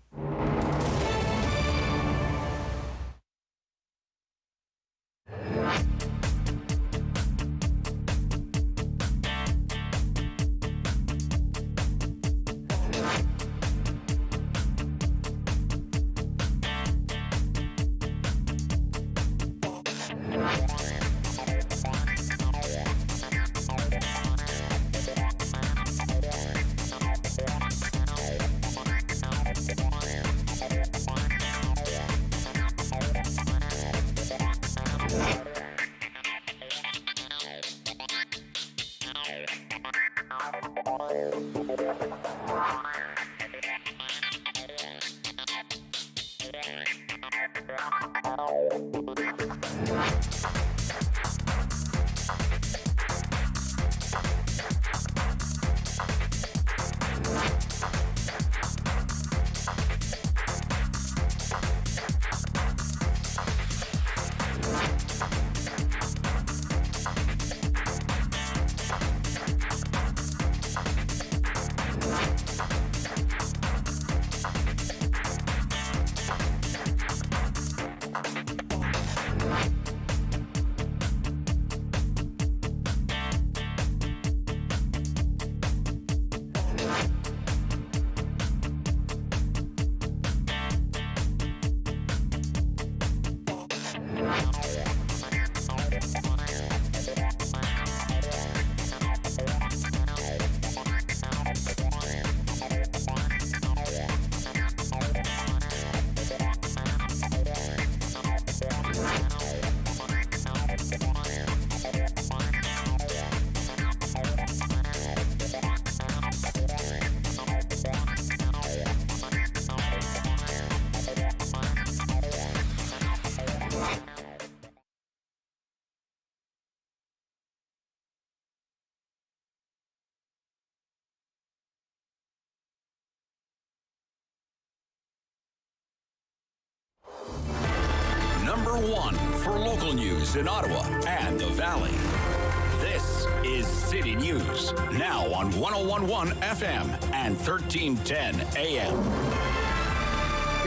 Number one for local news in Ottawa and the Valley. This is City News, now on 101.1 FM and 1310 AM.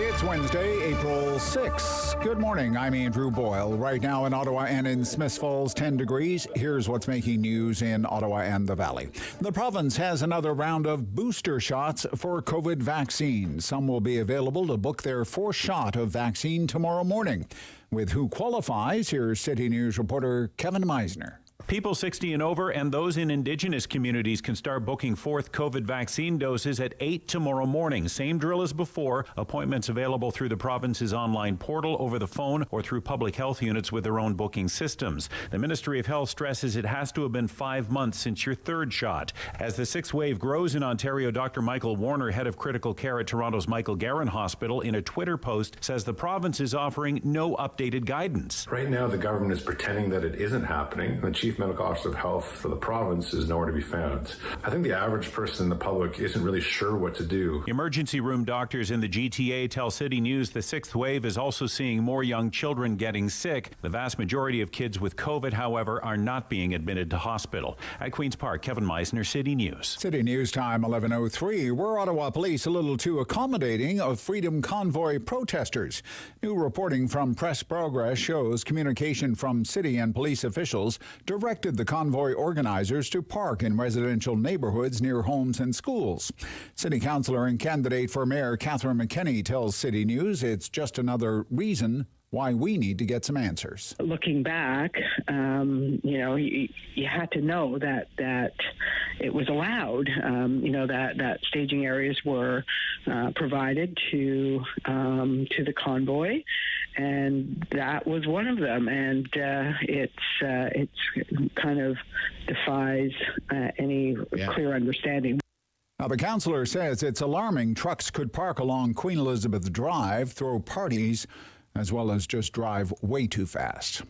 It's Wednesday, April 6th. Good morning. I'm Andrew Boyle. Right now in Ottawa and in Smiths Falls, 10 degrees. Here's what's making news in Ottawa and the Valley. The province has another round of booster shots for COVID vaccine. Some will be available to book their fourth shot of vaccine tomorrow morning. With who qualifies, here's City News reporter Kevin Meisner. People 60 and over and those in Indigenous communities can start booking fourth COVID vaccine doses at 8 tomorrow morning. Same drill as before. Appointments available through the province's online portal, over the phone, or through public health units with their own booking systems. The Ministry of Health stresses it has to have been 5 months since your third shot. As the sixth wave grows in Ontario, Dr. Michael Warner, head of critical care at Toronto's Michael Garron Hospital, in a Twitter post says the province is offering no updated guidance. Right now, the government is pretending that it isn't happening. The Chief chief medical officer of health for the province is nowhere to be found. I think the average person in the public isn't really sure what to do. Emergency room doctors in the GTA tell City News the sixth wave is also seeing more young children getting sick. The vast majority of kids with COVID, however, are not being admitted to hospital. At Queen's Park, Kevin Meisner, City News. City News time 11:03. Were Ottawa police a little too accommodating of Freedom Convoy protesters? New reporting from Press Progress shows communication from city and police officials directed the convoy organizers to park in residential neighborhoods near homes and schools. City councillor and candidate for mayor Catherine McKenney tells City News it's just another reason why we need to get some answers. Looking back, you had to know that it was allowed, that staging areas were provided to the convoy, and that was one of them. And it's kind of defies any clear understanding. Now, the councillor says it's alarming trucks could park along Queen Elizabeth Drive, throw parties, as well as just drive way too fast.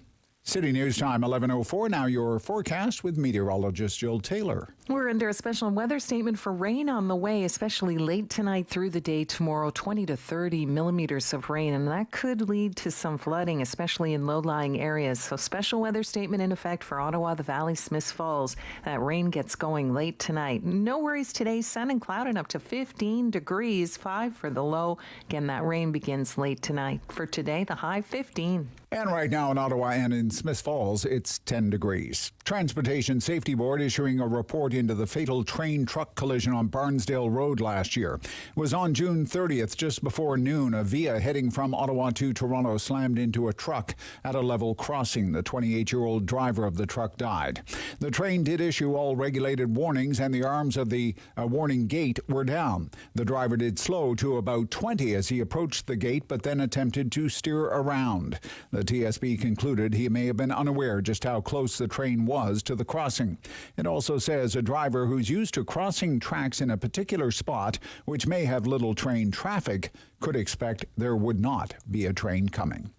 City News time 11:04. Now your forecast with meteorologist Jill Taylor. We're under a special weather statement for rain on the way, especially late tonight through the day tomorrow. 20 to 30 millimeters of rain, and that could lead to some flooding, especially in low-lying areas. So special weather statement in effect for Ottawa, the Valley, Smiths Falls. That rain gets going late tonight. No worries today. Sun and cloud and up to 15 degrees, 5 for the low. Again, that rain begins late tonight. For today, the high 15. And right now in Ottawa and in Smiths Falls, it's 10 degrees. Transportation Safety Board issuing a report into the fatal train-truck collision on Barnsdale Road last year. It was on June 30th, just before noon. A Via heading from Ottawa to Toronto slammed into a truck at a level crossing. The 28-year-old driver of the truck died. The train did issue all regulated warnings, and the arms of the warning gate were down. The driver did slow to about 20 as he approached the gate, but then attempted to steer around. The TSB concluded he may have been unaware just how close the train was to the crossing. It also says a driver who's used to crossing tracks in a particular spot, which may have little train traffic, could expect there would not be a train coming.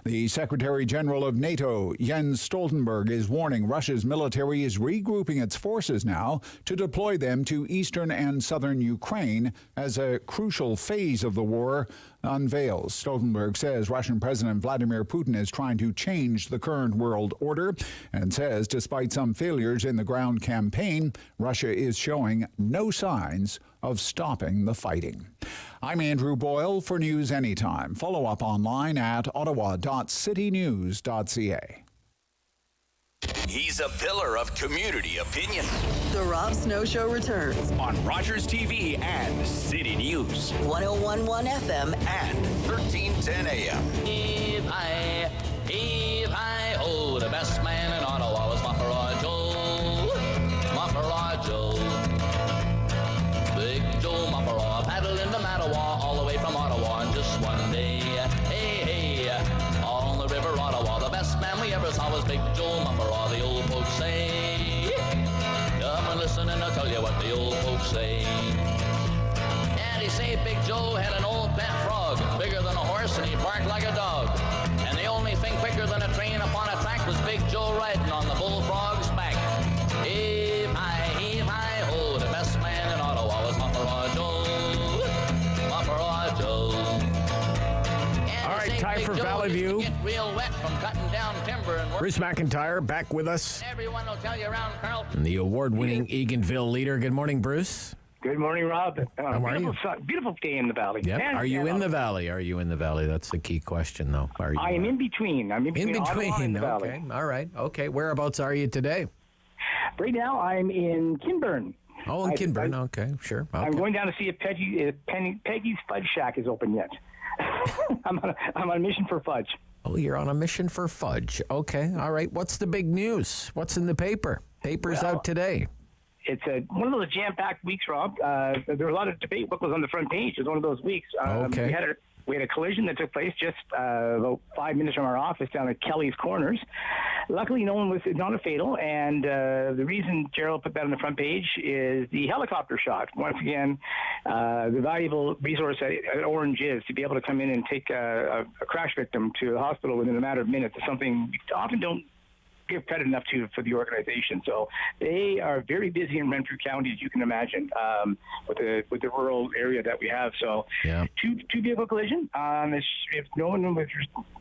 The Secretary General of NATO, Jens Stoltenberg, is warning Russia's military is regrouping its forces now to deploy them to eastern and southern Ukraine as a crucial phase of the war unveils. Stoltenberg says Russian President Vladimir Putin is trying to change the current world order and says despite some failures in the ground campaign, Russia is showing no signs of stopping the fighting. I'm Andrew Boyle for News Anytime. Follow up online at ottawa.citynews.ca. He's a pillar of community opinion. The Rob Snow Show returns on Rogers TV and City News. 101.1 FM and 1310 AM. Heave hi, oh, the best man in Ottawa was Mapara Joe. Mapara Joe. Big Joe Mapara paddled into Mattawa all the way from Ottawa in just one day. Hey, on the river Ottawa, the best man we ever saw was Big Joe Mapara, the old folks say. Come and listen and I'll tell you what the old folks say. And he say Big Joe had an old pet frog, bigger than a horse, and he barked like a dog. And the only thing quicker than a train upon a track was Big Joe riding on the bullfrog's back. Heave hi, oh, the best man in Ottawa was Mapara Joe. Mapara Joe. All right, time for Valley View. Get real wet from cutting down timber and work. Bruce McIntyre back with us. Everyone will tell you around Carlton. And the award-winning Eganville leader. Good morning, Bruce. Good morning, Rob. How are you? Beautiful day in the valley. Yep. Are you in the valley? Are you in the valley? That's the key question, though. Are you? I am in between. I'm in between. Okay. Valley. All right. Okay. Whereabouts are you today? Right now, I'm in Kinburn. Oh, in Kinburn. Okay, sure. Okay. I'm going down to see if Peggy's Fudge Shack is open yet. I'm on a mission for fudge. Oh, you're on a mission for fudge. Okay. All right. What's the big news? What's in the paper? Paper's out today. It's one of those jam-packed weeks, Rob. There was a lot of debate. What was on the front page? It was one of those weeks. Okay. We had a collision that took place just about 5 minutes from our office down at Kelly's Corners. Luckily, not a fatal, and the reason Gerald put that on the front page is the helicopter shot. Once again, the valuable resource at Orange is to be able to come in and take a crash victim to the hospital within a matter of minutes is something we often don't give credit enough for the organization. So they are very busy in Renfrew County, as you can imagine, with the rural area that we have. So two vehicle collision. If no one was,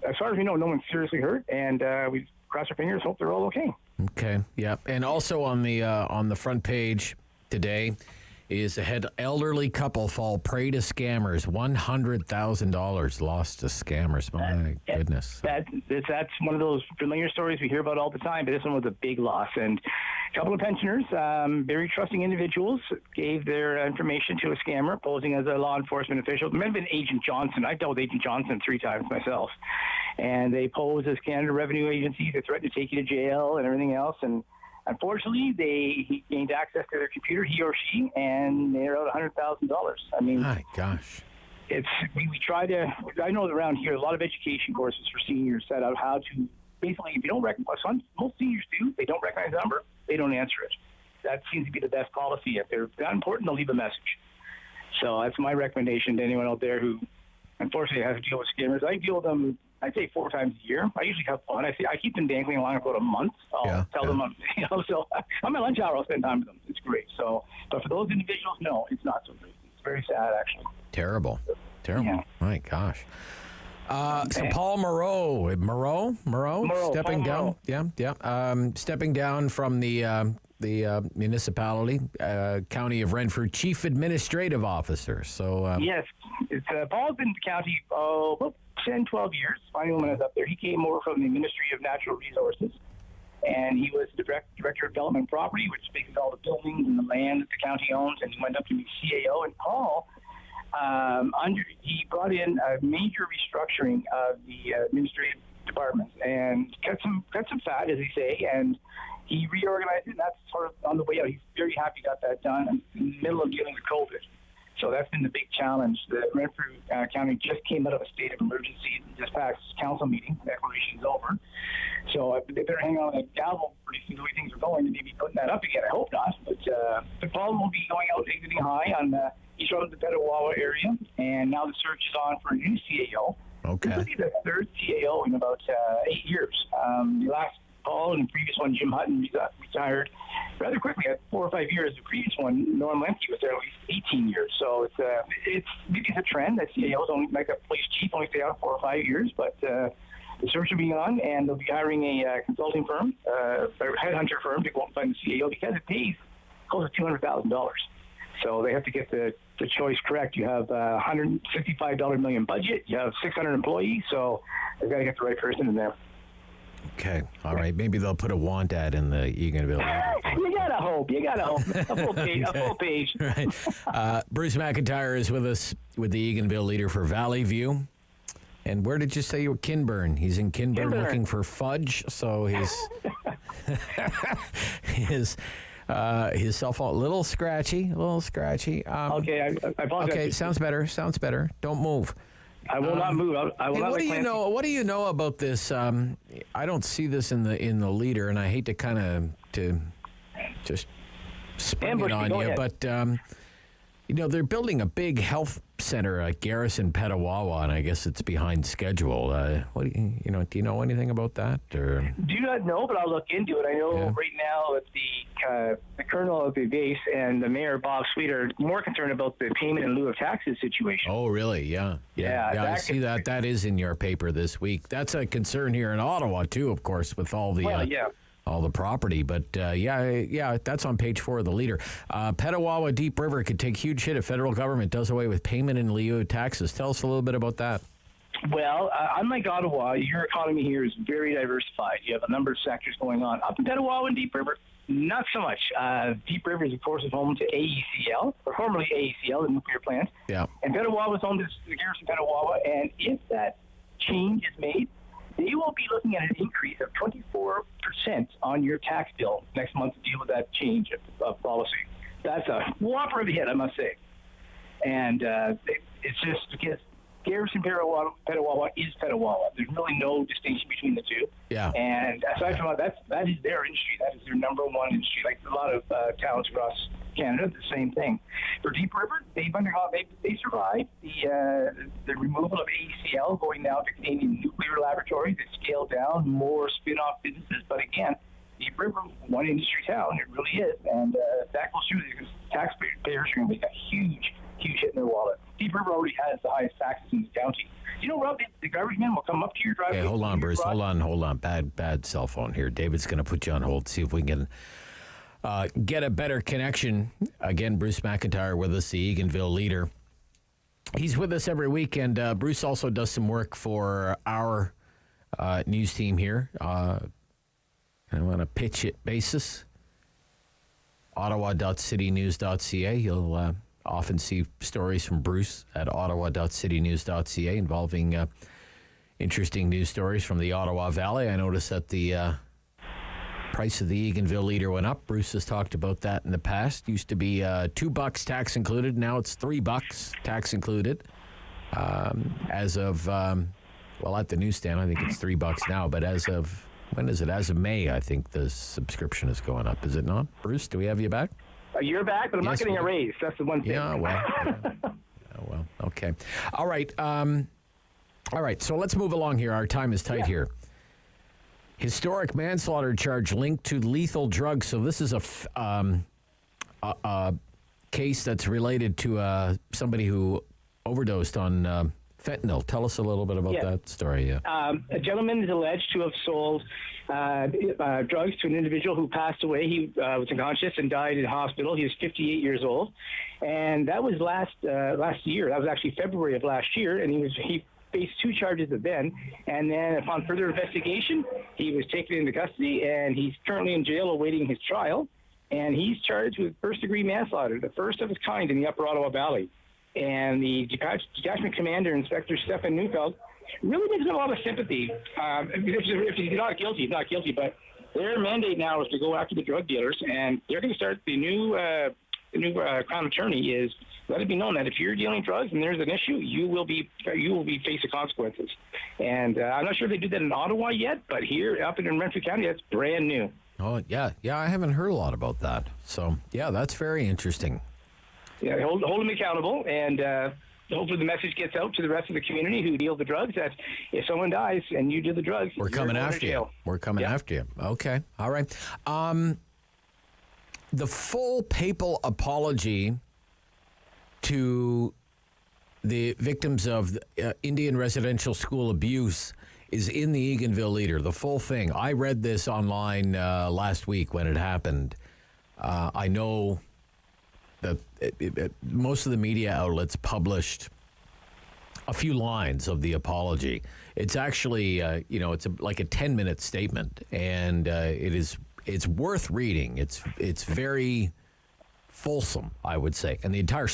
as far as we know, no one's seriously hurt, and we cross our fingers, hope they're all okay. Okay. Yeah. And also on the front page today is a elderly couple fall prey to scammers. $100,000 lost to scammers. My goodness. That's one of those familiar stories we hear about all the time, but this one was a big loss. And a couple of pensioners, very trusting individuals, gave their information to a scammer posing as a law enforcement official. It might have been Agent Johnson. I've dealt with Agent Johnson 3 times myself. And they posed as Canada Revenue Agency. They threatened to take you to jail and everything else. And unfortunately, he gained access to their computer, he or she, and they're out $100,000. I mean, my gosh. We try to, I know around here, a lot of education courses for seniors set out how to, basically, if you don't recognize, most seniors do, they don't recognize the number, they don't answer it. That seems to be the best policy. If they're that important, they'll leave a message. So that's my recommendation to anyone out there who, unfortunately, has to deal with scammers. I deal with them, I'd say 4 times a year. I usually have fun. I keep them dangling along about a month. I'll tell them, so on my lunch hour, I'll spend time with them. It's great. So, but for those individuals, no, it's not so great. It's very sad, actually. Terrible. Yeah. My gosh. So Paul Moreau, stepping down. Stepping down from the municipality, County of Renfrew Chief Administrative Officer. So yes, it's Paul's been in the county about 10, 12 years. Finally, when I was up there, he came over from the Ministry of Natural Resources, and he was the Director of Development Property, which basically all the buildings and the land that the county owns, and he went up to be CAO. And Paul, he brought in a major restructuring of the administrative departments and cut some fat, as they say, and he reorganized it, and that's sort of on the way out. He's very happy he got that done in the middle of dealing with COVID. So that's been the big challenge. The Renfrew County just came out of a state of emergency and just passed council meeting. Declaration is over. So they better hang on to that gavel pretty soon the way things are going and maybe putting that up again. I hope not. But Paul will be going out exiting high on he's from the Petawawa area, and now the search is on for a new CAO. Okay. This will be the 3rd CAO in about 8 years. The last Paul and the previous one, Jim Hutton, retired rather quickly at 4 or 5 years. The previous one, Norm Lemke, was there at least 18 years. So it's a trend that CAOs only make a police chief only stay out 4 or 5 years. But the search will be on, and they'll be hiring a consulting firm, a headhunter firm to go and find the CAO because it pays close to $200,000. So they have to get the choice correct. You have a $165 million budget. You have 600 employees. So they've got to get the right person in there. Okay. All right. Maybe they'll put a want ad in the Eganville Leader. You gotta hope. A full page. Right. Bruce McIntyre is with us with the Eganville Leader for Valley View. And where did you say you were? Kinburn. He's in Kinburn looking for fudge. So his cell phone, a little scratchy. Okay, I apologize. Okay, sounds better. Don't move. I will not move. What do you know about this? I don't see this in the Leader, and I hate to kind of just spring it on you, but they're building a big health center at Garrison Petawawa, and I guess it's behind schedule. What do you know anything about that? Or do not know, but I'll look into it. I know right now that the colonel of the base and the mayor Bob Sweet are more concerned about the payment in lieu of taxes situation. Oh, really? Yeah. I see that. That is in your paper this week. That's a concern here in Ottawa too, of course, with all the all the property. But that's on page 4 of the Leader. Petawawa Deep River could take huge hit if federal government does away with payment in lieu of taxes. Tell us a little bit about that. Well, unlike Ottawa, your economy here is very diversified. You have a number of sectors going on. Up in Petawawa and Deep River, not so much. Deep River is, of course, home to AECL, or formerly AECL, the nuclear plant. Yeah. And Petawawa is home to the Garrison Petawawa, and if that change is made, they will be looking at an increase of 24% on your tax bill next month to deal with that change of policy. That's a whopper of a hit, I must say. And it's just because Garrison Petawawa is Petawawa. There's really no distinction between the two. Yeah. And aside from that is their industry. That is their number one industry. Like a lot of towns across Canada, the same thing. For Deep River, they survived the removal of AECL, going now to Canadian Nuclear Laboratories. They scaled down more spin-off businesses. But again, Deep River, one industry town, it really is. And that goes through because taxpayers are going to make a huge hit in their wallet. Deep River already has the highest taxes in the county. You know, Rob, the garbage man will come up to your driveway. Hey, hold on, Bruce. Hold on. Bad cell phone here. David's going to put you on hold, see if we can get a better connection. Again, Bruce McIntyre with us, the Eganville leader. He's with us every week, and Bruce also does some work for our news team here. On a pitch-it basis. Ottawa.citynews.ca. You'll often see stories from Bruce at ottawa.citynews.ca involving interesting news stories from the Ottawa Valley. I noticed that the price of the Eganville liter went up. Bruce has talked about that in the past. Used to be $2 tax included. Now it's $3 tax included. As of, at the newsstand, I think it's $3 now. But as of, when is it? As of May, I think the subscription is going up. Is it not? Bruce, do we have you back? You're back, but I'm not getting a raise. That's the one thing. Yeah, okay. All right, so let's move along here. Our time is tight here. Historic manslaughter charge linked to lethal drugs. So this is a case that's related to somebody who overdosed on fentanyl. Tell us a little bit about that story. A gentleman is alleged to have sold drugs to an individual who passed away. He was unconscious and died in hospital. He was 58 years old, and that was last year. That was actually February of last year, and he faced 2 charges then. And then, upon further investigation, he was taken into custody, and he's currently in jail awaiting his trial. And he's charged with first-degree manslaughter, the first of its kind in the Upper Ottawa Valley. And the detachment commander, Inspector Stefan Neufeld, really gives him a lot of sympathy. If he's not guilty, he's not guilty. But their mandate now is to go after the drug dealers, and they're going to start the new Crown Attorney is let it be known that if you're dealing drugs and there's an issue, you will be facing consequences. And I'm not sure if they do that in Ottawa yet, but here up in Renfrew County, that's brand new. Oh yeah, I haven't heard a lot about that. So yeah, that's very interesting. Yeah, hold them accountable, and hopefully the message gets out to the rest of the community who deal the drugs that if someone dies and you do the drugs, we're coming after you. We're coming after you. Okay, all right. The full papal apology to the victims of Indian residential school abuse is in the Eganville Leader, the full thing. I read this online last week when it happened. I know that most of the media outlets published a few lines of the apology. It's actually, it's like a 10-minute statement, and it's worth reading. It's very fulsome, I would say, and the entire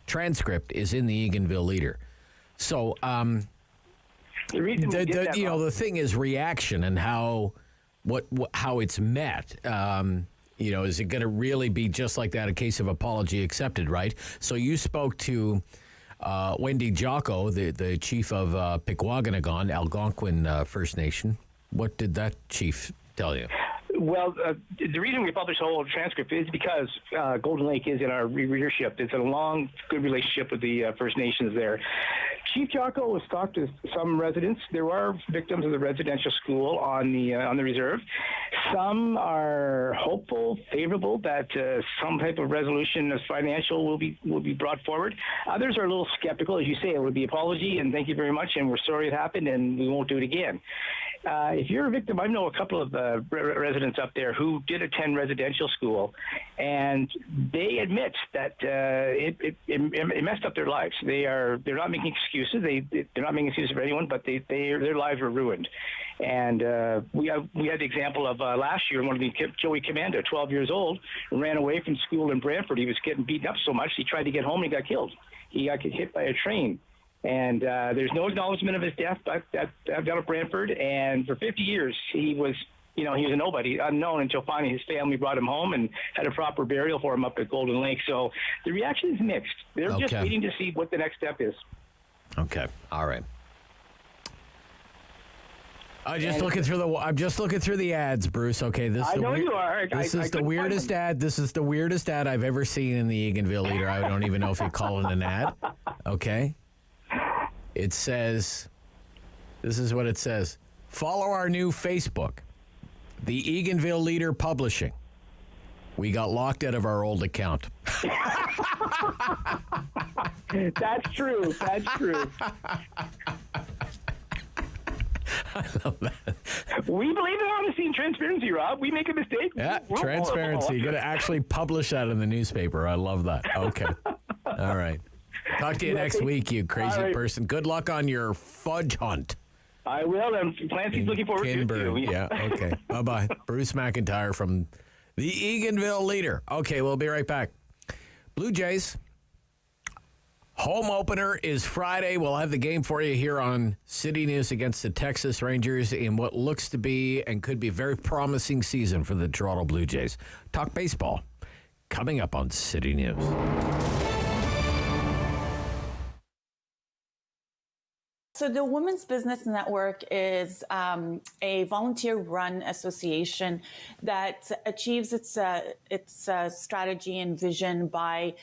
transcript is in the Eganville Leader. So, the reason the thing is reaction and how it's met. Is it going to really be just like that, a case of apology accepted, right? So you spoke to Wendy Jocko, the chief of Pikwakanagan, Algonquin First Nation. What did that chief tell you? Well, the reason we published the whole transcript is because Golden Lake is in our readership. It's a long, good relationship with the First Nations there. Chief Jocko has talked to some residents. There are victims of the residential school on the reserve. Some are hopeful, favorable that some type of resolution as financial will be brought forward. Others are a little skeptical, as you say. It would be apology and thank you very much, and we're sorry it happened, and we won't do it again. If you're a victim, I know a couple of residents up there who did attend residential school, and they admit that it messed up their lives. They're not making excuses. They're not making excuses for anyone, but their lives were ruined. And we had the example of last year, Joey Commando, 12 years old, ran away from school in Brantford. He was getting beaten up so much he tried to get home and he got killed. He got hit by a train. And there's no acknowledgement of his death down at Brantford. And for 50 years, he was a nobody, unknown, until finally his family brought him home and had a proper burial for him up at Golden Lake. So the reaction is mixed. They're just waiting to see what the next step is. Okay. All right. I'm just looking through the ads, Bruce. Okay, this is I know you are. This is the weirdest ad. This is the weirdest ad I've ever seen in the Eganville Leader. I don't even know if you call it an ad. Okay. It says, this is what it says. Follow our new Facebook, the Eganville Leader Publishing. We got locked out of our old account. That's true. That's true. I love that. We believe in honesty and transparency, Rob. We make a mistake. Yeah, transparency. You're going to actually publish that in the newspaper. I love that. Okay. All right. Talk to you next week, you crazy person. Good luck on your fudge hunt. I will, and Clancy's looking forward to it, too. Yeah, okay. Bye-bye. Bruce McIntyre from the Eganville Leader. Okay, we'll be right back. Blue Jays. Home opener is Friday. We'll have the game for you here on City News against the Texas Rangers in what looks to be and could be a very promising season for the Toronto Blue Jays. Talk baseball coming up on City News. So the Women's Business Network is a volunteer-run association that achieves its strategy and vision by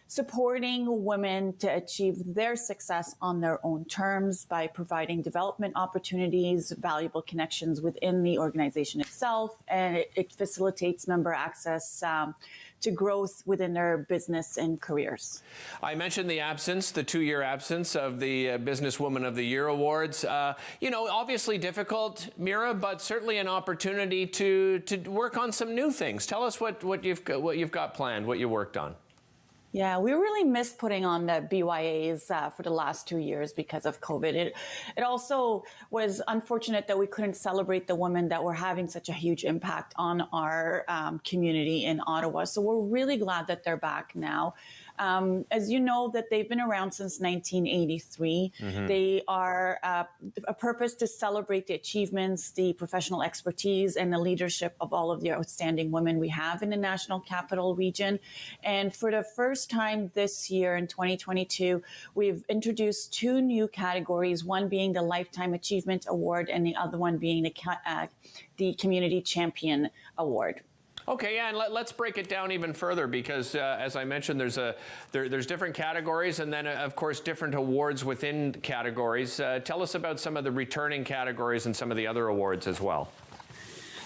supporting women to achieve their success on their own terms by providing development opportunities, valuable connections within the organization itself, and it facilitates member access to growth within their business and careers. I mentioned the 2-year absence of the Businesswoman of the Year awards. Obviously difficult, Mira, but certainly an opportunity to work on some new things. Tell us what you've got planned, what you worked on. Yeah, we really missed putting on the BYAs for the last 2 years because of COVID. It also was unfortunate that we couldn't celebrate the women that were having such a huge impact on our community in Ottawa. So we're really glad that they're back now. As you know, that they've been around since 1983. Mm-hmm. They are a purpose to celebrate the achievements, the professional expertise, and the leadership of all of the outstanding women we have in the National Capital Region. And for the first time this year in 2022, we've introduced 2 new categories, one being the Lifetime Achievement Award and the other one being the Community Champion Award. Okay, yeah, and let's break it down even further because, as I mentioned, there's different categories and then, of course, different awards within categories. Tell us about some of the returning categories and some of the other awards as well.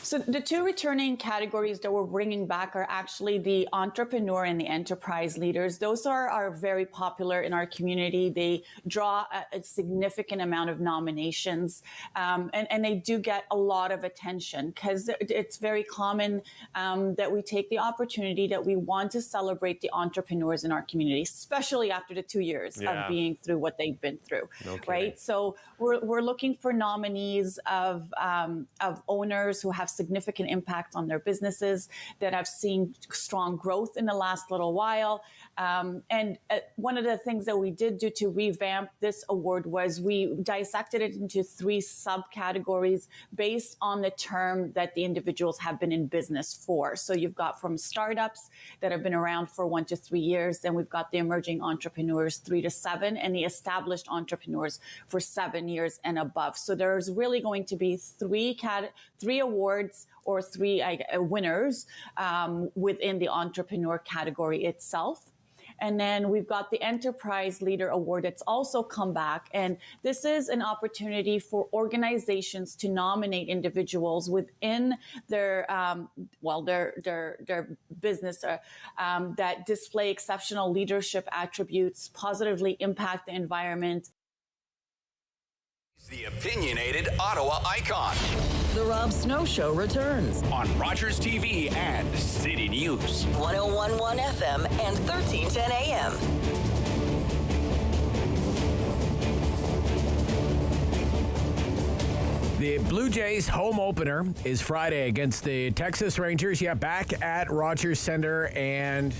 So the 2 returning categories that we're bringing back are actually the entrepreneur and the enterprise leaders. Those are very popular in our community. They draw a significant amount of nominations, and they do get a lot of attention because it's very common that we take the opportunity that we want to celebrate the entrepreneurs in our community, especially after the 2 years of being through what they've been through, right? So we're looking for nominees of owners who have significant impact on their businesses, that have seen strong growth in the last little while. And one of the things that we did do to revamp this award was we dissected it into 3 subcategories based on the term that the individuals have been in business for. So you've got from startups that have been around for 1 to 3 years, then we've got the emerging entrepreneurs 3 to 7, and the established entrepreneurs for 7 years and above. So there's really going to be 3 awards or 3 winners within the entrepreneur category itself. And then we've got the Enterprise Leader Award that's also come back. And this is an opportunity for organizations to nominate individuals within their business that display exceptional leadership attributes, positively impact the environment. The opinionated Ottawa icon. The Rob Snow Show returns on Rogers TV and City News. 101.1 FM and 1310 AM. The Blue Jays home opener is Friday against the Texas Rangers. Yeah, back at Rogers Centre, and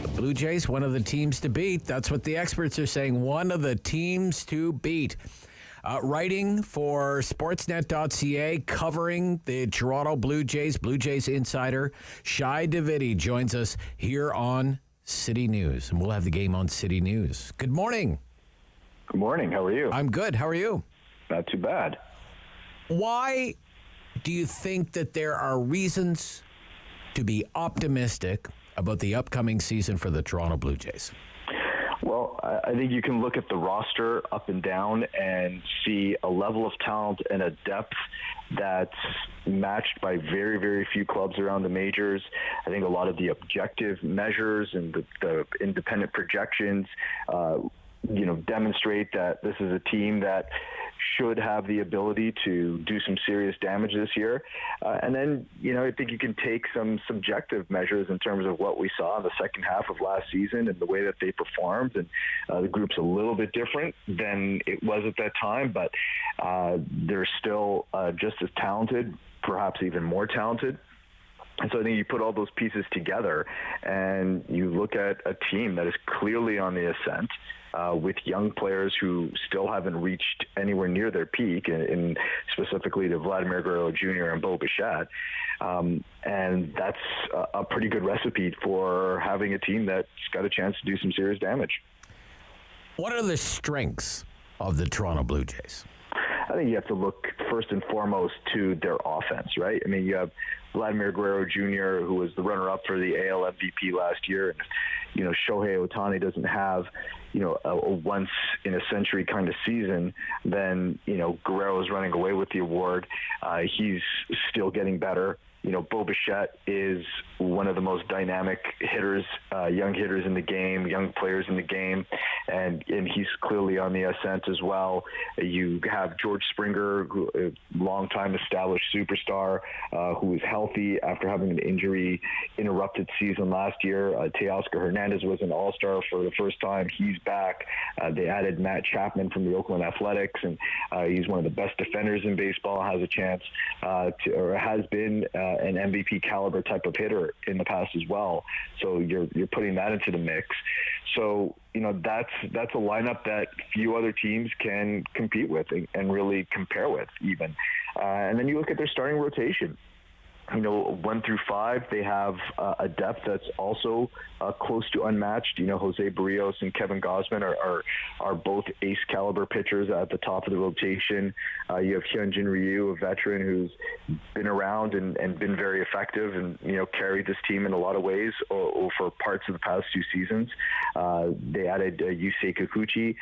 the Blue Jays, one of the teams to beat. That's what the experts are saying. One of the teams to beat. Writing for Sportsnet.ca, covering the Toronto Blue Jays insider, Shai Davidi joins us here on City News. And we'll have the game on City News. Good morning. Good morning. How are you? I'm good. How are you? Not too bad. Why do you think that there are reasons to be optimistic about the upcoming season for the Toronto Blue Jays? Well, I think you can look at the roster up and down and see a level of talent and a depth that's matched by very, very few clubs around the majors. I think a lot of the objective measures and the independent projections, demonstrate that this is a team that should have the ability to do some serious damage this year. And then, I think you can take some subjective measures in terms of what we saw in the second half of last season and the way that they performed. And the group's a little bit different than it was at that time, but they're still just as talented, perhaps even more talented. And so I think you put all those pieces together and you look at a team that is clearly on the ascent, with young players who still haven't reached anywhere near their peak, and specifically to Vladimir Guerrero Jr. and Bo Bichette. And that's a pretty good recipe for having a team that's got a chance to do some serious damage. What are the strengths of the Toronto Blue Jays? I think you have to look first and foremost to their offense, right? I mean, you have Vladimir Guerrero Jr., who was the runner-up for the AL MVP last year. And, Shohei Ohtani doesn't have, a once-in-a-century kind of season, then, Guerrero is running away with the award. He's still getting better. Bo Bichette is one of the most dynamic hitters, young hitters in the game, young players in the game, and he's clearly on the ascent as well. You have George Springer, a longtime established superstar, who is healthy after having an injury-interrupted season last year. Teoscar Hernandez was an all-star for the first time. He's back. They added Matt Chapman from the Oakland Athletics, and he's one of the best defenders in baseball, has a chance has been an MVP caliber type of hitter in the past as well. So you're putting that into the mix. So, that's a lineup that few other teams can compete with and really compare with even. And then you look at their starting rotation. 1 through 5, they have a depth that's also close to unmatched. Jose Barrios and Kevin Gausman are both ace caliber pitchers at the top of the rotation. You have Hyunjin Ryu, a veteran who's been around and been very effective and, carried this team in a lot of ways for parts of the past 2 seasons. They added Yusei Kikuchi,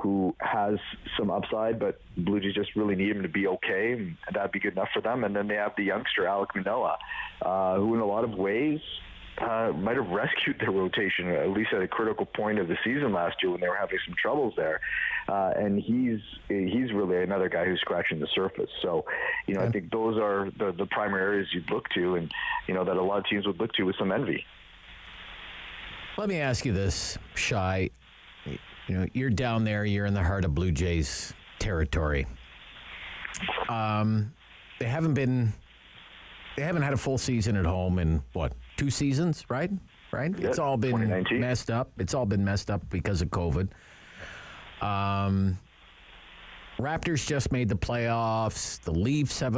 who has some upside, but Blue Jays just really need him to be okay, and that'd be good enough for them. And then they have the youngster, Alek Manoah, who in a lot of ways might have rescued their rotation, at least at a critical point of the season last year when they were having some troubles there. And he's really another guy who's scratching the surface. So, I think those are the primary areas you'd look to, and, that a lot of teams would look to with some envy. Let me ask you this, Shai. You're down there, you're in the heart of Blue Jays territory. They haven't had a full season at home in 2 seasons, right? Yeah, it's all been messed up. It's all been messed up because of COVID. Raptors just made the playoffs. The Leafs had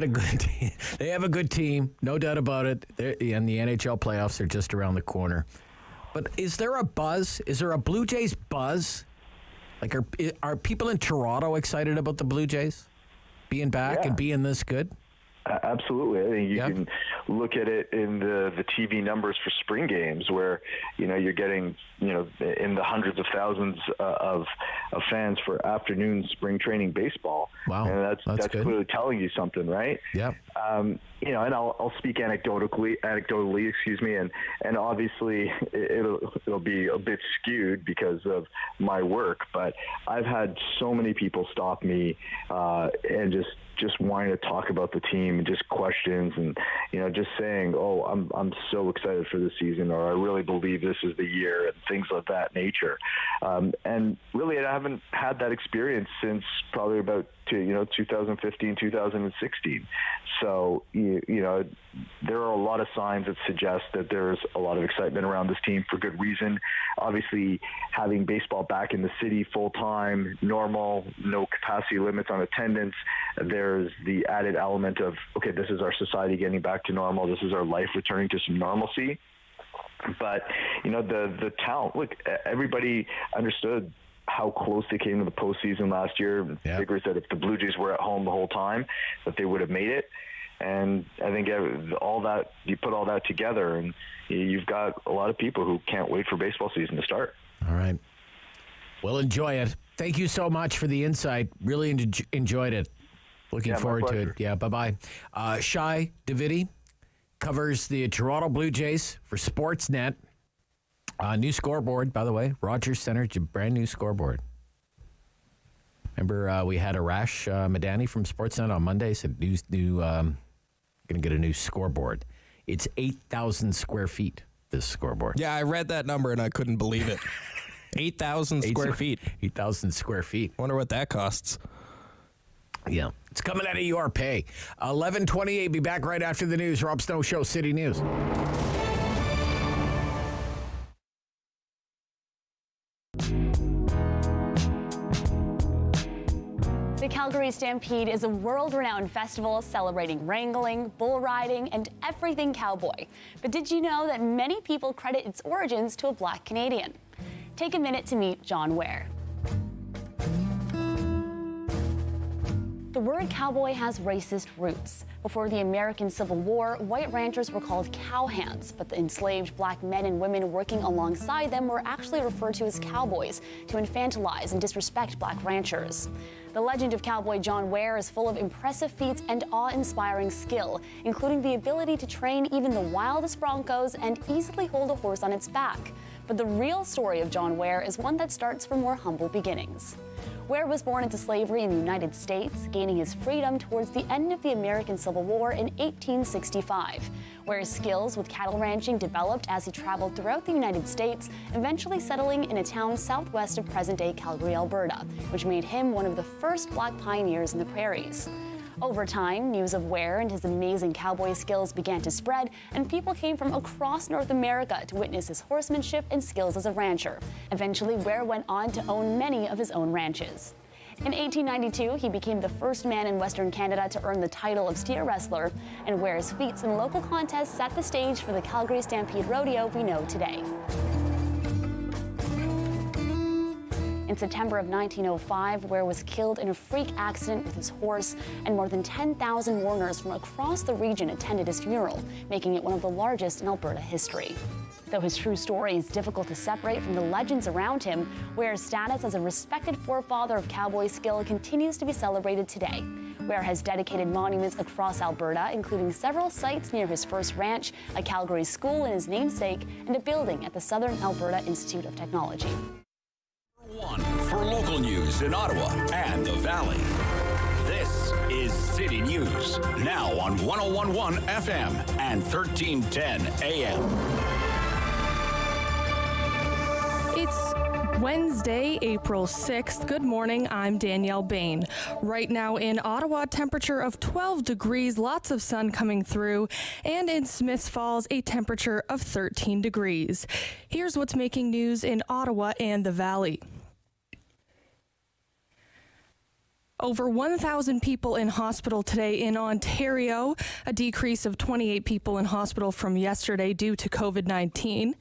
a good team. They have a good team, no doubt about it. And the NHL playoffs are just around the corner. But is there a buzz? Is there a Blue Jays buzz? Like, are people in Toronto excited about the Blue Jays being back and being this good? Absolutely. I think you can look at it in the TV numbers for spring games where, you're getting, in the hundreds of thousands of fans for afternoon spring training baseball. Wow. And that's clearly telling you something, right? Yeah. And I'll speak anecdotally, and obviously it'll be a bit skewed because of my work, but I've had so many people stop me and just wanting to talk about the team and just questions and, just saying, oh, I'm so excited for this season, or I really believe this is the year, and things of that nature. And really, I haven't had that experience since probably about 2015, 2016. So, there are a lot of signs that suggest that there's a lot of excitement around this team for good reason. Obviously, having baseball back in the city full-time, normal, no capacity limits on attendance, there's the added element of, okay, this is our society getting back to normal. This is our life returning to some normalcy. But, the talent, look, everybody understood how close they came to the postseason last year. Figures that if the Blue Jays were at home the whole time, that they would have made it. And I think all that, you put all that together, and you've got a lot of people who can't wait for baseball season to start. All right. Well, enjoy it. Thank you so much for the insight. Really enjoyed it. Looking forward to it. Yeah, bye-bye. Shai Davidi covers the Toronto Blue Jays for Sportsnet. New scoreboard, by the way. Rogers Center, brand new scoreboard. Remember, we had Arash Madani from Sportsnet on Monday. Said going to get a new scoreboard. It's 8,000 square feet, this scoreboard. Yeah, I read that number and I couldn't believe it. 8,000 square feet. 8,000 square feet. Wonder what that costs. Yeah. It's coming out of your pay. 11:28. Be back right after the news. Rob Snow Show, City News. The Calgary Stampede is a world-renowned festival celebrating wrangling, bull riding, and everything cowboy. But did you know that many people credit its origins to a Black Canadian? Take a minute to meet John Ware. The word cowboy has racist roots. Before the American Civil War, white ranchers were called cowhands, but the enslaved black men and women working alongside them were actually referred to as cowboys to infantilize and disrespect black ranchers. The legend of cowboy John Ware is full of impressive feats and awe-inspiring skill, including the ability to train even the wildest broncos and easily hold a horse on its back. But the real story of John Ware is one that starts from more humble beginnings. Ware was born into slavery in the United States, gaining his freedom towards the end of the American Civil War in 1865. Ware's skills with cattle ranching developed as he traveled throughout the United States, eventually settling in a town southwest of present-day Calgary, Alberta, which made him one of the first black pioneers in the prairies. Over time, news of Ware and his amazing cowboy skills began to spread, and people came from across North America to witness his horsemanship and skills as a rancher. Eventually, Ware went on to own many of his own ranches. In 1892, he became the first man in Western Canada to earn the title of steer wrestler, and Ware's feats in local contests set the stage for the Calgary Stampede Rodeo we know today. In September of 1905, Ware was killed in a freak accident with his horse, and more than 10,000 mourners from across the region attended his funeral, making it one of the largest in Alberta history. Though his true story is difficult to separate from the legends around him, Ware's status as a respected forefather of cowboy skill continues to be celebrated today. Ware has dedicated monuments across Alberta, including several sites near his first ranch, a Calgary school in his namesake, and a building at the Southern Alberta Institute of Technology. One for local news in Ottawa and the Valley. This is City News, now on 101.1 FM and 1310 AM. It's Wednesday, April 6th. Good morning, I'm Danielle Bain. Right now in Ottawa, temperature of 12 degrees, lots of sun coming through, and in Smiths Falls, a temperature of 13 degrees. Here's what's making news in Ottawa and the Valley. Over 1,000 people in hospital today in Ontario, a decrease of 28 people in hospital from yesterday due to COVID-19.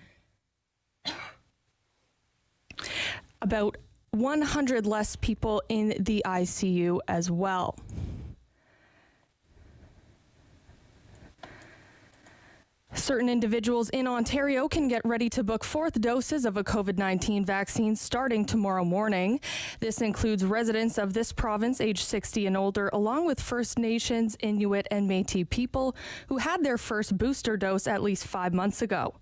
About 100 less people in the ICU as well. Certain individuals in Ontario can get ready to book fourth doses of a COVID-19 vaccine starting tomorrow morning. This includes residents of this province aged 60 and older, along with First Nations, Inuit, and Métis people who had their first booster dose at least 5 months ago.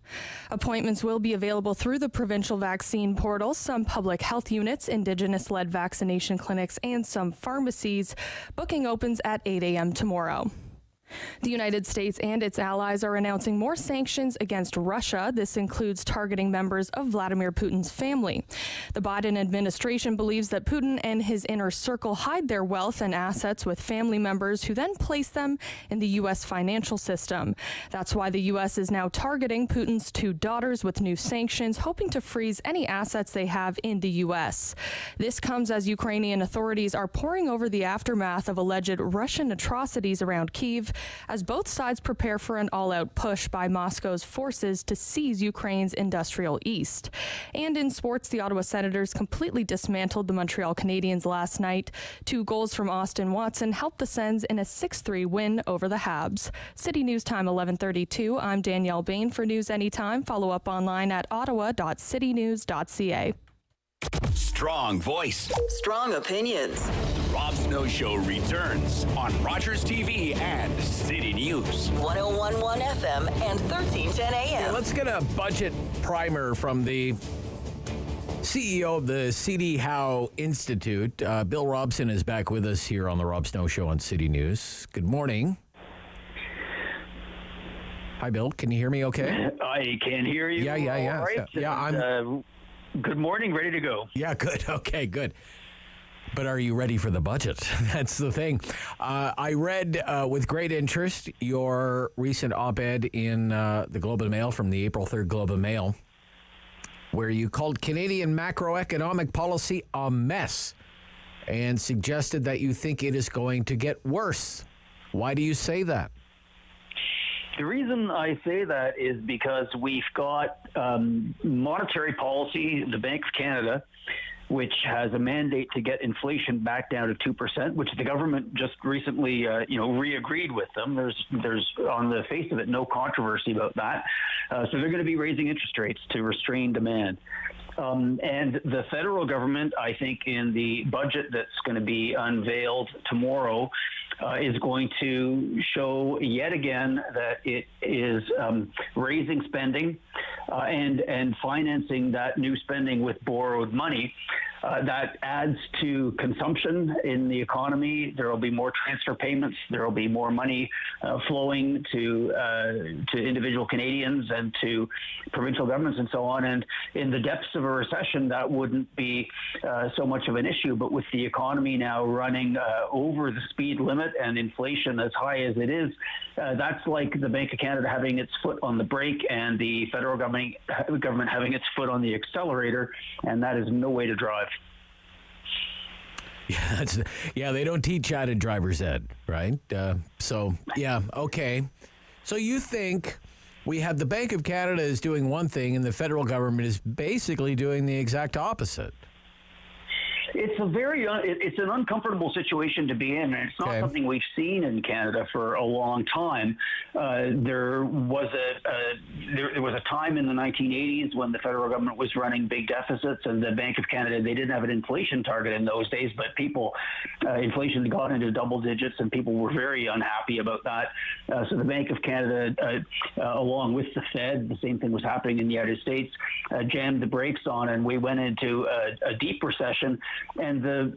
Appointments will be available through the provincial vaccine portal, some public health units, Indigenous-led vaccination clinics, and some pharmacies. Booking opens at 8 a.m. tomorrow. The United States and its allies are announcing more sanctions against Russia. This includes targeting members of Vladimir Putin's family. The Biden administration believes that Putin and his inner circle hide their wealth and assets with family members who then place them in the U.S. financial system. That's why the U.S. is now targeting Putin's two daughters with new sanctions, hoping to freeze any assets they have in the U.S. This comes as Ukrainian authorities are poring over the aftermath of alleged Russian atrocities around Kyiv. as both sides prepare for an all-out push by Moscow's forces to seize Ukraine's industrial east. And in sports, the Ottawa Senators completely dismantled the Montreal Canadiens last night. 2 goals from Austin Watson helped the Sens in a 6-3 win over the Habs. City News Time 11:32. I'm Danielle Bain for News Anytime. Follow up online at ottawa.citynews.ca. Strong voice. Strong opinions. The Rob Snow Show returns on Rogers TV and City News. 101.1 FM and 1310 AM. Yeah, let's get a budget primer from the CEO of the C.D. Howe Institute. Bill Robson is back with us here on the Rob Snow Show on City News. Good morning. Hi, Bill. Can you hear me okay? I can hear you. Yeah. All right. I'm good morning. Ready to go. Yeah, good. Okay, good. But are you ready for the budget? That's the thing. I read with great interest your recent op-ed in the Globe and Mail from the April 3rd Globe and Mail, where you called Canadian macroeconomic policy a mess and suggested that you think it is going to get worse. Why do you say that? The reason I say that is because we've got monetary policy, the Bank of Canada, which has a mandate to get inflation back down to 2%, which the government just recently, re-agreed with them. There's on the face of it no controversy about that. So they're going to be raising interest rates to restrain demand. And the federal government, I think, in the budget that's going to be unveiled tomorrow, is going to show yet again that it is raising spending and financing that new spending with borrowed money. That adds to consumption in the economy. There will be more transfer payments. There will be more money flowing to individual Canadians and to provincial governments and so on. And in the depths of a recession, that wouldn't be so much of an issue. But with the economy now running over the speed limit and inflation as high as it is, that's like the Bank of Canada having its foot on the brake and the federal government having its foot on the accelerator, and that is no way to drive. Yeah, they don't teach that in driver's ed, right? Okay. So you think we have the Bank of Canada is doing one thing and the federal government is basically doing the exact opposite. It's it's an uncomfortable situation to be in, and it's not something we've seen in Canada for a long time. There was a time in the 1980s when the federal government was running big deficits, and the Bank of Canada, they didn't have an inflation target in those days, but inflation got into double digits, and people were very unhappy about that. So the Bank of Canada, along with the Fed, the same thing was happening in the United States, jammed the brakes on, and we went into a deep recession. And the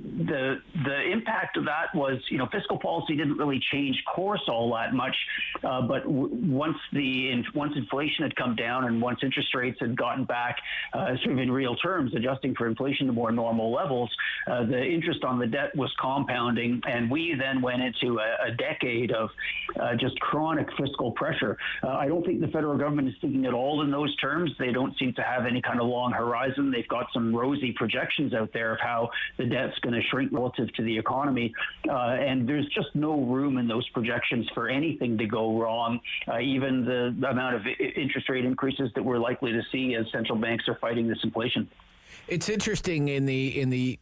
impact of that was, fiscal policy didn't really change course all that much. But once inflation had come down and once interest rates had gotten back sort of in real terms, adjusting for inflation to more normal levels, the interest on the debt was compounding. And we then went into a decade of just chronic fiscal pressure. I don't think the federal government is thinking at all in those terms. They don't seem to have any kind of long horizon. They've got some rosy projections out there of how the debt's going to shrink relative to the economy. And there's just no room in those projections for anything to go wrong, even the amount of interest rate increases that we're likely to see as central banks are fighting this inflation. It's interesting in the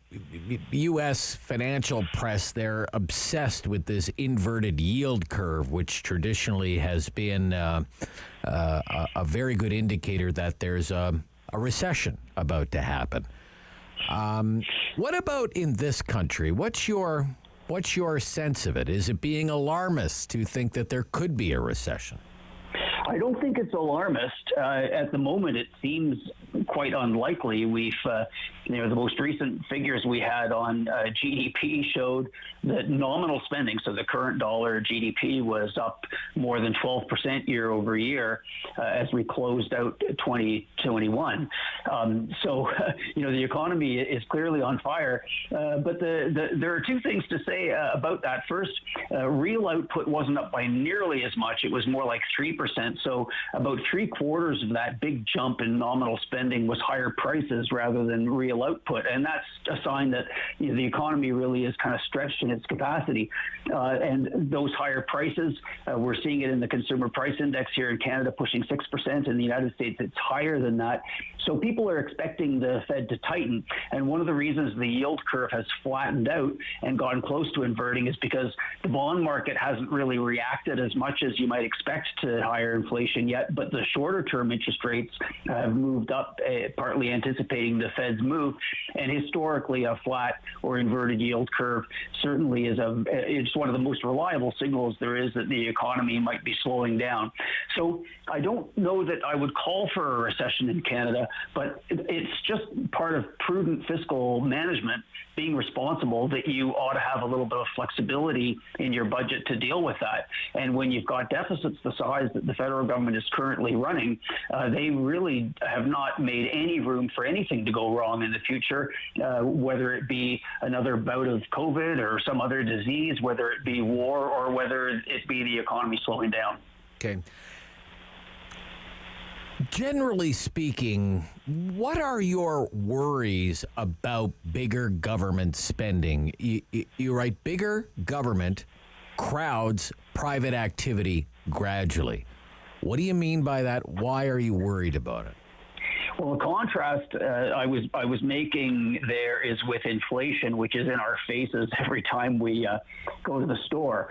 U.S. financial press, they're obsessed with this inverted yield curve, which traditionally has been a very good indicator that there's a recession about to happen. What about in this country? What's your sense of it? Is it being alarmist to think that there could be a recession? I don't think it's alarmist. At the moment, it seems quite unlikely. We've, the most recent figures we had on GDP showed that nominal spending, so the current dollar GDP, was up more than 12% year over year as we closed out 2021. The economy is clearly on fire. But there are two things to say about that. First, real output wasn't up by nearly as much. It was more like 3%. So about 3/4 of that big jump in nominal spending was higher prices rather than real output. And that's a sign that the economy really is kind of stretched in its capacity. And those higher prices, we're seeing it in the Consumer Price Index here in Canada, pushing 6%. In the United States, it's higher than that. So people are expecting the Fed to tighten. And one of the reasons the yield curve has flattened out and gotten close to inverting is because the bond market hasn't really reacted as much as you might expect to higher inflation yet. But the shorter term interest rates have moved up, partly anticipating the Fed's move. And historically, a flat or inverted yield curve certainly is it's one of the most reliable signals there is that the economy might be slowing down. So I don't know that I would call for a recession in Canada, but it's just part of prudent fiscal management, being responsible, that you ought to have a little bit of flexibility in your budget to deal with that. And when you've got deficits the size that the federal government is currently running, they really have not made any room for anything to go wrong in the future, whether it be another bout of COVID or some other disease, whether it be war, or whether it be the economy slowing down. Okay. Generally speaking, what are your worries about bigger government spending? You write bigger government crowds private activity gradually. What do you mean by that? Why are you worried about it? Well, the contrast I was making there is with inflation, which is in our faces every time we go to the store.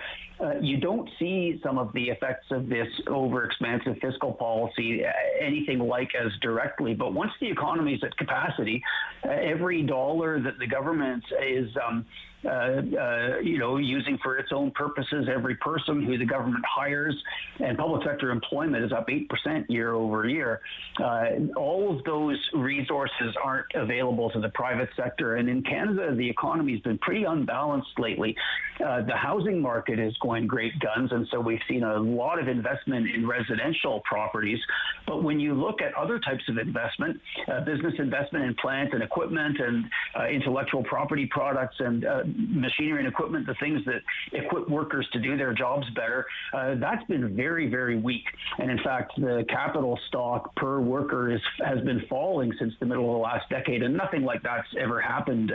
You don't see some of the effects of this overexpansive fiscal policy anything like as directly. But once the economy is at capacity, every dollar that the government is using for its own purposes, every person who the government hires, and public sector employment is up 8% year over year. All of those resources aren't available to the private sector. And in Canada, the economy has been pretty unbalanced lately. The housing market is going great guns, and so we've seen a lot of investment in residential properties. But when you look at other types of investment, business investment in plant and equipment and intellectual property products and machinery and equipment, the things that equip workers to do their jobs better, that's been very, very weak. And in fact, the capital stock per worker has been falling since the middle of the last decade, and nothing like that's ever happened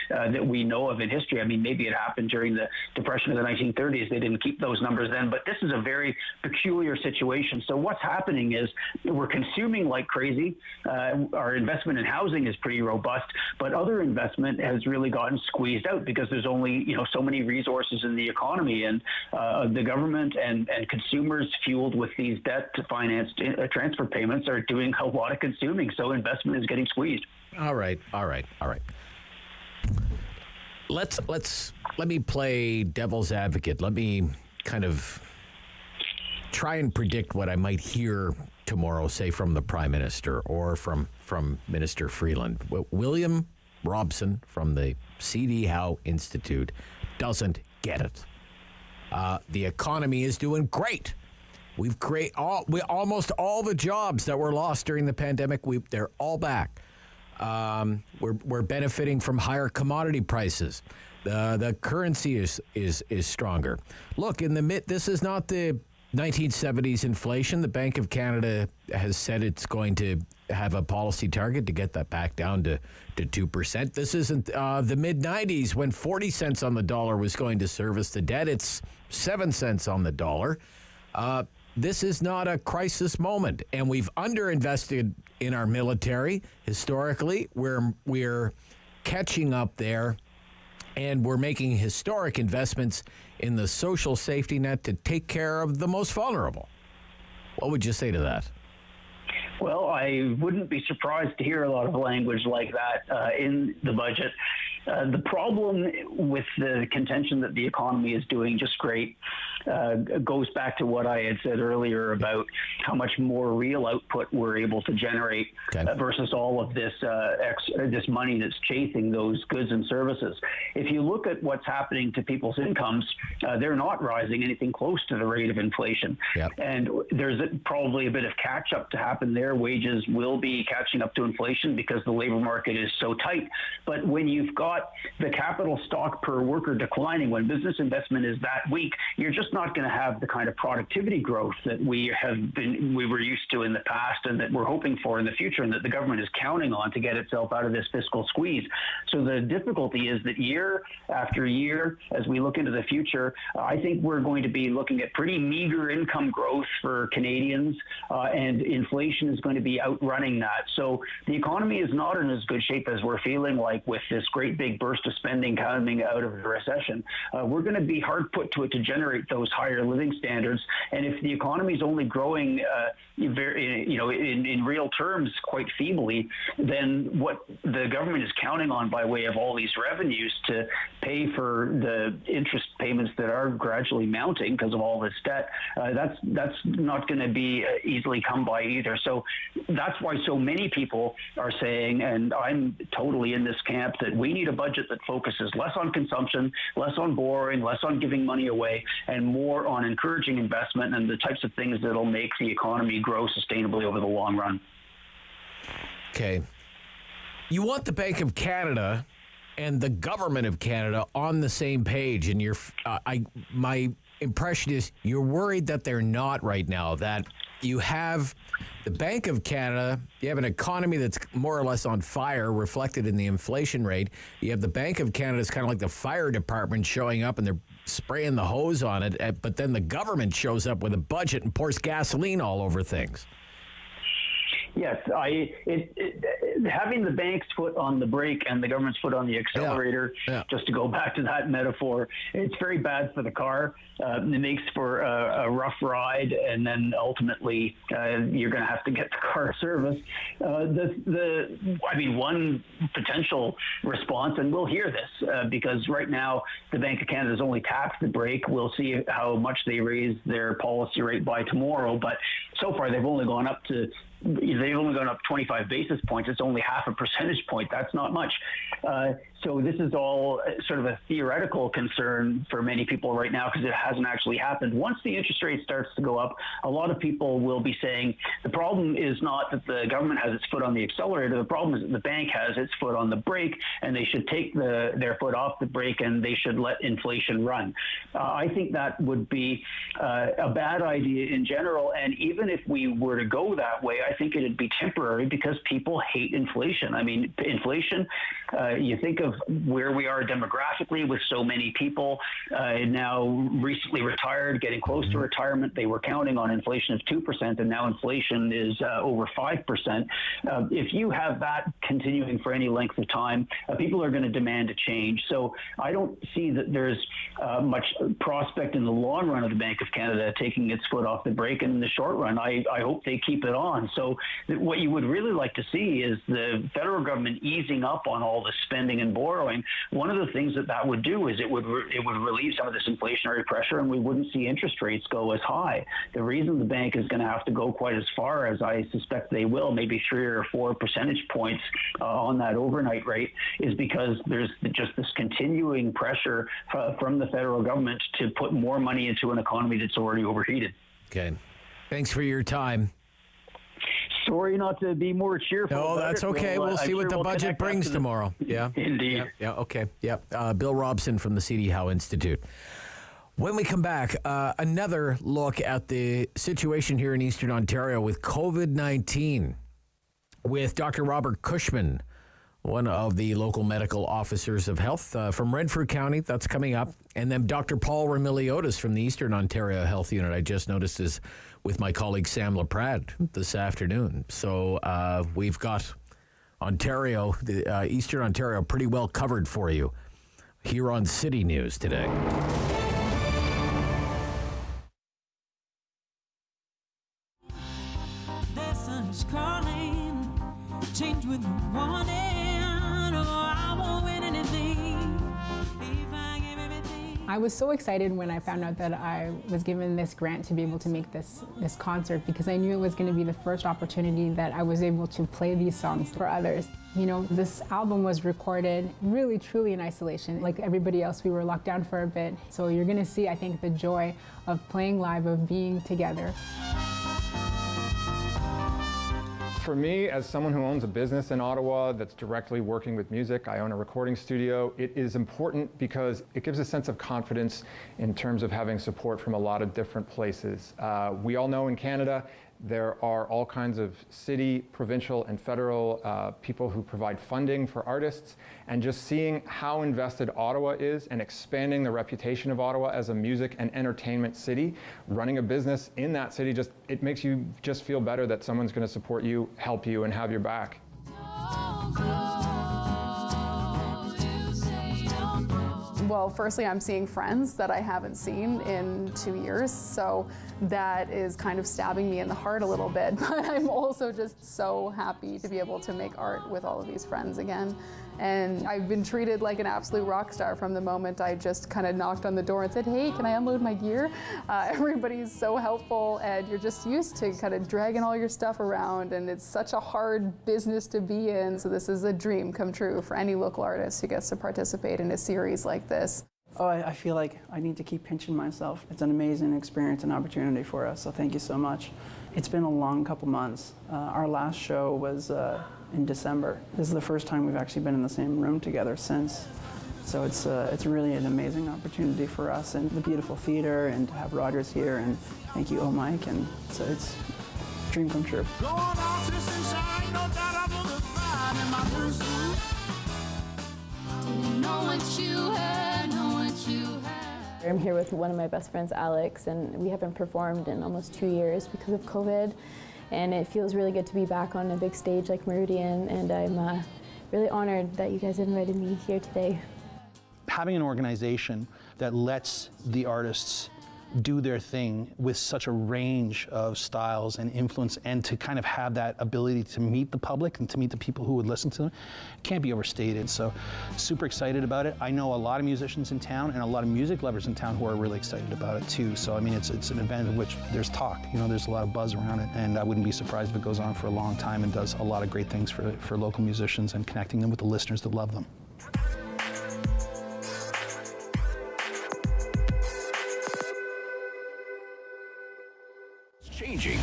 that we know of in history. I mean, maybe it happened during the Depression of the 1930s. They didn't keep those numbers then, but this is a very peculiar situation. So what's happening is we're consuming like crazy. Our investment in housing is pretty robust, but other investment has really gotten squeezed out because there's only so many resources in the economy, and the government and consumers fueled with these debt-financed transfer payments are doing a lot of consuming. So investment is getting squeezed. All right. Let me play devil's advocate. Let me kind of try and predict what I might hear tomorrow, say from the Prime Minister or from Minister Freeland. William Robson from the C.D. Howe Institute doesn't get it. The economy is doing great. We've created almost all the jobs that were lost during the pandemic. They're all back. We're benefiting from higher commodity prices. The currency is stronger. Look, this is not the 1970s inflation. The Bank of Canada has said it's going to have a policy target to get that back down to 2%. This isn't the mid-90s when 40 cents on the dollar was going to service the debt. It's 7 cents on the dollar. This is not a crisis moment, and we've underinvested in our military historically. We're catching up there, and we're making historic investments in the social safety net to take care of the most vulnerable. What would you say to that? Well, I wouldn't be surprised to hear a lot of language like that in the budget. The problem with the contention that the economy is doing just great goes back to what I had said earlier about how much more real output we're able to generate versus all of this this money that's chasing those goods and services. If you look at what's happening to people's incomes, they're not rising anything close to the rate of inflation. And there's probably a bit of catch up to happen there. Wages will be catching up to inflation because the labor market is so tight. But when you've got got the capital stock per worker declining, when business investment is that weak, you're just not going to have the kind of productivity growth that we were used to in the past and that we're hoping for in the future, and that the government is counting on to get itself out of this fiscal squeeze. So the difficulty is that year after year, as we look into the future, I think we're going to be looking at pretty meager income growth for Canadians, and inflation is going to be outrunning that. So the economy is not in as good shape as we're feeling like with this great big burst of spending coming out of the recession. We're going to be hard put to it to generate those higher living standards. And if the economy is only growing, in real terms, quite feebly, then what the government is counting on by way of all these revenues to pay for the interest payments that are gradually mounting because of all this debt, that's not going to be easily come by either. So that's why so many people are saying, and I'm totally in this camp, that we need a budget that focuses less on consumption, less on borrowing, less on giving money away, and more on encouraging investment and the types of things that'll make the economy grow sustainably over the long run. Okay. You want the Bank of Canada and the government of Canada on the same page, and my impression is you're worried that they're not right now, that you have the Bank of Canada, you have an economy that's more or less on fire, reflected in the inflation rate. You have the Bank of Canada, it's kind of like the fire department showing up and they're spraying the hose on it, but then the government shows up with a budget and pours gasoline all over things. Yes, having the bank's foot on the brake and the government's foot on the accelerator, just to go back to that metaphor, it's very bad for the car. It makes for a rough ride, and then ultimately you're going to have to get the car serviced. One potential response, and we'll hear this because right now the Bank of Canada has only tapped the brake. We'll see how much they raise their policy rate by tomorrow, but so far they've only gone up 25 basis points. It's only half a percentage point. That's not much. So this is all sort of a theoretical concern for many people right now because it hasn't actually happened. Once the interest rate starts to go up, a lot of people will be saying the problem is not that the government has its foot on the accelerator. The problem is that the bank has its foot on the brake, and they should take their foot off the brake and they should let inflation run. I think that would be a bad idea in general. And even if we were to go that way, I think it'd be temporary because people hate inflation. I mean, inflation, you think of where we are demographically with so many people now recently retired, getting close to retirement. They were counting on inflation of 2%, and now inflation is over 5%. If you have that continuing for any length of time, people are going to demand a change. So I don't see that there's much prospect in the long run of the Bank of Canada taking its foot off the brake. And in the short run, I hope they keep it on. So what you would really like to see is the federal government easing up on all the spending and borrowing. One of the things that would do is it would relieve some of this inflationary pressure, and we wouldn't see interest rates go as high. The reason the bank is going to have to go quite as far as I suspect they will, maybe 3 or 4 percentage points on that overnight rate, is because there's just this continuing pressure from the federal government to put more money into an economy that's already overheated. Okay. Thanks for your time. Sorry not to be more cheerful. No, that's okay. We'll see what the budget brings tomorrow. Yeah. Indeed. Yeah, okay. Yeah. Bill Robson from the C.D. Howe Institute. When we come back, another look at the situation here in Eastern Ontario with COVID-19 with Dr. Robert Cushman, one of the local medical officers of health from Renfrew County. That's coming up. And then Dr. Paul Remiliotis from the Eastern Ontario Health Unit, I just noticed, is with my colleague Sam LaPrade this afternoon. So we've got Ontario, Eastern Ontario, pretty well covered for you here on City News today. The sun's calling, change with the warning. I won't win anything if I give everything. I was so excited when I found out that I was given this grant to be able to make this concert, because I knew it was going to be the first opportunity that I was able to play these songs for others. You know, this album was recorded really, truly in isolation. Like everybody else, we were locked down for a bit. So you're going to see, I think, the joy of playing live, of being together. For me, as someone who owns a business in Ottawa that's directly working with music, I own a recording studio, it is important because it gives a sense of confidence in terms of having support from a lot of different places. We all know in Canada, there are all kinds of city, provincial, and federal people who provide funding for artists, and just seeing how invested Ottawa is and expanding the reputation of Ottawa as a music and entertainment city, running a business in that city, it makes you just feel better that someone's going to support you, help you, and have your back. Well, firstly, I'm seeing friends that I haven't seen in 2 years, so that is kind of stabbing me in the heart a little bit, but I'm also just so happy to be able to make art with all of these friends again. And I've been treated like an absolute rock star from the moment I just kind of knocked on the door and said, hey, can I unload my gear? Everybody's so helpful, and you're just used to kind of dragging all your stuff around, and it's such a hard business to be in. So this is a dream come true for any local artist who gets to participate in a series like this. Oh, I feel like I need to keep pinching myself. It's an amazing experience and opportunity for us, so thank you so much. It's been a long couple months. Our last show was in December. This is the first time we've actually been in the same room together since. So it's really an amazing opportunity for us, and the beautiful theater, and to have Rogers here, and thank you, Mike, and so it's a dream come true. I'm here with one of my best friends, Alex, and we haven't performed in almost 2 years because of COVID. And it feels really good to be back on a big stage like Meridian, and I'm really honored that you guys invited me here today. Having an organization that lets the artists do their thing with such a range of styles and influence, and to kind of have that ability to meet the public and to meet the people who would listen to them, can't be overstated. So super excited about it. I know a lot of musicians in town and a lot of music lovers in town who are really excited about it too. So I mean, it's an event of which there's talk, there's a lot of buzz around it, and I wouldn't be surprised if it goes on for a long time and does a lot of great things for local musicians and connecting them with the listeners that love them. Changing.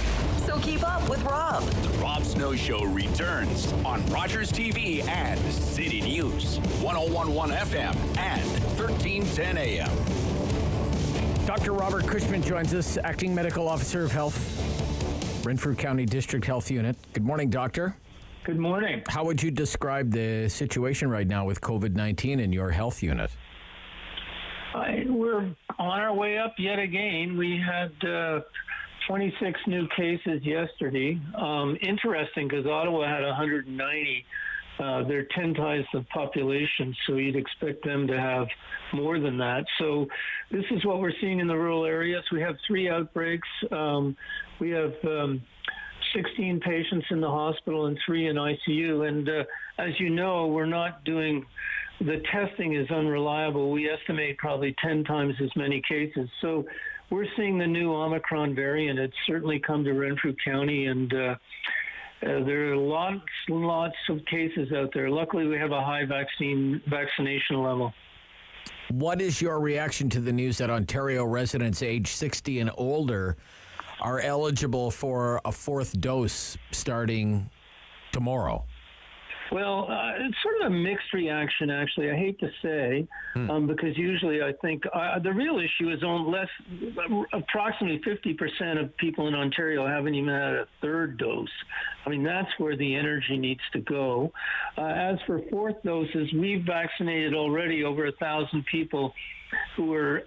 So keep up with Rob. The Rob Snow Show returns on Rogers TV and City News, 101.1 FM and 1310 AM. Dr. Robert Cushman joins us, Acting Medical Officer of Health, Renfrew County District Health Unit. Good morning, Doctor. Good morning. How would you describe the situation right now with COVID-19 in your health unit? We're on our way up yet again. We had 26 new cases yesterday. Interesting, because Ottawa had 190. They're 10 times the population, so you'd expect them to have more than that. So this is what we're seeing in the rural areas. We have 3 outbreaks. We have 16 patients in the hospital and 3 in ICU. And as you know, we're not doing, the testing is unreliable. We estimate probably 10 times as many cases. So we're seeing the new Omicron variant. It's certainly come to Renfrew County, and there are lots of cases out there. Luckily, we have a high vaccination level. What is your reaction to the news that Ontario residents age 60 and older are eligible for a 4th dose starting tomorrow? Well, it's sort of a mixed reaction, actually. I hate to say, because usually I think the real issue is approximately 50% of people in Ontario haven't even had a 3rd dose. I mean, that's where the energy needs to go. As for 4th doses, we've vaccinated already over 1,000 people who are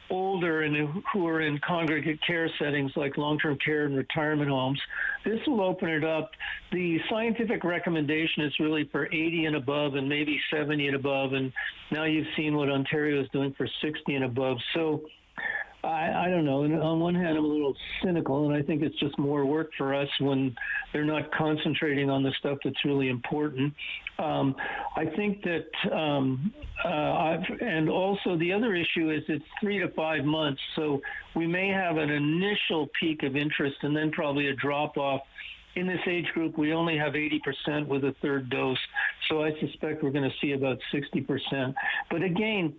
older and who are in congregate care settings like long-term care and retirement homes. This will open it up. The scientific recommendation is really for 80 and above and maybe 70 and above, and now you've seen what Ontario is doing for 60 and above. So I don't know. On one hand, I'm a little cynical, and I think it's just more work for us when they're not concentrating on the stuff that's really important. I think that, and also the other issue is it's 3 to 5 months, so we may have an initial peak of interest and then probably a drop-off. In this age group, we only have 80% with a 3rd dose, so I suspect we're going to see about 60%. But again,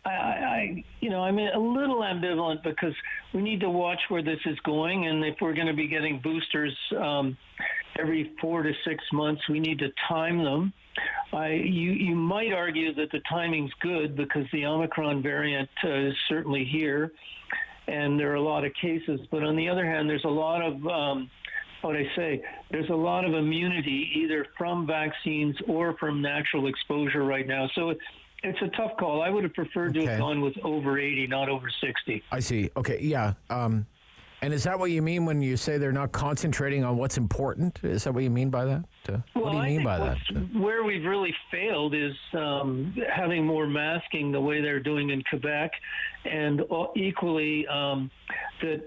I'm a little ambivalent because we need to watch where this is going, and if we're going to be getting boosters every 4 to 6 months. We need to time them. You might argue that the timing's good because the Omicron variant is certainly here, and there are a lot of cases. But on the other hand, there's a lot of there's a lot of immunity either from vaccines or from natural exposure right now. So it's a tough call. I would have preferred to have gone with over 80, not over 60. I see. Okay, yeah. And is that what you mean when you say they're not concentrating on what's important? Is that what you mean by that? What do you mean by that? Where we've really failed is having more masking the way they're doing in Quebec, and equally that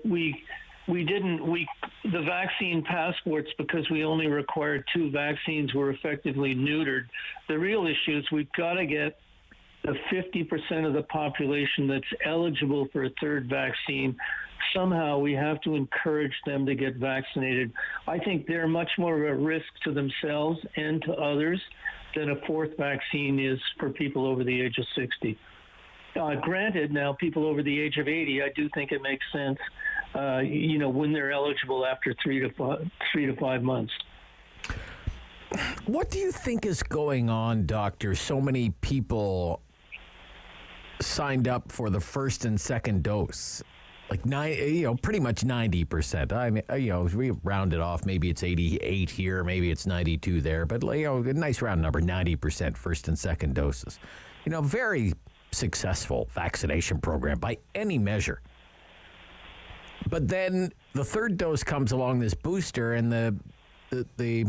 the vaccine passports, because we only required 2 vaccines, were effectively neutered. The real issue is we've got to get the 50% of the population that's eligible for a 3rd vaccine. Somehow we have to encourage them to get vaccinated. I think they're much more of a risk to themselves and to others than a 4th vaccine is for people over the age of 60. Granted, now people over the age of 80, I do think it makes sense, when they're eligible after 3 to 5 months. What do you think is going on, Doctor? So many people signed up for the 1st and 2nd dose. Like pretty much 90%. I mean, we round it off. Maybe it's 88 here, maybe it's 92 there, but a nice round number, 90% 1st and 2nd doses. Very successful vaccination program by any measure. But then the 3rd dose comes along, this booster, and the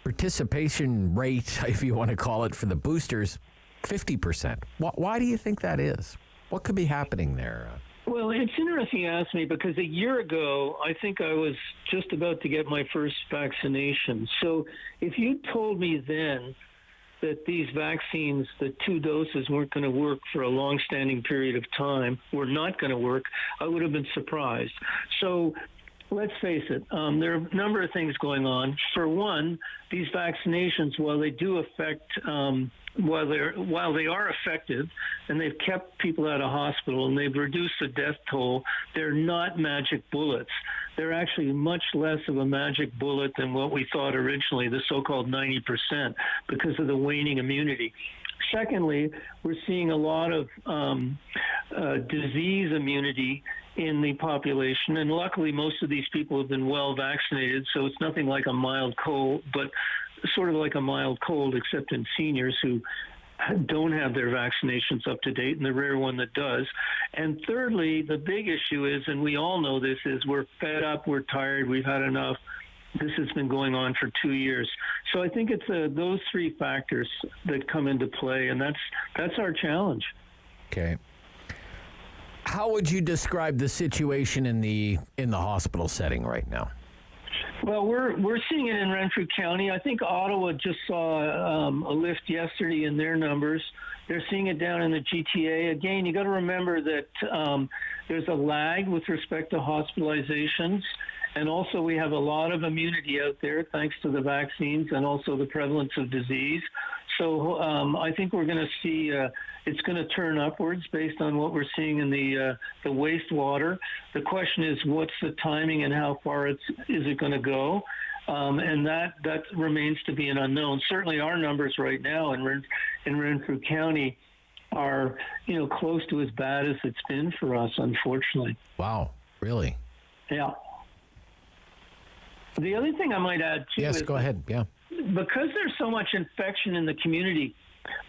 participation rate, if you want to call it, for the boosters, 50%. Why do you think that is? What could be happening there? Well, it's interesting you ask me, because a year ago, I think I was just about to get my first vaccination. So if you told me then that these vaccines, the 2 doses, weren't going to work for a long-standing period of time, were not going to work, I would have been surprised. So let's face it, there are a number of things going on. For one, these vaccinations, while they do affect while they are effective and they've kept people out of hospital and they've reduced the death toll, they're not magic bullets. They're actually much less of a magic bullet than what we thought originally, the so-called 90%, because of the waning immunity. Secondly, we're seeing a lot of disease immunity in the population, and luckily most of these people have been well vaccinated, so it's nothing like a mild cold, but sort of like a mild cold, except in seniors who don't have their vaccinations up to date, and the rare one that does. And thirdly, the big issue is, and we all know this, is we're fed up, we're tired, we've had enough. This has been going on for 2 years. So I think it's those 3 factors that come into play, and that's our challenge. Okay. How would you describe the situation in the hospital setting right now? Well, we're seeing it in Renfrew County. I think Ottawa just saw a lift yesterday in their numbers. They're seeing it down in the GTA. Again, you got to remember that there's a lag with respect to hospitalizations. And also we have a lot of immunity out there thanks to the vaccines and also the prevalence of disease. So I think we're going to see it's going to turn upwards based on what we're seeing in the wastewater. The question is, what's the timing and how far is it going to go? And that remains to be an unknown. Certainly our numbers right now in Renfrew County are, close to as bad as it's been for us, unfortunately. Wow, really? Yeah. The other thing I might add, too, yes, is go ahead. Yeah. Because there's so much infection in the community,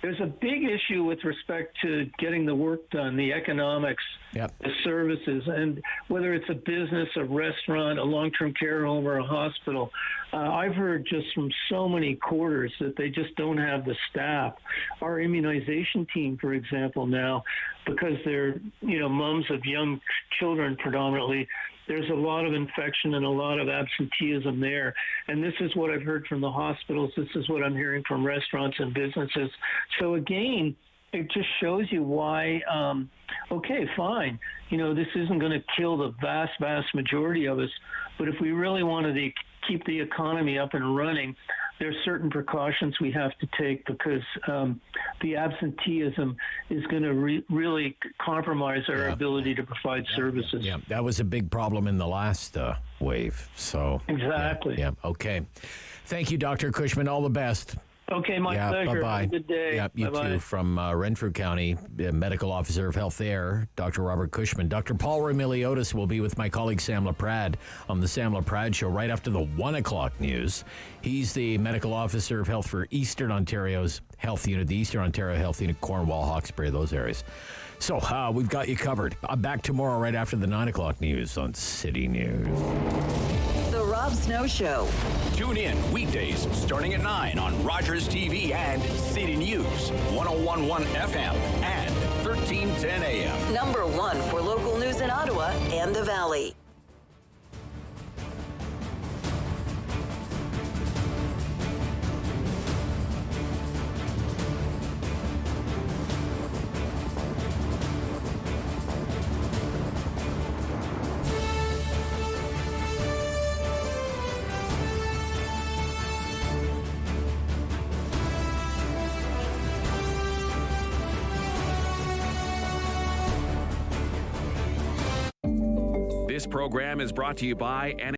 there's a big issue with respect to getting the work done, the economics, the services, and whether it's a business, a restaurant, a long-term care home, or a hospital. I've heard just from so many quarters that they just don't have the staff. Our immunization team, for example, now, because they're, moms of young children predominantly, there's a lot of infection and a lot of absenteeism there. And this is what I've heard from the hospitals. This is what I'm hearing from restaurants and businesses. So again, it just shows you why, okay, fine. This isn't going to kill the vast, vast majority of us. But if we really wanted to keep the economy up and running, there are certain precautions we have to take because the absenteeism is going to really compromise our ability to provide services. Yeah, that was a big problem in the last wave. So exactly. Yeah. Okay. Thank you, Dr. Cushman. All the best. Okay, my pleasure. Bye-bye. Have a good day. Yeah, you Bye-bye. too. From Renfrew County, Medical Officer of Health Air, Dr. Robert Cushman. Dr. Paul Remiliotis will be with my colleague Sam LaPrade on the Sam LaPrade Show right after the 1 o'clock news. He's the Medical Officer of Health for Eastern Ontario's Health Unit, the Eastern Ontario Health Unit, Cornwall, Hawkesbury, those areas. So we've got you covered. I'm back tomorrow right after the 9 o'clock news on City News. The Rob Snow Show. Tune in weekdays starting at 9 on Rogers TV and City News, 101.1 FM and 1310 AM. Number 1 for local news in Ottawa and the Valley. This program is brought to you by